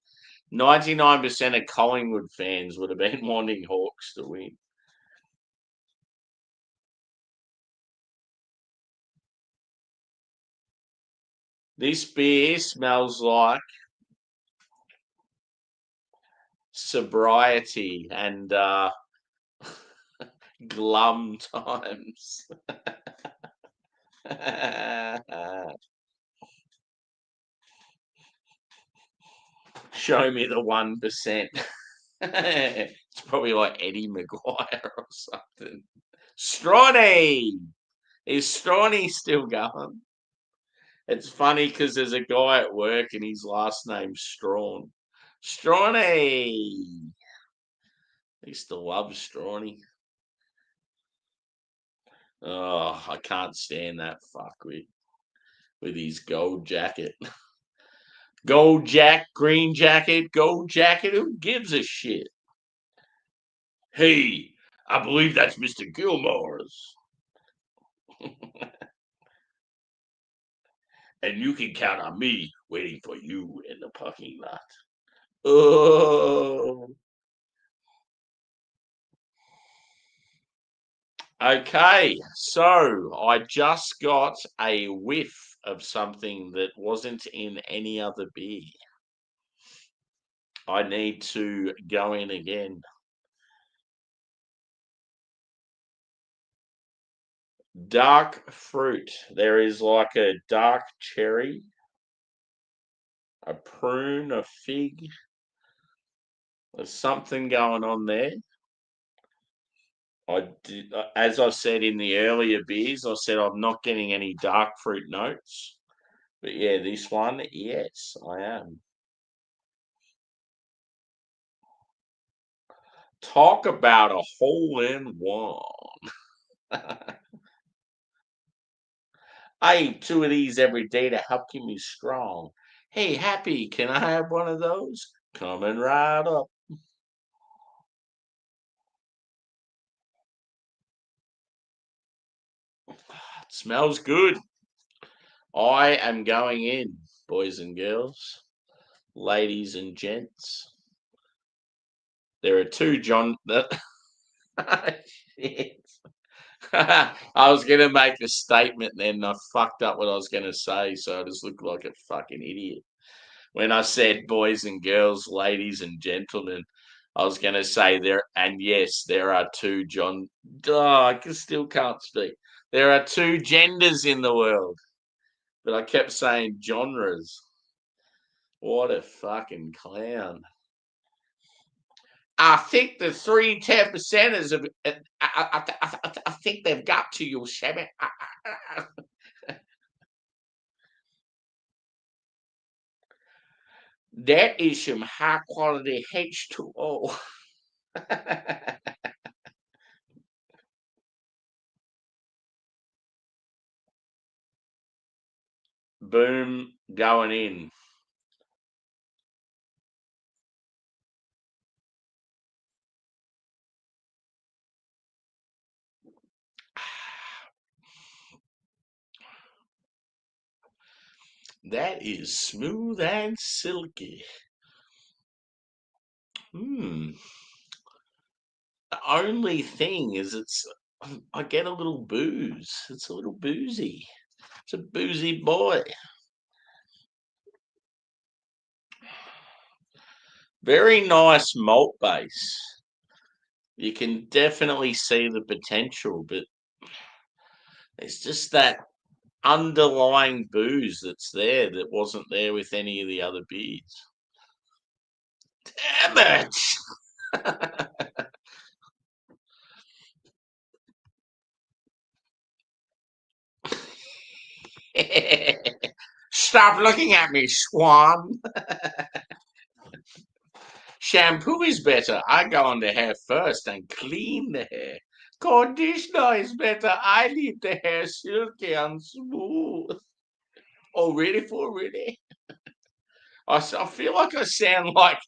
99% of Collingwood fans would have been wanting Hawks to win. This beer smells like sobriety and glum times. Show me the 1%. It's probably like Eddie Maguire or something. Strawny! Is Strawny still going? It's funny because there's a guy at work and his last name's Strawn. Strawny! I used to love Strawny. Oh, I can't stand that fuck with his gold jacket. Gold jack, green jacket, gold jacket. Who gives a shit? Hey, I believe that's Mr. Gilmore's. And you can count on me waiting for you in the parking lot. Oh. Okay, so I just got a whiff of something that wasn't in any other beer. I need to go in again. Dark fruit. There is like a dark cherry, a prune, a fig. There's something going on there. I did, as I said in the earlier beers, I said I'm not getting any dark fruit notes. But yeah, this one, yes, I am. Talk about a hole in one. I eat two of these every day to help keep me strong. Hey, Happy, can I have one of those? Coming right up. It smells good. I am going in, boys and girls, ladies and gents. There are two John. Shit. I was going to make a statement, then I fucked up what I was going to say, so I just looked like a fucking idiot. When I said boys and girls, ladies and gentlemen, I was going to say there, and yes, there are two John. Oh, still can't speak. There are two genders in the world, but I kept saying genres. What a fucking clown. I think the 10%ers of I think they've got to you, Shabbat. That is some high quality H2O. Boom, going in. That is smooth and silky. Hmm. The only thing is I get a little booze. It's a little boozy. It's a boozy boy. Very nice malt base. You can definitely see the potential, but it's just that underlying booze that's there that wasn't there with any of the other beers. Damn it! Stop looking at me, Swan. Shampoo is better. I go on the hair first and clean the hair. Conditioner is better. I leave the hair silky and smooth. Oh, really? For really? I feel like I sound like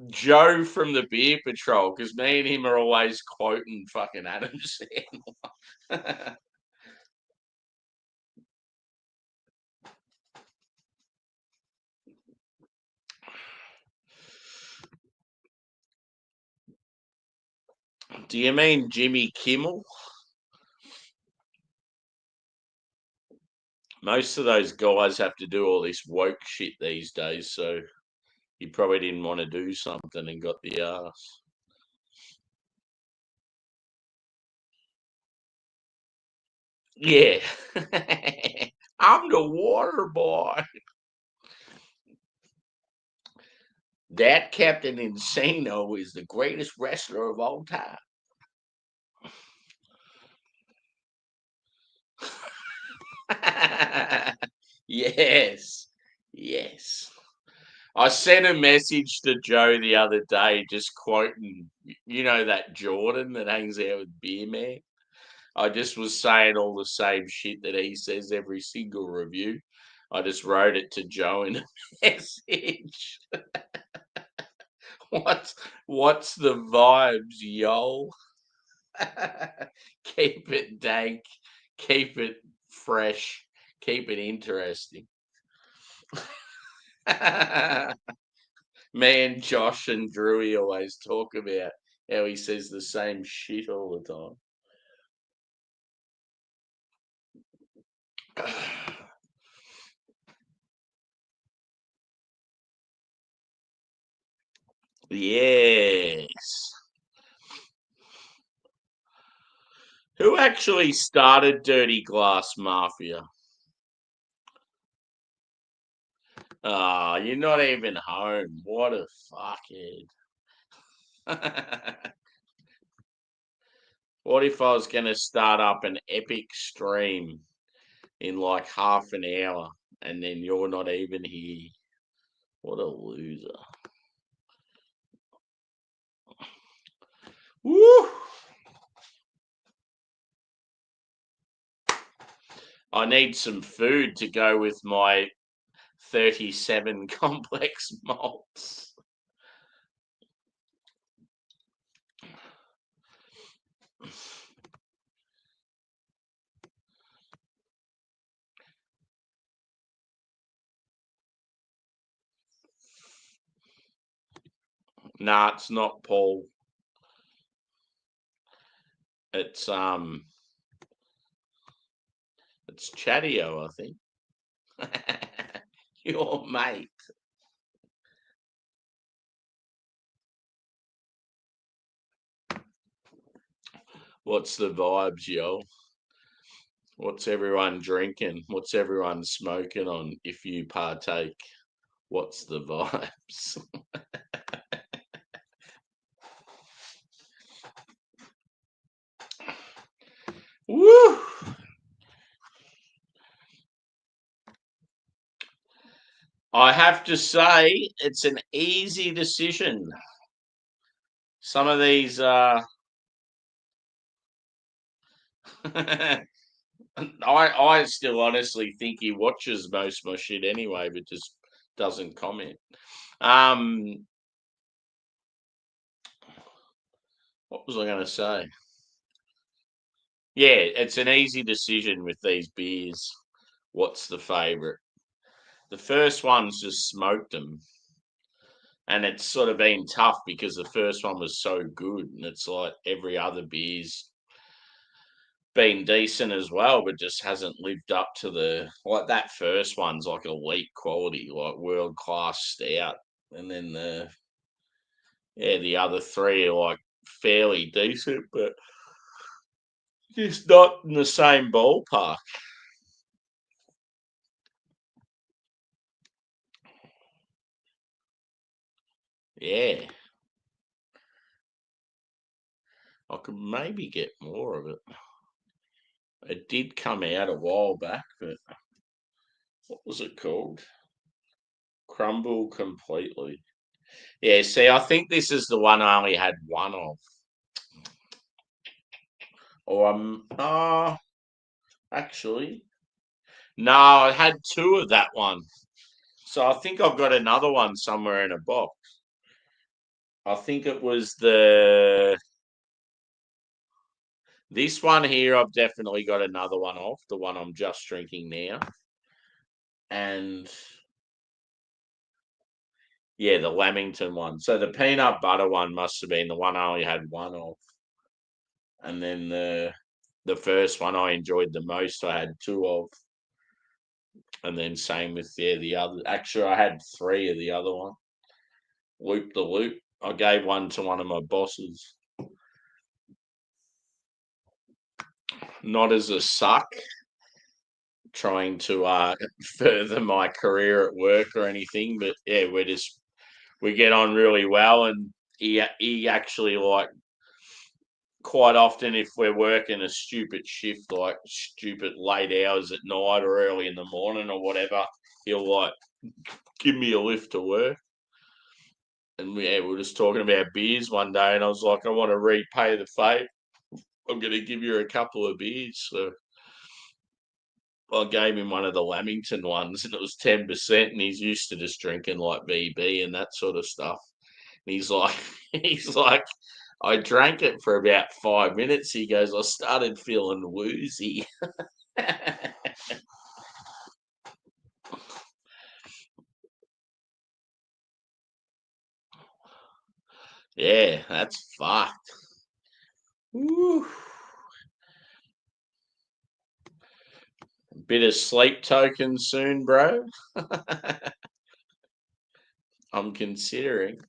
Joe from the Beer Patrol because me and him are always quoting fucking Adam Sandler. Do you mean Jimmy Kimmel? Most of those guys have to do all this woke shit these days, so he probably didn't want to do something and got the ass. Yeah. I'm the water boy. That Captain Insano is the greatest wrestler of all time. Yes. Yes. I sent a message to Joe the other day just quoting, that Jordan that hangs out with Beer Man? I just was saying all the same shit that he says every single review. I just wrote it to Joe in a message. What's the vibes, yo? Keep it dank, keep it fresh, keep it interesting. Me and Josh and Drewy always talk about how he says the same shit all the time. Yes. Who actually started Dirty Glass Mafia? Oh, you're not even home. What a fuckhead. What if I was going to start up an epic stream in like half an hour and then you're not even here? What a loser. Woo! I need some food to go with my 37 complex malts. Nah, it's not Paul. It's it's Chatio, I think. Your mate. What's the vibes, yo? What's everyone drinking? What's everyone smoking on if you partake? What's the vibes? Woo! I have to say, it's an easy decision. Some of these I still honestly think he watches most of my shit anyway, but just doesn't comment. Um, what was I going to say? Yeah, it's an easy decision with these beers. What's the favorite? The first one's just smoked them, and it's sort of been tough because the first one was so good, and it's like every other beer's been decent as well, but just hasn't lived up to the like that first one's like elite quality, like world class stout, and then the other three are like fairly decent, but just not in the same ballpark. Yeah, I could maybe get more of it. It did come out a while back, but what was it called? Crumble completely. Yeah, see, I think this is the one I only had one of. Or actually, no, I had two of that one. So I think I've got another one somewhere in a box. I think it was this one here. I've definitely got another one off, the one I'm just drinking now. And yeah, the Lamington one. So the peanut butter one must have been the one I only had one of. And then the first one I enjoyed the most, I had two of. And then same with the other. Actually, I had three of the other one. Loop the loop. I gave one to one of my bosses. Not as a suck, trying to further my career at work or anything, but yeah, we get on really well, and he actually like quite often if we're working a stupid shift, like stupid late hours at night or early in the morning or whatever, he'll like give me a lift to work. And we were just talking about beers one day, and I was like, I want to repay the favour. I'm going to give you a couple of beers. So I gave him one of the Lamington ones, and it was 10%, and he's used to just drinking like VB and that sort of stuff. And he's like, he's like, I drank it for about 5 minutes. He goes, I started feeling woozy. Yeah, that's fucked. Woo. Bit of sleep token soon, bro. I'm considering.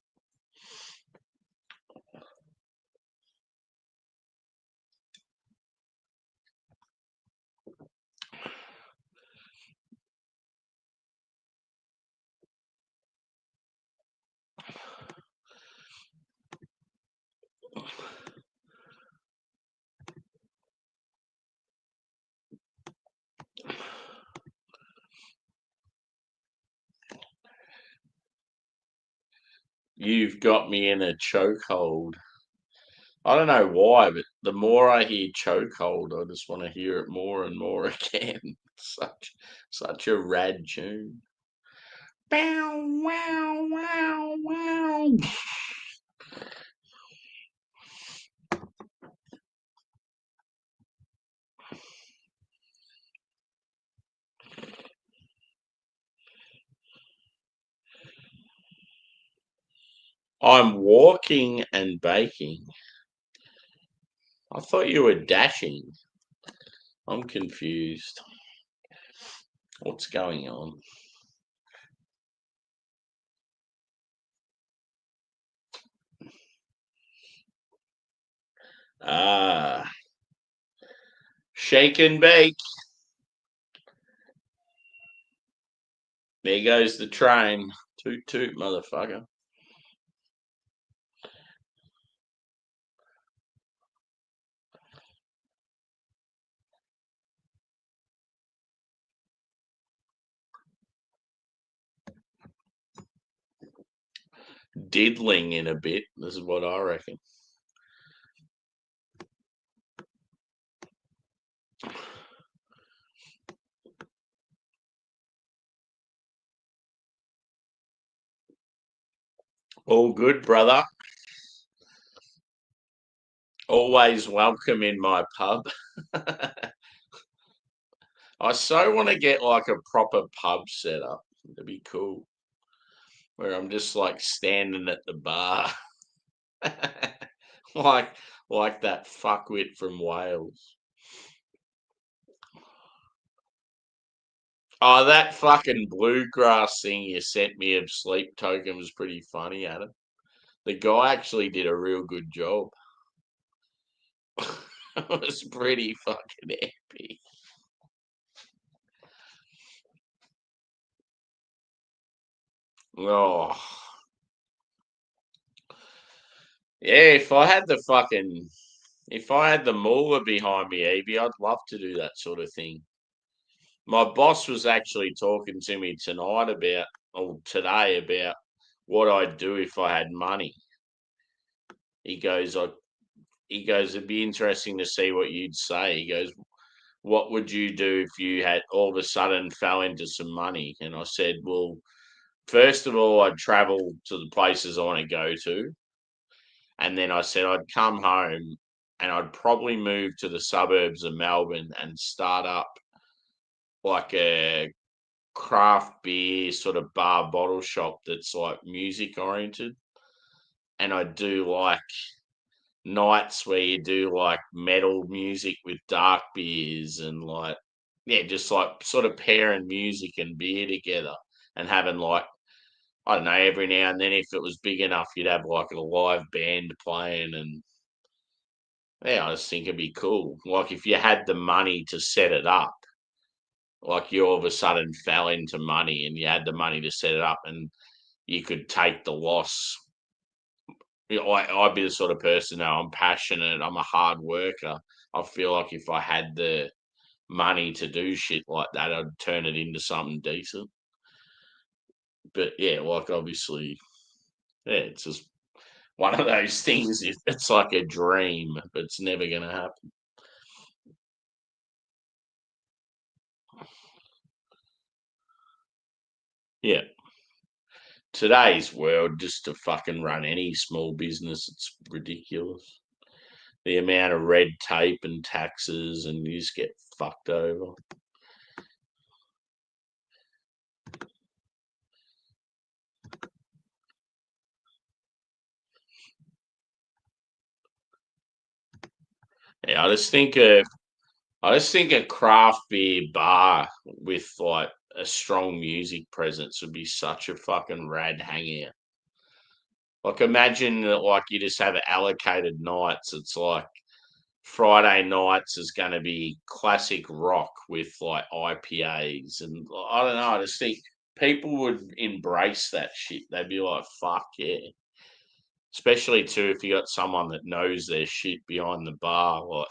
You've got me in a chokehold. I don't know why, but the more I hear chokehold, I just want to hear it more and more again. Such a rad tune. Bow wow wow wow. I'm walking and baking. I thought you were dashing. I'm confused. What's going on? Ah, shake and bake. There goes the train. Toot toot, motherfucker. Diddling in a bit. This is what I reckon. All good, brother. Always welcome in my pub. I so want to get like a proper pub set up. It'd be cool. Where I'm just like standing at the bar. like like that fuckwit from Wales. Oh, that fucking bluegrass thing you sent me of Sleep Token was pretty funny, Adam. The guy actually did a real good job. It was pretty fucking epic. Oh, yeah. If I had the moolah behind me, Evie, I'd love to do that sort of thing. My boss was actually talking to me tonight about, or today about what I'd do if I had money. He goes, it'd be interesting to see what you'd say. He goes, what would you do if you had all of a sudden fell into some money? And I said, well, first of all, I'd travel to the places I want to go to. And then I said, I'd come home and I'd probably move to the suburbs of Melbourne and start up like a craft beer sort of bar bottle shop that's like music oriented. And I do like nights where you do like metal music with dark beers and like, yeah, just like sort of pairing music and beer together and having like, I don't know, every now and then if it was big enough, you'd have like a live band playing. And yeah, I just think it'd be cool. Like if you had the money to set it up, like you all of a sudden fell into money and you had the money to set it up and you could take the loss. I'd be the sort of person, now I'm passionate, I'm a hard worker. I feel like if I had the money to do shit like that, I'd turn it into something decent. But yeah, like obviously, yeah, it's just one of those things. It's like a dream, but it's never going to happen. Yeah. Today's world, just to fucking run any small business, it's ridiculous. The amount of red tape and taxes, and you just get fucked over. Yeah, I just think a craft beer bar with like a strong music presence would be such a fucking rad hangout. Like imagine that like you just have allocated nights. It's like Friday nights is going to be classic rock with like IPAs and I don't know. I just think people would embrace that shit. They'd be like, "Fuck yeah!" Especially too if you got someone that knows their shit behind the bar, like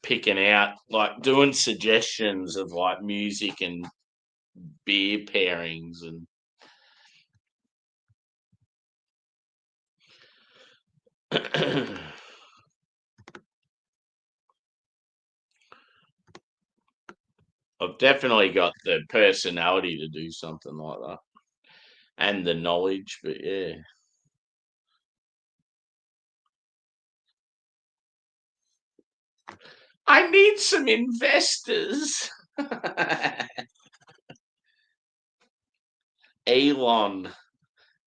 picking out, like doing suggestions of like music and beer pairings and. I've definitely got the personality to do something like that and the knowledge, but yeah. I need some investors. Elon,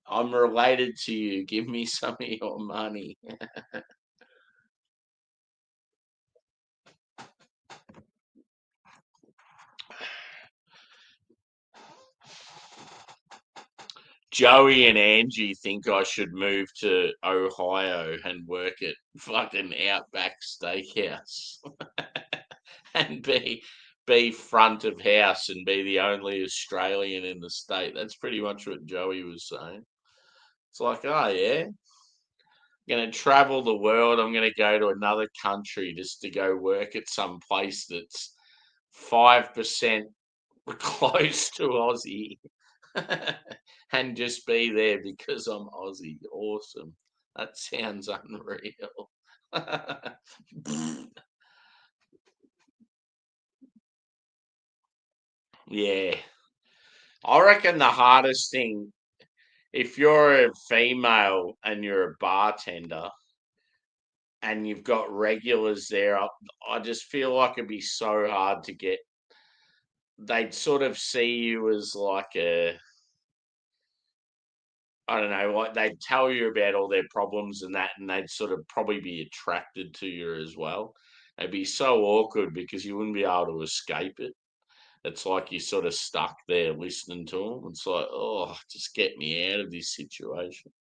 I'm related to you. Give me some of your money. Joey and Angie think I should move to Ohio and work at fucking Outback Steakhouse and be front of house and be the only Australian in the state. That's pretty much what Joey was saying. It's like, oh yeah, I'm gonna travel the world. I'm gonna go to another country just to go work at some place that's 5% close to Aussie and just be there because I'm Aussie. Awesome. That sounds unreal. Yeah. I reckon the hardest thing, if you're a female and you're a bartender and you've got regulars there, I just feel like it'd be so hard to get. They'd sort of see you as like a, I don't know, like they'd tell you about all their problems and that, and they'd sort of probably be attracted to you as well. It'd be so awkward because you wouldn't be able to escape it. It's like you're sort of stuck there listening to them. It's like, oh, just get me out of this situation.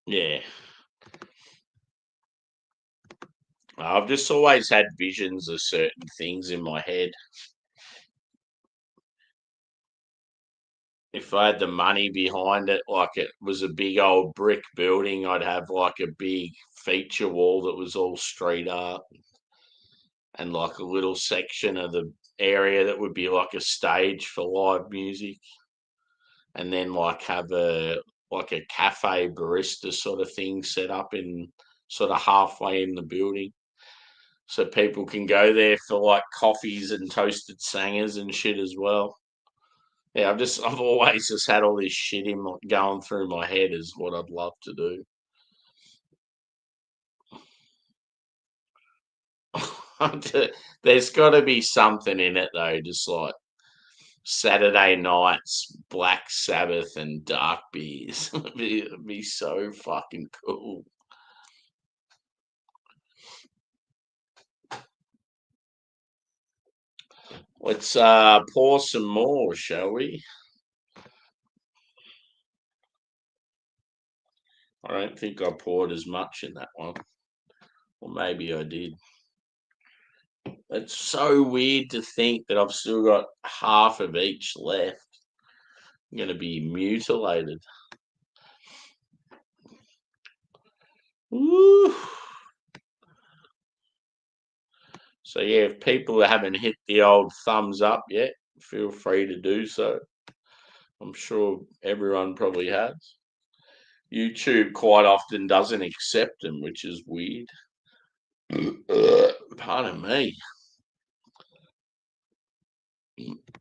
Yeah. I've just always had visions of certain things in my head. If I had the money behind it, like it was a big old brick building, I'd have like a big feature wall that was all street art and like a little section of the area that would be like a stage for live music, and then like have a cafe barista sort of thing set up in sort of halfway in the building. So people can go there for like coffees and toasted sangers and shit as well. Yeah, I've always just had all this shit going through my head is what I'd love to do. There's got to be something in it though, just like Saturday nights, Black Sabbath, and dark beers. It'd be so fucking cool. Let's pour some more, shall we? I don't think I poured as much in that one, or maybe I did. It's so weird to think that I've still got half of each left. I'm going to be mutilated. Woo. So yeah, if people haven't hit the old thumbs up yet, feel free to do so. I'm sure everyone probably has. YouTube quite often doesn't accept them, which is weird. Pardon me.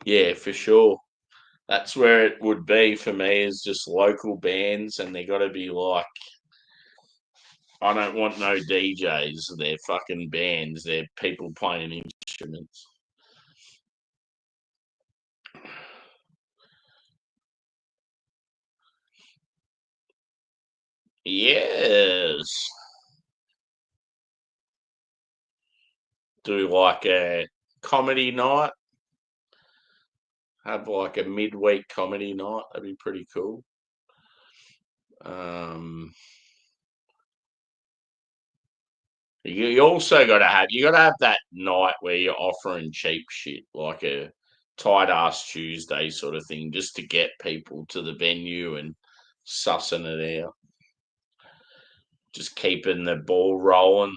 Yeah, for sure. That's where it would be for me is just local bands, and they got to be like, I don't want no DJs. They're fucking bands. They're people playing instruments. Yes. Do like a comedy night. Have like a midweek comedy night. That'd be pretty cool. Um, you also got to have that night where you're offering cheap shit, like a tight ass Tuesday sort of thing, just to get people to the venue and sussing it out. Just keeping the ball rolling.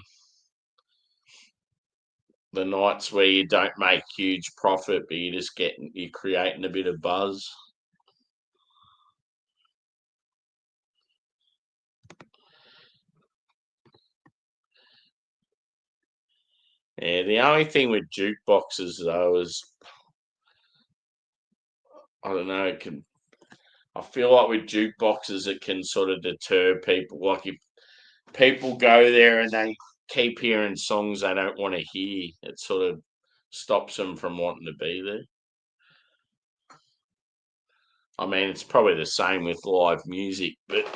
The nights where you don't make huge profit, but you're creating a bit of buzz. Yeah, the only thing with jukeboxes though is I don't know, I feel like with jukeboxes it can sort of deter people. Like if people go there and they keep hearing songs they don't want to hear, it sort of stops them from wanting to be there. I mean, it's probably the same with live music, but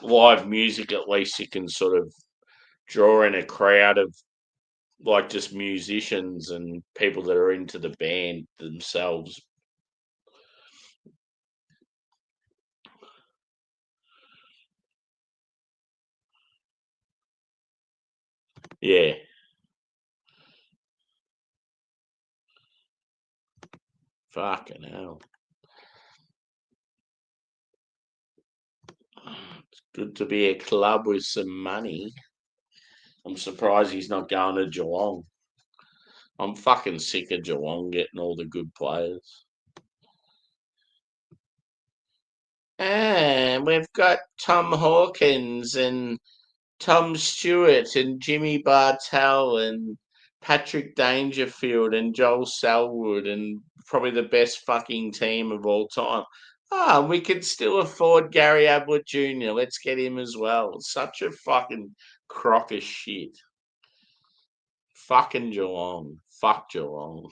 live music at least you can sort of draw in a crowd of like just musicians and people that are into the band themselves. Yeah, fucking hell. It's good to be a club with some money. I'm surprised he's not going to Geelong. I'm fucking sick of Geelong getting all the good players. And we've got Tom Hawkins and Tom Stewart and Jimmy Bartell and Patrick Dangerfield and Joel Selwood and probably the best fucking team of all time. Ah, we can still afford Gary Ablett Jr. Let's get him as well. Such a fucking crock of shit. Fucking Geelong. Fuck Geelong.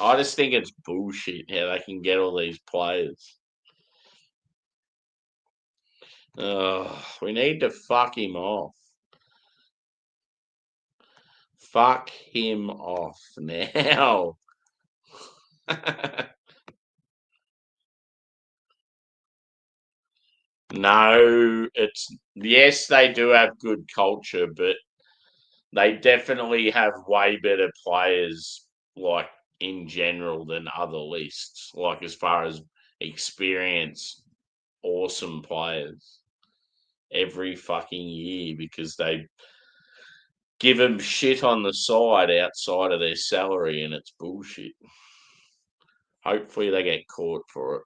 I just think it's bullshit how they can get all these players. We need to fuck him off. Fuck him off now. No, it's yes, they do have good culture, but they definitely have way better players, like in general, than other lists. Like as far as experience, awesome players every fucking year because they give them shit on the side outside of their salary, and it's bullshit. Hopefully, they get caught for it.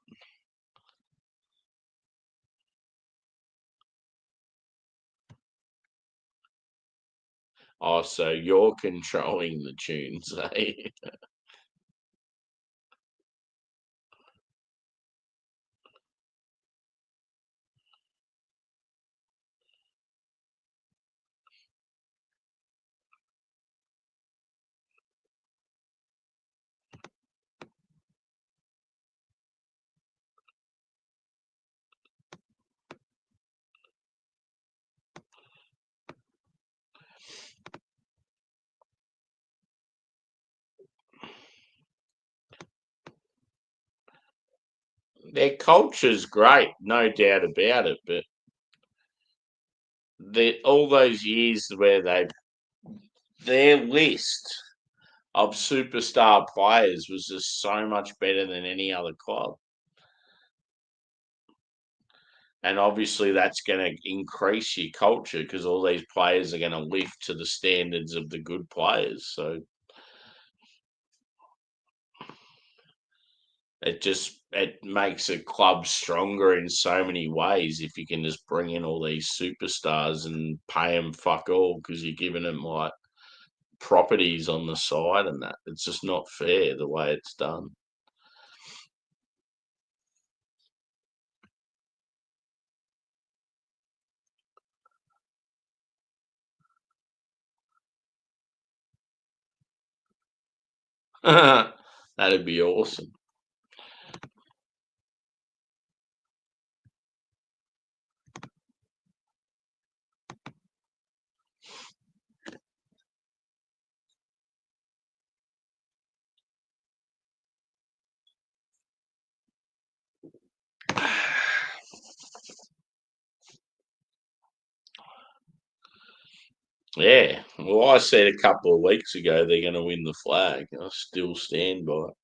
Oh, so you're controlling the tunes, eh? Their culture's great, no doubt about it, but all those years where their list of superstar players was just so much better than any other club. And obviously, that's going to increase your culture because all these players are going to lift to the standards of the good players. So it makes a club stronger in so many ways if you can just bring in all these superstars and pay them fuck all because you're giving them like properties on the side and that. It's just not fair the way it's done. That'd be awesome. Yeah. Well, I said a couple of weeks ago they're going to win the flag. I still stand by it.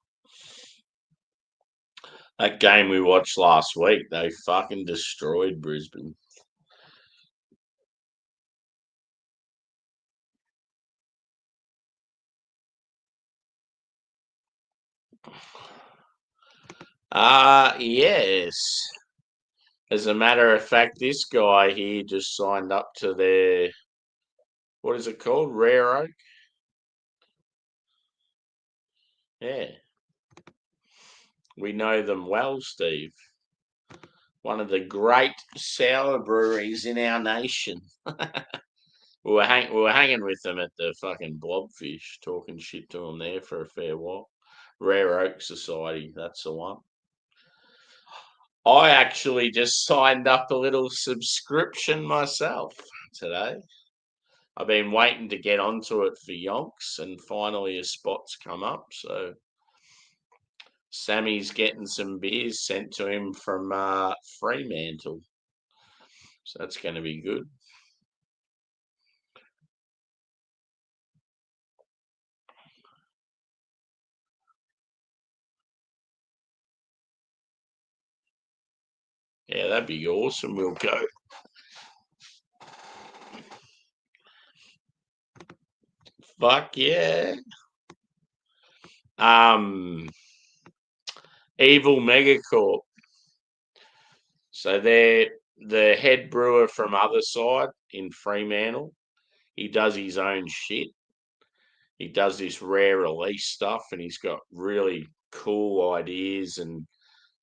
That game we watched last week, they fucking destroyed Brisbane. Yes. As a matter of fact, this guy here just signed up to their, what is it called? Rare Oak? Yeah. We know them well, Steve. One of the great sour breweries in our nation. We were hanging with them at the fucking Blobfish, talking shit to them there for a fair while. Rare Oak Society, that's the one. I actually just signed up a little subscription myself today. I've been waiting to get onto it for yonks, and finally a spot's come up. So Sammy's getting some beers sent to him from Fremantle. So that's going to be good. Yeah, that'd be awesome. We'll go. Fuck yeah. Um, Evil Megacorp. So they're the head brewer from Other Side in Fremantle. He does his own shit. He does this rare release stuff, and he's got really cool ideas and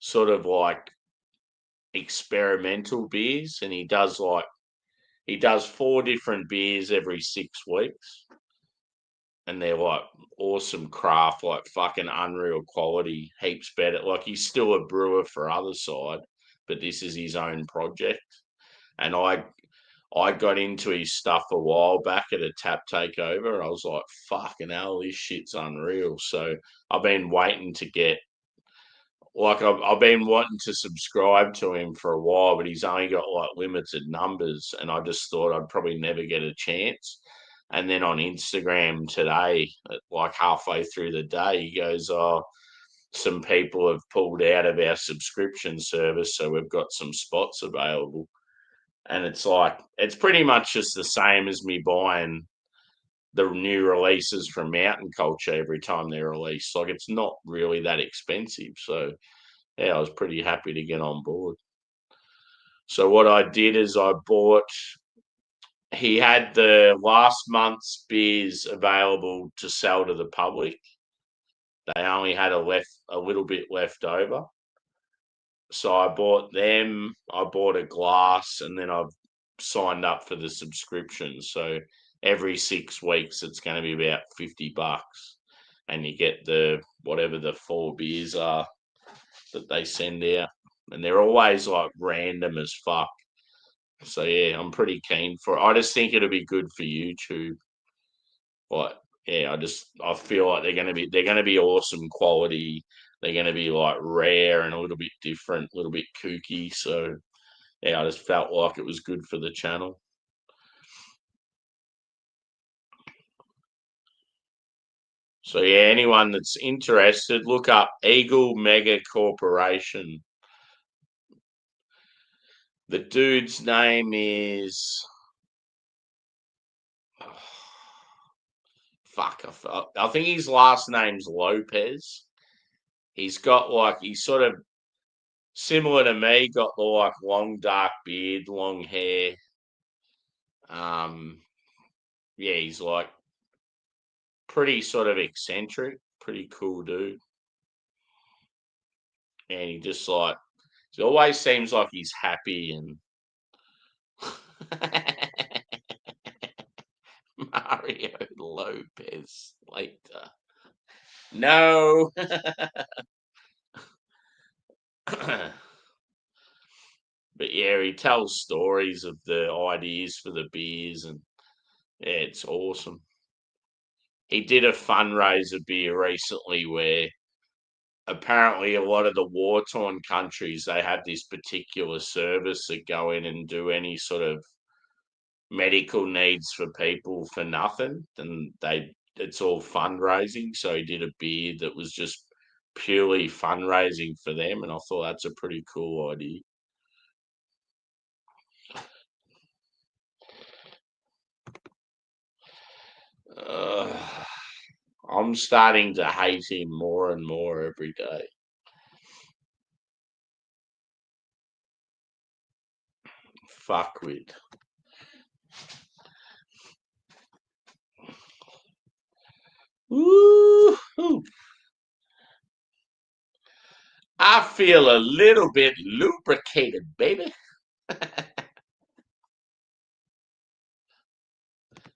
sort of like experimental beers. And he does 4 different beers every 6 weeks. and they're like awesome craft, like fucking unreal quality, heaps better. Like he's still a brewer for other side, but this is his own project. And I got into his stuff a while back at a tap takeover. I was like, fucking hell, this shit's unreal. So I've been waiting to get, like, I've been wanting to subscribe to him for a while, but he's only got like limited numbers. And I just thought I'd probably never get a chance. And then on Instagram today, like halfway through the day, he goes, oh, some people have pulled out of our subscription service, so we've got some spots available. And it's like, it's pretty much just the same as me buying the new releases from Mountain Culture every time they're released. Like, it's not really that expensive. So, yeah, I was pretty happy to get on board. So, what I did is I bought, he had the last month's beers available to sell to the public. They only had a little bit left over. So I bought them, I bought a glass, and then I've signed up for the subscription. So every 6 weeks, it's going to be about $50, and you get the whatever the 4 beers are that they send out, and they're always like random as fuck. So yeah, I'm pretty keen for it. I just think it'll be good for YouTube. Like, yeah, I feel like they're gonna be awesome quality. They're gonna be like rare and a little bit different, a little bit kooky. So yeah, I just felt like it was good for the channel. So yeah, anyone that's interested, look up Eagle Mega Corporation. The dude's name is fuck. I think his last name's Lopez. He's sort of similar to me. Got the like long dark beard, long hair. Um, yeah, he's like pretty sort of eccentric, pretty cool dude. And he always seems like he's happy and Mario Lopez later. No. But yeah, he tells stories of the ideas for the beers and yeah, it's awesome. He did a fundraiser beer recently where apparently a lot of the war-torn countries they have this particular service that go in and do any sort of medical needs for people for nothing, and it's all fundraising. So he did a beer that was just purely fundraising for them, and I thought that's a pretty cool idea. uh, I'm starting to hate him more and more every day. Fuck with. Woo! I feel a little bit lubricated, baby.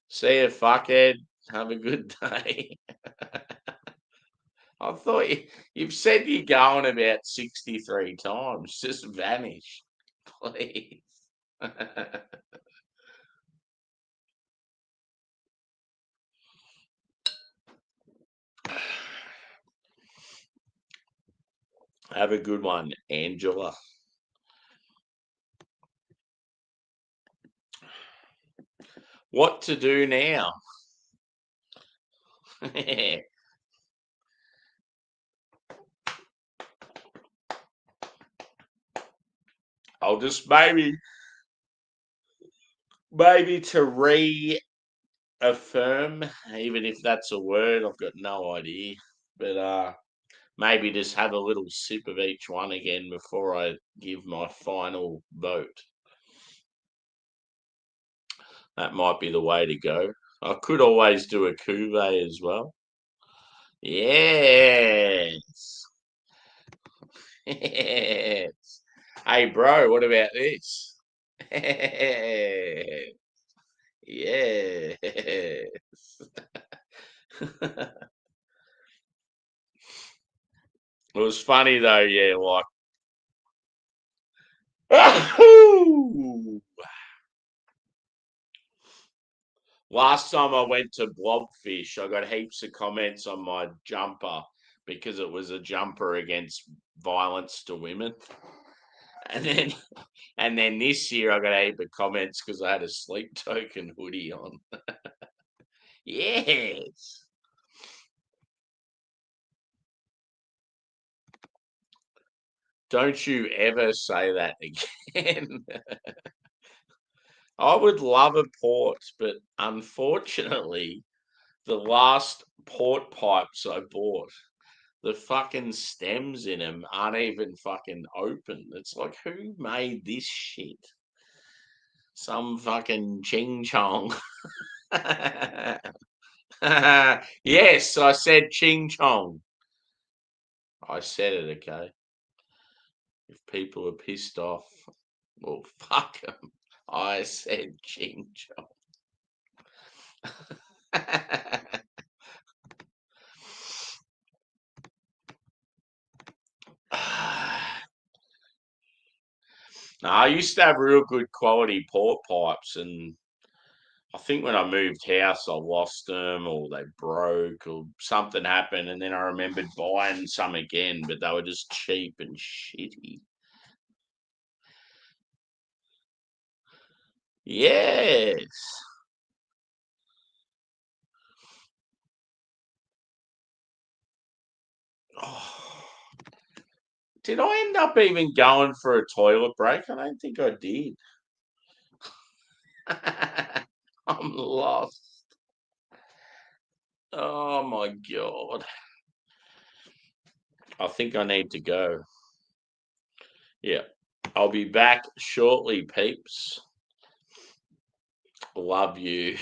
See you, fuckhead. Have a good day. I thought you've said you're going about 63 times. Just vanish, please. Have a good one, Angela. What to do now? I'll just maybe to reaffirm, even if that's a word, I've got no idea. But maybe just have a little sip of each one again before I give my final vote. That might be the way to go. I could always do a cuvee as well. Yes. Yes. Hey, bro, what about this? Yes. It was funny though, yeah, like last time I went to Blobfish, I got heaps of comments on my jumper because it was a jumper against violence to women. And then this year I got a heap of comments because I had a sleep token hoodie on. Yes. Don't you ever say that again. I would love a port, but unfortunately, the last port pipes I bought, the fucking stems in them aren't even fucking open. It's like, who made this shit? Some fucking ching chong. Yes, I said ching chong. I said it, okay? If people are pissed off, well, fuck them. I said ching chong. No, I used to have real good quality port pipes, and I think when I moved house, I lost them or they broke or something happened, and then I remembered buying some again, but they were just cheap and shitty. Yes. Oh, did I end up even going for a toilet break? I don't think I did. I'm lost. Oh my god. I think I need to go. Yeah. I'll be back shortly, peeps. Love you.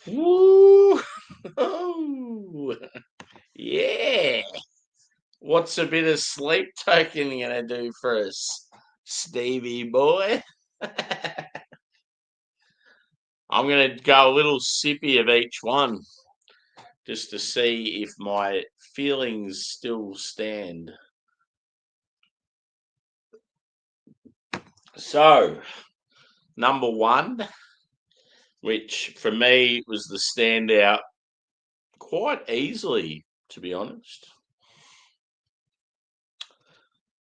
Woo! Oh, yeah. What's a bit of sleep token you gonna do for us, Stevie boy? I'm gonna go a little sippy of each one just to see if my feelings still stand. So, number one, which for me was the standout quite easily, to be honest.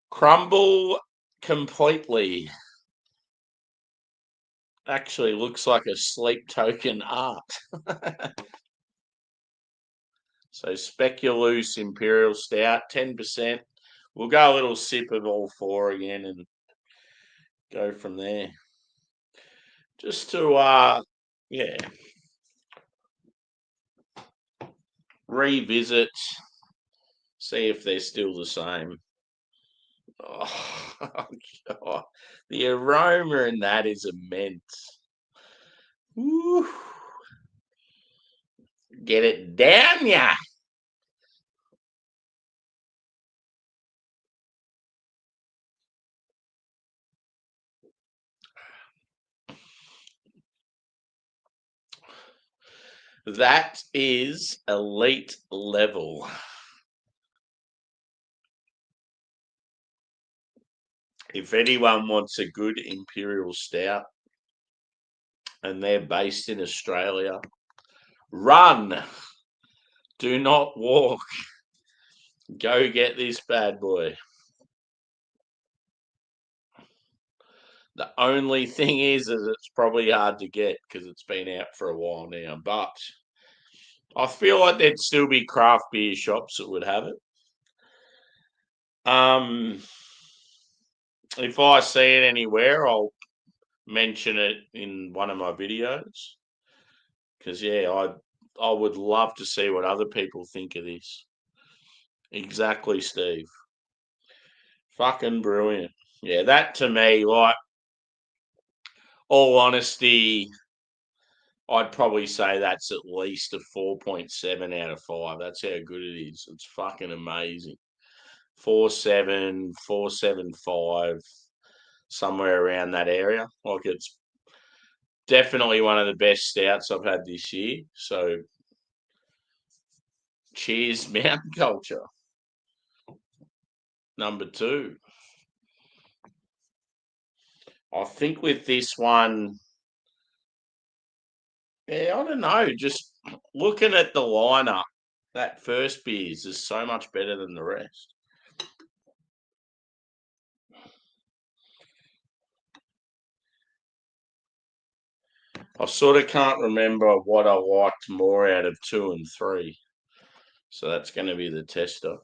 Crumble completely. Actually looks like a sleep token art. So Speculoos Imperial Stout, 10%. We'll go a little sip of all four again and go from there. Just to yeah, revisit, see if they're still the same. Oh, God. The aroma in that is immense. Woo. Get it down, ya. That is elite level. If anyone wants a good Imperial Stout and they're based in Australia, run. Do not walk. Go get this bad boy. The only thing is it's probably hard to get because it's been out for a while now. But I feel like there'd still be craft beer shops that would have it. If I see it anywhere, I'll mention it in one of my videos. Because yeah, I would love to see what other people think of this. Exactly, Steve. Fucking brilliant. Yeah, that to me, like, all honesty, I'd probably say that's at least a 4.7 out of 5. That's how good it is. It's fucking amazing. 4.7, 4.75, somewhere around that area. Like, it's definitely one of the best stouts I've had this year. So, cheers, Mountain Culture. Number two. I think with this one, yeah, I don't know. Just looking at the lineup, that first beers is so much better than the rest. I sort of can't remember what I liked more out of 2 and 3. So that's going to be the tester.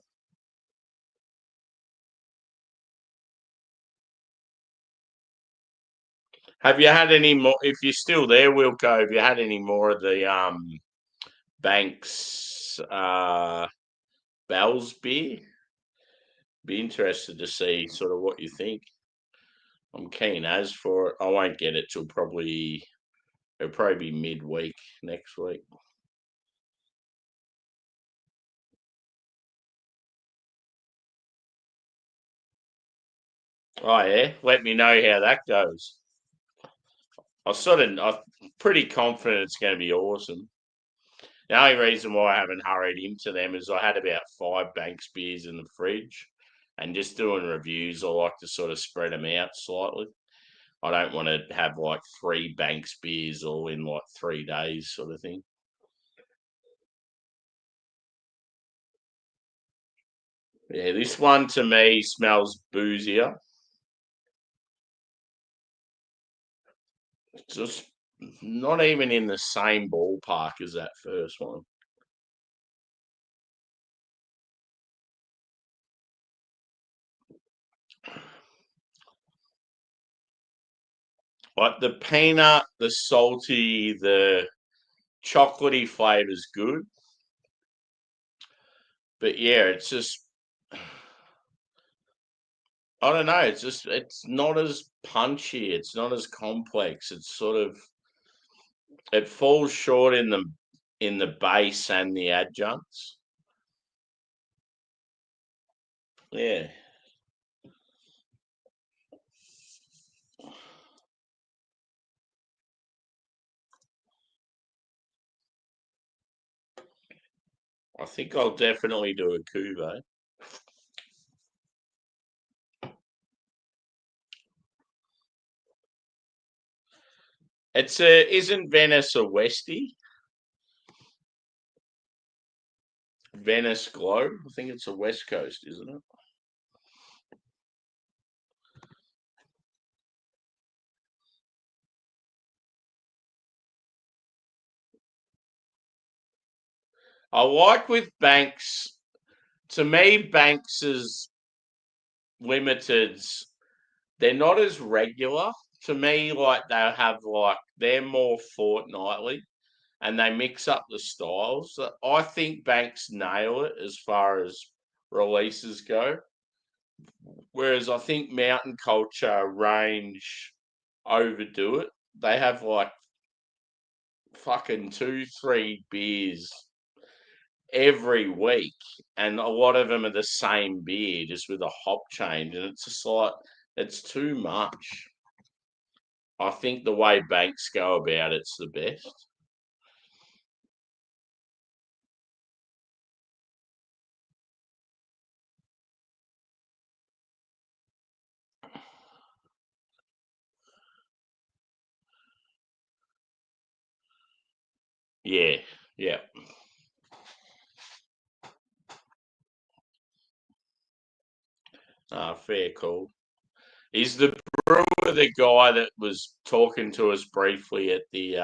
Have you had any more? If you're still there, Wilco, have you had any more of the Banks Bell's beer? Be interested to see sort of what you think. I'm keen as for it. I won't get it till it'll probably be midweek next week. Oh yeah, let me know how that goes. I'm pretty confident it's going to be awesome. The only reason why I haven't hurried into them is I had about 5 Banks beers in the fridge, and just doing reviews, I like to sort of spread them out slightly. I don't want to have like 3 Banks beers all in like 3 days, sort of thing. Yeah, this one to me smells boozier. It's just not even in the same ballpark as that first one. Like the peanut, the salty, the chocolatey flavour is good. But yeah, it's just I don't know. It's not as punchy. It's not as complex. It's sort of It falls short in the base and the adjuncts. Yeah. I think I'll definitely do a Kubo. Isn't Venice a Westie? Venice Globe? I think it's a West Coast, isn't it? I like with Banks. To me, Banks's limiteds, they're not as regular. To me, like they're more fortnightly and they mix up the styles. I think Banks nail it as far as releases go. Whereas I think Mountain Culture range overdo it. They have like fucking two, three beers every week, and a lot of them are the same beer, just with a hop change, and it's just like it's too much. I think the way Banks go about it's the best. Yeah, yeah. Fair call. Is the brewer the guy that was talking to us briefly at the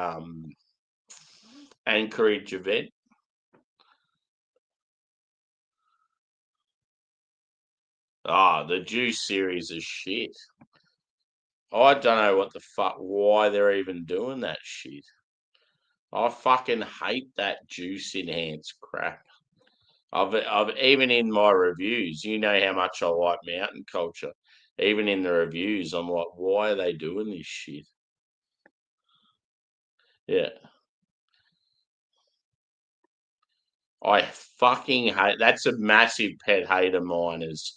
Anchorage event? The Juice series is shit. I don't know what the fuck why they're even doing that shit. I fucking hate that juice enhanced crap. I've even in my reviews, you know how much I like mountain culture. Even in the reviews, I'm like, why are they doing this shit? Yeah, I fucking hate. That's a massive pet hate of mine. Is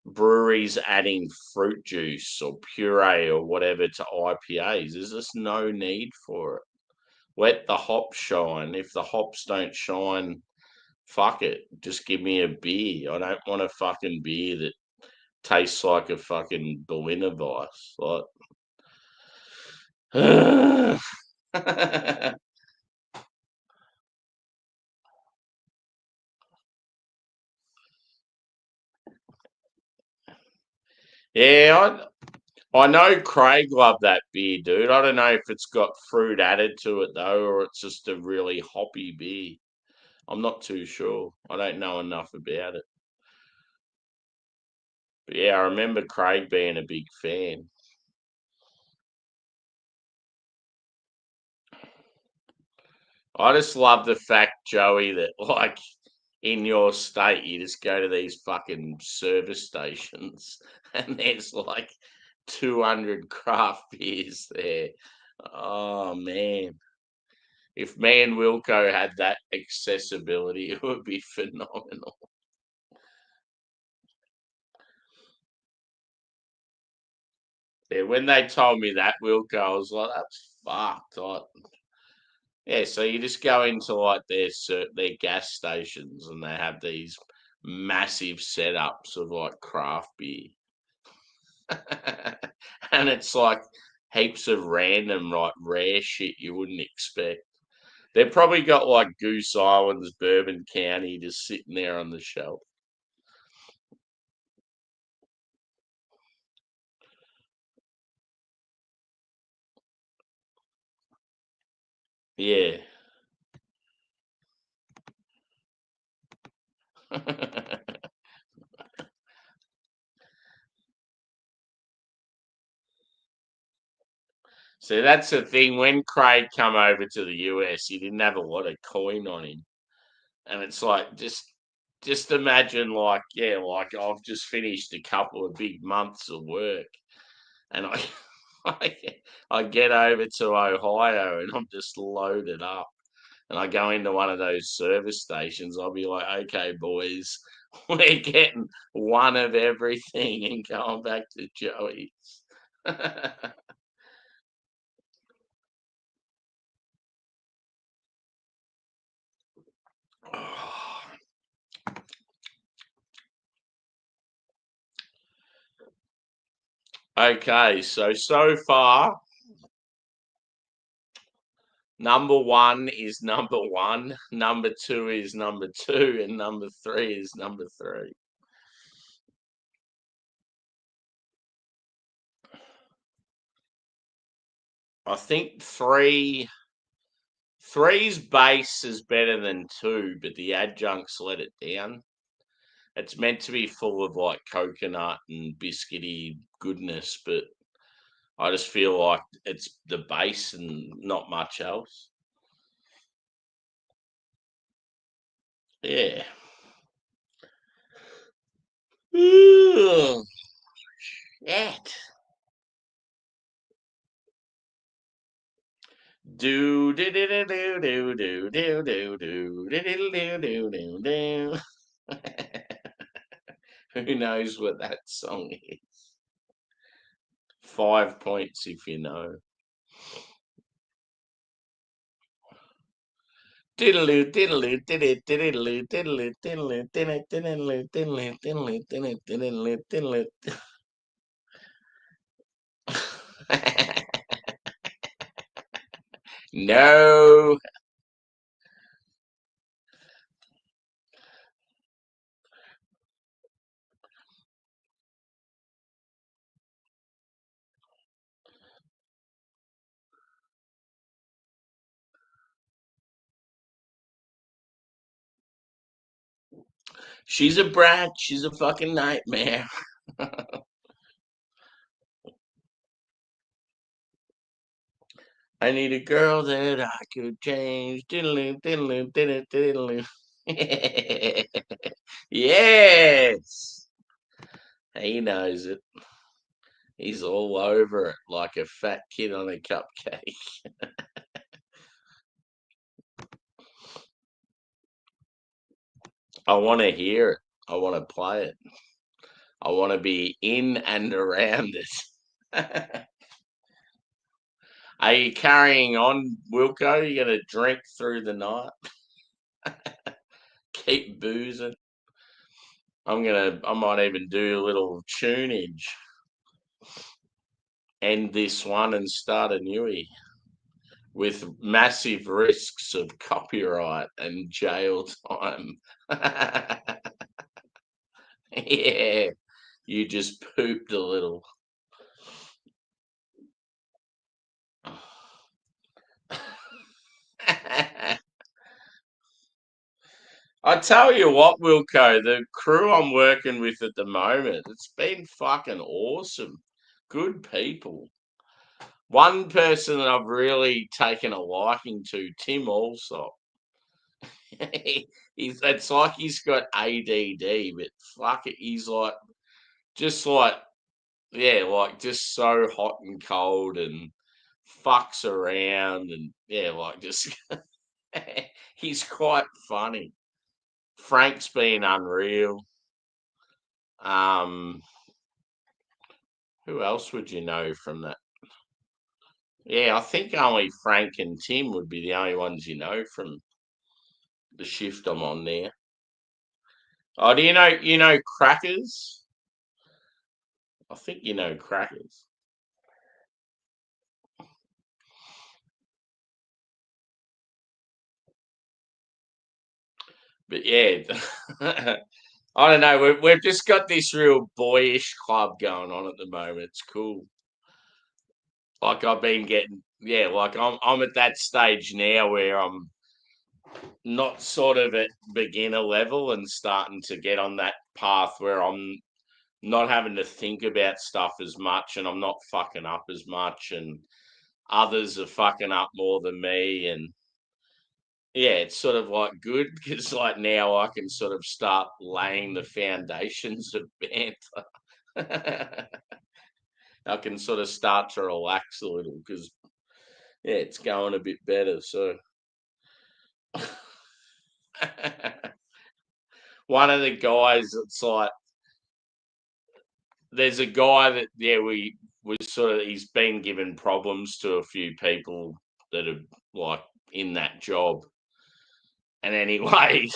breweries adding fruit juice or puree or whatever to IPAs. There's just no need for it. Let the hops shine. If the hops don't shine, fuck it. Just give me a beer. I don't want a fucking beer that tastes like a fucking Berliner Weiss. Like, yeah, I know Craig loved that beer, dude. I don't know if it's got fruit added to it though, or it's just a really hoppy beer. I'm not too sure. I don't know enough about it. But yeah, I remember Craig being a big fan. I just love the fact, Joey, that like in your state, you just go to these fucking service stations and there's like 200 craft beers there. Oh man. If me and Wilco had that accessibility, it would be phenomenal. Yeah, when they told me that, Wilco, I was like, that's fucked. Like, yeah, so you just go into like their gas stations and they have these massive setups of like craft beer. And it's like heaps of random, like rare shit you wouldn't expect. They've probably got like Goose Islands, Bourbon County just sitting there on the shelf. Yeah. So that's the thing. When Craig come over to the US, he didn't have a lot of coin on him, and it's like just imagine like yeah, like I've just finished a couple of big months of work, and I I get over to Ohio and I'm just loaded up. And I go into one of those service stations, I'll be like, okay, boys, we're getting one of everything and going back to Joey's. Okay, so far, number one is number one, number two is number two, and number three is number three. I think three's base is better than two, but the adjuncts let it down. It's meant to be full of like coconut and biscuity goodness, but I just feel like it's the base and not much else. Yeah. Ugh, that. Do do do do do do do do do do do do do do do. Who knows what that song is? 5 points if you know. Diddle diddle diddle diddle diddle diddle diddle diddle diddle diddle diddle diddle diddle. No, she's a brat. She's a fucking nightmare. I need a girl that I could change. Diddle diddle diddle diddle. Yes, he knows it. He's all over it like a fat kid on a cupcake. I want to hear it. I want to play it. I want to be in and around it. Are you carrying on, Wilco? You going to drink through the night? Keep boozing. I might even do a little tunage. End this one and start a newie with massive risks of copyright and jail time. Yeah, you just pooped a little. I tell you what, Wilco, the crew I'm working with at the moment, it's been fucking awesome. Good people. One person that I've really taken a liking to, Tim Allsop. It's like he's got ADD, but fuck it, he's like just like yeah, like just so hot and cold and fucks around and yeah, like just he's quite funny. Frank's been unreal. Um, who else would you know from that? Yeah, I think only Frank and Tim would be the only ones you know from the shift I'm on there. Oh, do you know Crackers? I think you know Crackers. But yeah, I don't know. We've just got this real boyish club going on at the moment. It's cool. Like I've been getting, yeah. Like I'm at that stage now where I'm not sort of at beginner level and starting to get on that path where I'm not having to think about stuff as much and I'm not fucking up as much and others are fucking up more than me and yeah, it's sort of like good because like now I can sort of start laying the foundations of banter. I can sort of start to relax a little because yeah, it's going a bit better. So one of the guys, it's like there's a guy that we was sort of he's been given problems to a few people that are like in that job. And anyway,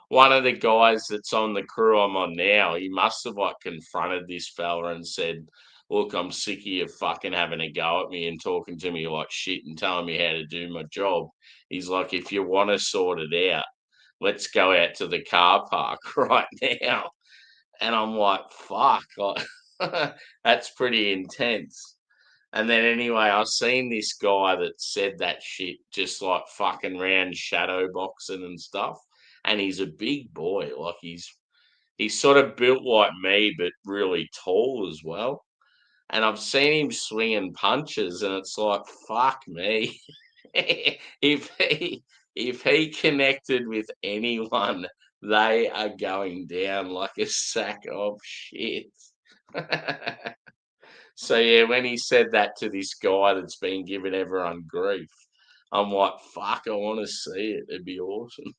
one of the guys that's on the crew I'm on now, he must have like confronted this fella and said, "Look, I'm sick of you fucking having a go at me and talking to me like shit and telling me how to do my job." He's like, "If you want to sort it out, let's go out to the car park right now." And I'm like, "Fuck, like, that's pretty intense." And then anyway, I've seen this guy that said that shit just like fucking round shadow boxing and stuff. And he's a big boy. Like he's sort of built like me, but really tall as well. And I've seen him swinging punches, and it's like, fuck me. if he connected with anyone, they are going down like a sack of shit. So yeah, when he said that to this guy that's been giving everyone grief, I'm like, fuck, I want to see it. It'd be awesome.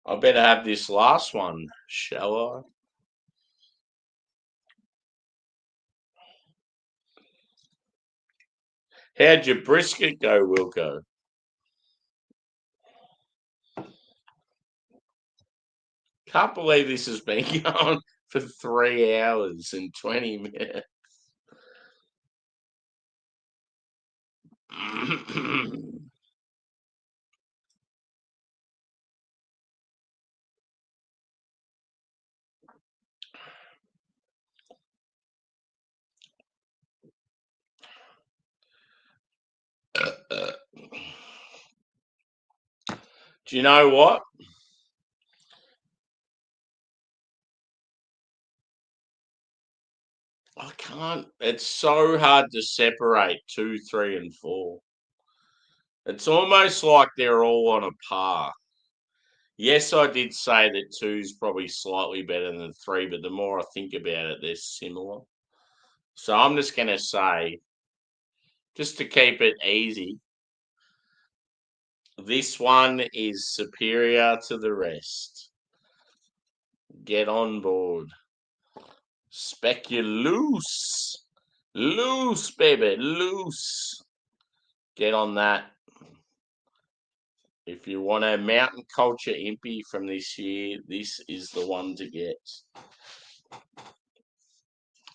I better have this last one, shall I? How'd your brisket go, Wilco? Can't believe this has been going for 3 hours and 20 minutes. Do you know what? I can't. It's so hard to separate 2, 3, and 4. It's almost like they're all on a par. Yes, I did say that two's probably slightly better than three, but the more I think about it, they're similar. So I'm just going to say, just to keep it easy, this one is superior to the rest. Get on board. Speculoos. Loose, baby, loose. Get on that. If you want a mountain culture impy from this year, this is the one to get.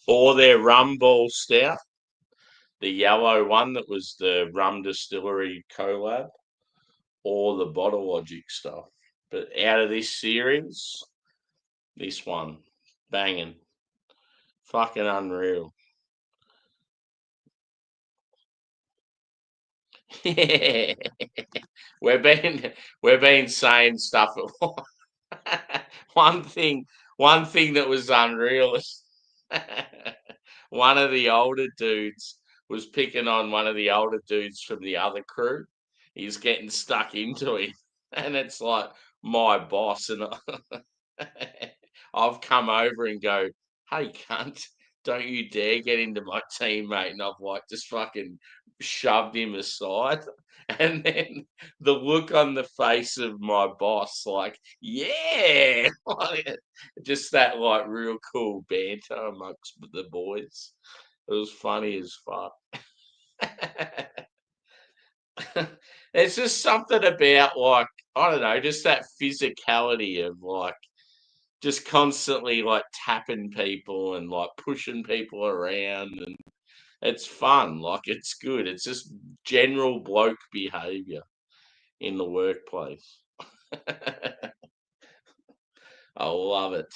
Or their rum ball stout, the yellow one that was the rum distillery collab, or the bottle logic stuff. But out of this series, this one, banging, fucking unreal. we've been we've been saying stuff. one thing, one thing that was unreal is one of the older dudes was picking on one of the older dudes from the other crew. He's getting stuck into him, and it's like my boss, and I've come over and go, "Hey, cunt, don't you dare get into my teammate!" And I've like just fucking shoved him aside, and then the look on the face of my boss, like, yeah, like, just that like real cool banter amongst the boys. It was funny as fuck. There's just something about like I don't know, just that physicality of like just constantly like tapping people and like pushing people around, and it's fun. Like it's good. It's just general bloke behavior in the workplace. I love it.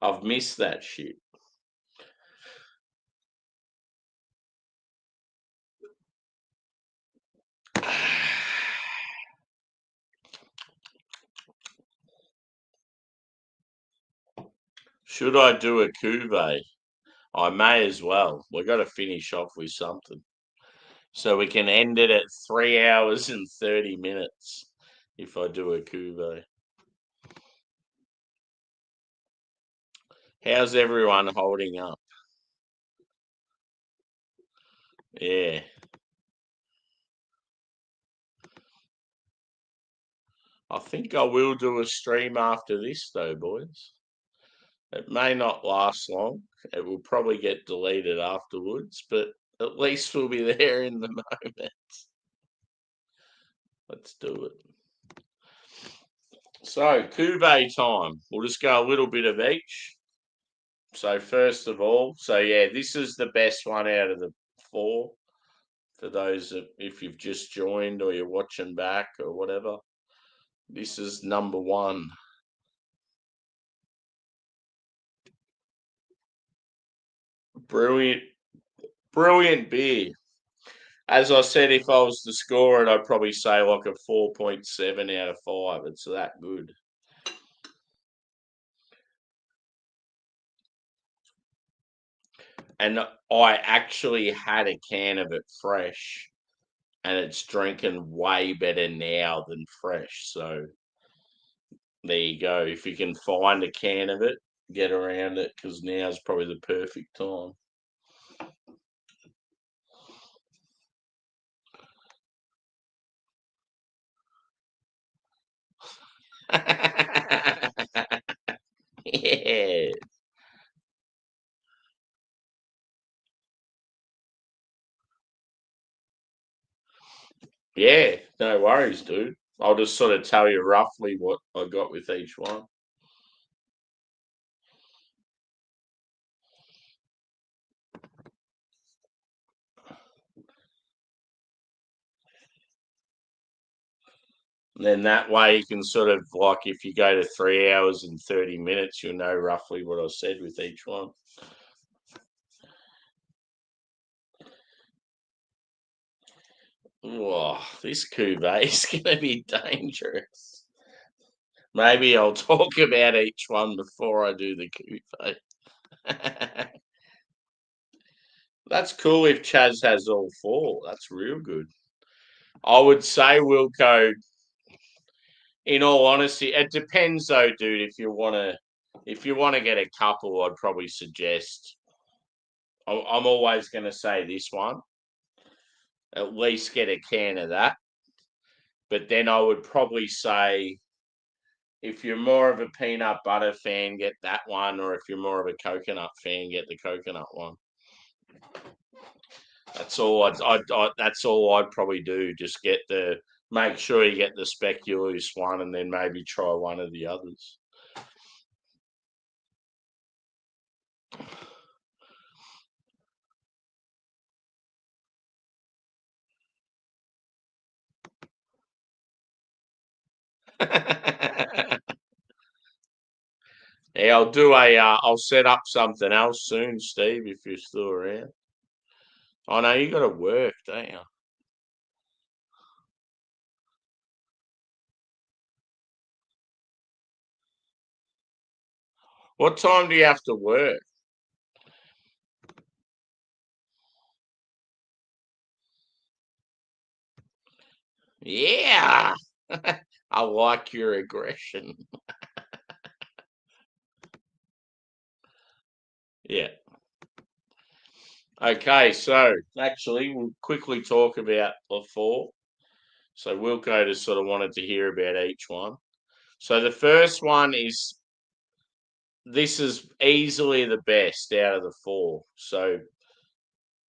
I've missed that shit. Should I do a cuvee? I may as well. We've got to finish off with something. So we can end it at 3 hours and 30 minutes if I do a cuvee. How's everyone holding up? Yeah. I think I will do a stream after this, though, boys. It may not last long. It will probably get deleted afterwards, but at least we'll be there in the moment. Let's do it. So, cuvee time. We'll just go a little bit of each. So, first of all, this is the best one out of the 4. For those that, if you've just joined or you're watching back or whatever, this is number 1. Brilliant, brilliant beer. As I said, if I was to score it, I'd probably say like a 4.7 out of 5. It's that good. And I actually had a can of it fresh, and it's drinking way better now than fresh. So there you go. If you can find a can of it, get around it, because now's probably the perfect time. Yeah. Yeah, no worries, dude. I'll just sort of tell you roughly what I got with each one. And then that way you can sort of like if you go to 3 hours and 30 minutes, you'll know roughly what I said with each one. Oh, this cuvee is going to be dangerous. Maybe I'll talk about each one before I do the cuvee. That's cool if Chaz has all 4. That's real good. I would say Wilco, in all honesty, it depends though, dude. If you want to get a couple, I'd probably suggest. I'm always going to say this one. At least get a can of that. But then I would probably say if you're more of a peanut butter fan, get that one, or if you're more of a coconut fan, get the coconut one. That's all. That's all I'd probably do. Just make sure you get the speculoos one, and then maybe try one of the others. Yeah, I'll do a. I'll set up something else soon, Steve. If you're still around. I know you got to work, don't you? What time do you have to work? Yeah, I like your aggression. Yeah. Okay, so actually, we'll quickly talk about the 4. So Wilco just sort of wanted to hear about each one. So the first one this is easily the best out of the 4. So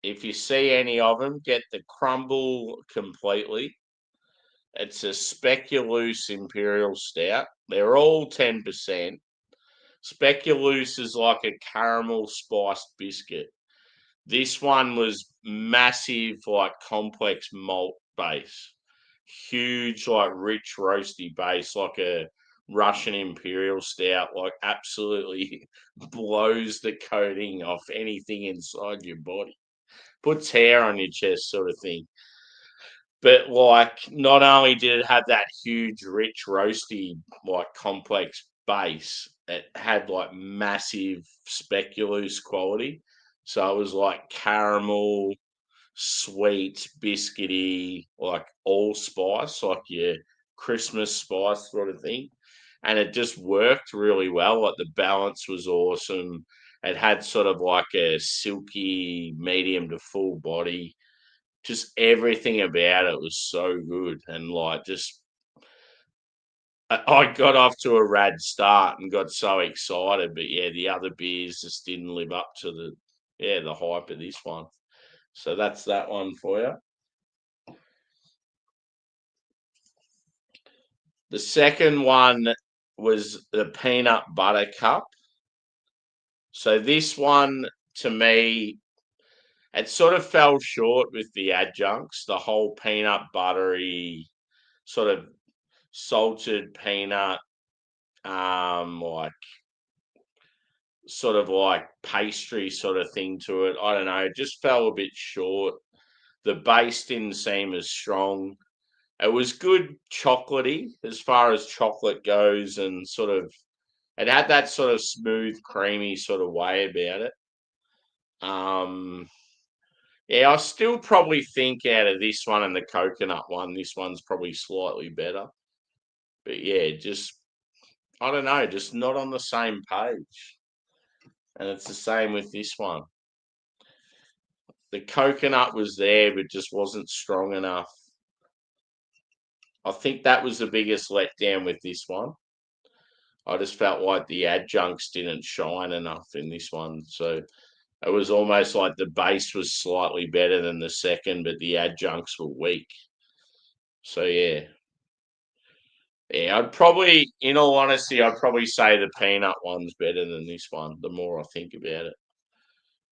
if you see any of them, get the crumble completely. It's a Speculoos Imperial Stout. They're all 10%. Speculoos is like a caramel spiced biscuit. This one was massive, like complex malt base. Huge, like rich roasty base, like a Russian Imperial Stout, like absolutely blows the coating off anything inside your body. Puts hair on your chest, sort of thing. But like, not only did it have that huge, rich, roasty, like complex base, it had like massive speculoos quality. So it was like caramel, sweet, biscuity, like allspice, like your Christmas spice sort of thing. And it just worked really well. Like the balance was awesome. It had sort of like a silky medium to full body. Just everything about it was so good. And like just I got off to a rad start and got so excited, but yeah, the other beers just didn't live up to the hype of this one. So that's that one for you. The second one was the peanut butter cup. So this one to me, it sort of fell short with the adjuncts, the whole peanut buttery sort of salted peanut, like sort of like pastry sort of thing to it. I don't know, it just fell a bit short. The base didn't seem as strong. It was good chocolatey as far as chocolate goes, and sort of it had that sort of smooth, creamy sort of way about it. Yeah, I still probably think out of this one and the coconut one, this one's probably slightly better. But yeah, just I don't know, just not on the same page. And it's the same with this one. The coconut was there, but just wasn't strong enough. I think that was the biggest letdown with this one. I just felt like the adjuncts didn't shine enough in this one. So it was almost like the base was slightly better than the second, but the adjuncts were weak. So yeah. Yeah, I'd probably, in all honesty, I'd probably say the peanut one's better than this one, the more I think about it.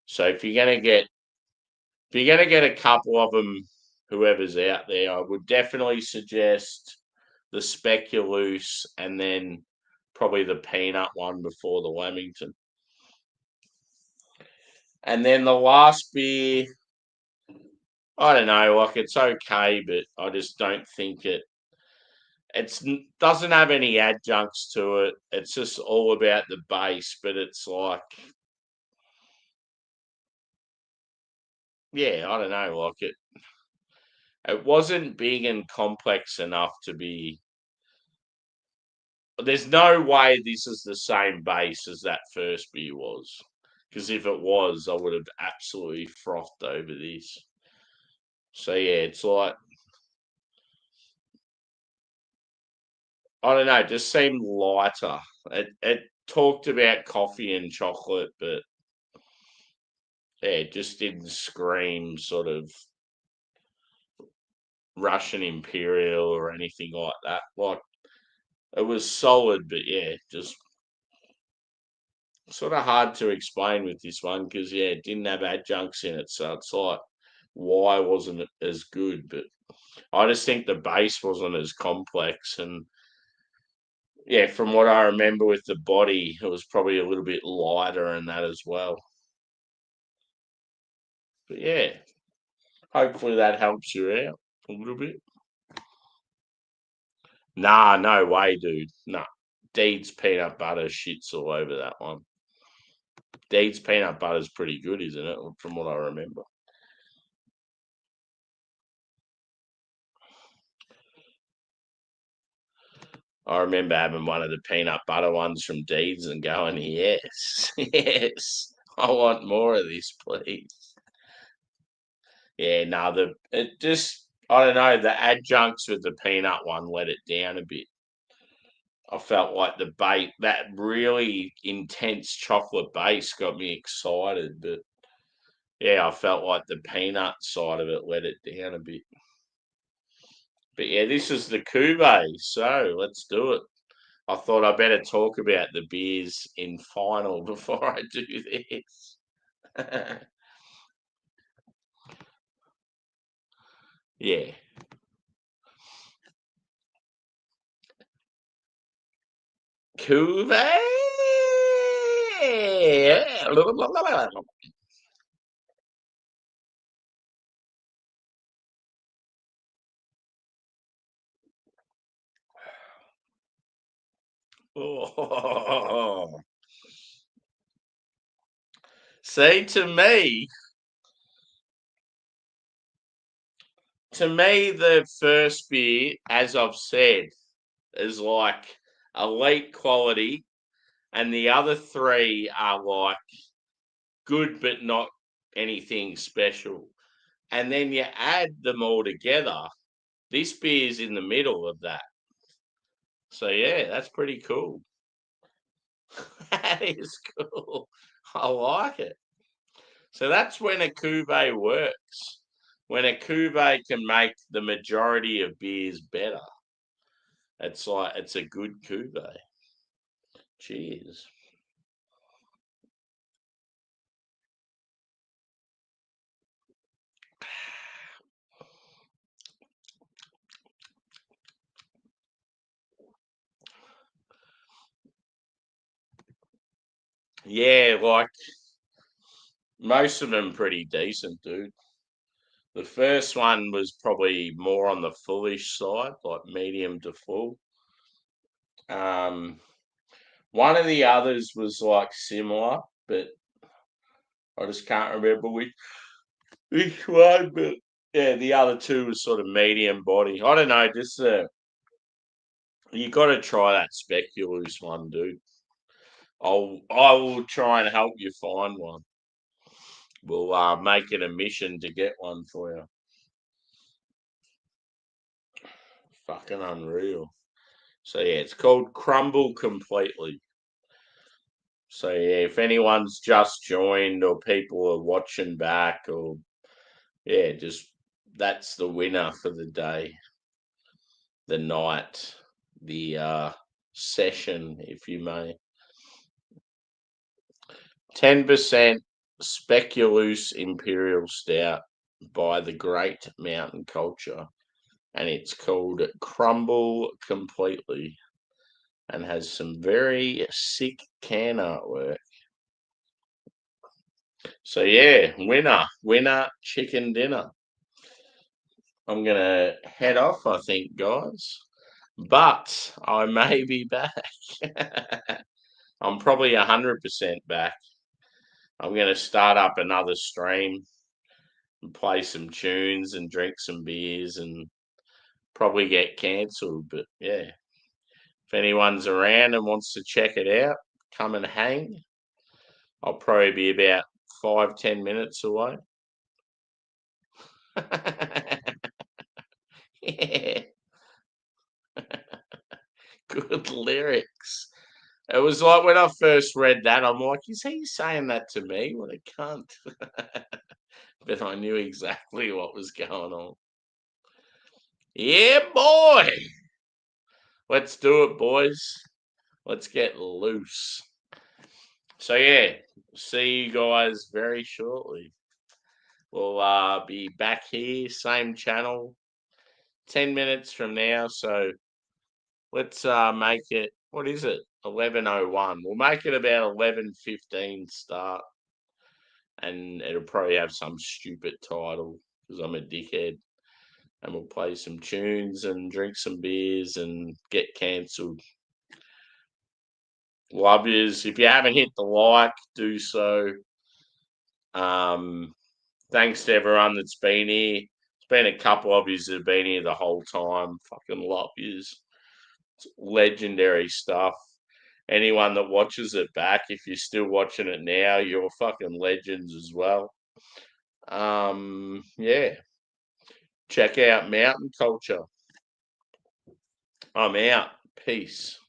So if you're gonna get a couple of them, whoever's out there, I would definitely suggest the Speculoos and then probably the peanut one before the Lamington. And then the last beer, I don't know, like it's okay, but I just don't think it doesn't have any adjuncts to it. It's just all about the base, but it's like, yeah, I don't know, like it wasn't big and complex enough to be. There's no way this is the same base as that first beer was, because if it was, I would have absolutely frothed over this. So yeah, it's like I don't know, it just seemed lighter. It talked about coffee and chocolate, but yeah, it just didn't scream sort of Russian Imperial or anything like that. Like it was solid, but yeah, just sort of hard to explain with this one because yeah, it didn't have adjuncts in it, so it's like why wasn't it as good? But I just think the base wasn't as complex, and yeah, from what I remember with the body, it was probably a little bit lighter in that as well. But yeah, hopefully that helps you out a little bit. Nah, no way, dude. Nah. Deed's peanut butter shits all over that one. Deed's peanut butter's pretty good, isn't it? From what I remember. I remember having one of the peanut butter ones from Deeds and going, yes, yes, I want more of this, please. Yeah, no, it just I don't know, the adjuncts with the peanut one let it down a bit. I felt like the bait that really intense chocolate base got me excited, but yeah, I felt like the peanut side of it let it down a bit. But yeah, this is the Cuvée, so let's do it. I thought I better talk about the beers in final before I do this. Yeah. Cuvée. Oh. See, to me, To me, the first beer, as I've said, is like elite quality, and the other three are like good but not anything special. And then you add them all together. This beer's in the middle of that. So yeah, that's pretty cool. That is cool. I like it. So that's when a cuvee works. When a cuvee can make the majority of beers better. It's like it's a good cuvee. Cheers. Yeah, like most of them pretty decent, dude. The first one was probably more on the fullish side, like medium to full. Um, one of the others was like similar, but I just can't remember which one. But yeah, the other two was sort of medium body. I don't know, just you got to try that speculoos one, dude. I will try and help you find one. We'll make it a mission to get one for you. Fucking unreal. So yeah, it's called Crumble Completely. So yeah, if anyone's just joined or people are watching back or yeah, just that's the winner for the day, the night, the session, if you may. 10% Speculoos Imperial Stout by the Great Mountain Culture, and it's called Crumble Completely, and has some very sick can artwork. So yeah, winner, chicken dinner. I'm gonna head off, I think, guys. But I may be back. I'm probably 100% back. I'm gonna start up another stream and play some tunes and drink some beers and probably get cancelled. But yeah, if anyone's around and wants to check it out, come and hang. I'll probably be about 5-10 minutes away. Yeah, good lyrics. It was like when I first read that, I'm like, is he saying that to me? What a cunt. But I knew exactly what was going on. Yeah, boy. Let's do it, boys. Let's get loose. So, yeah, see you guys very shortly. We'll be back here, same channel, 10 minutes from now. So, let's make it, what is it? 11:01. We'll make it about 11:15 start. And it'll probably have some stupid title because I'm a dickhead. And we'll play some tunes and drink some beers and get cancelled. Love yous. If you haven't hit the like, do so. Thanks to everyone that's been here. It's been a couple of yous that have been here the whole time. Fucking love yous. It's legendary stuff. Anyone that watches it back, if you're still watching it now, you're fucking legends as well. Yeah. Check out Mountain Culture. I'm out. Peace.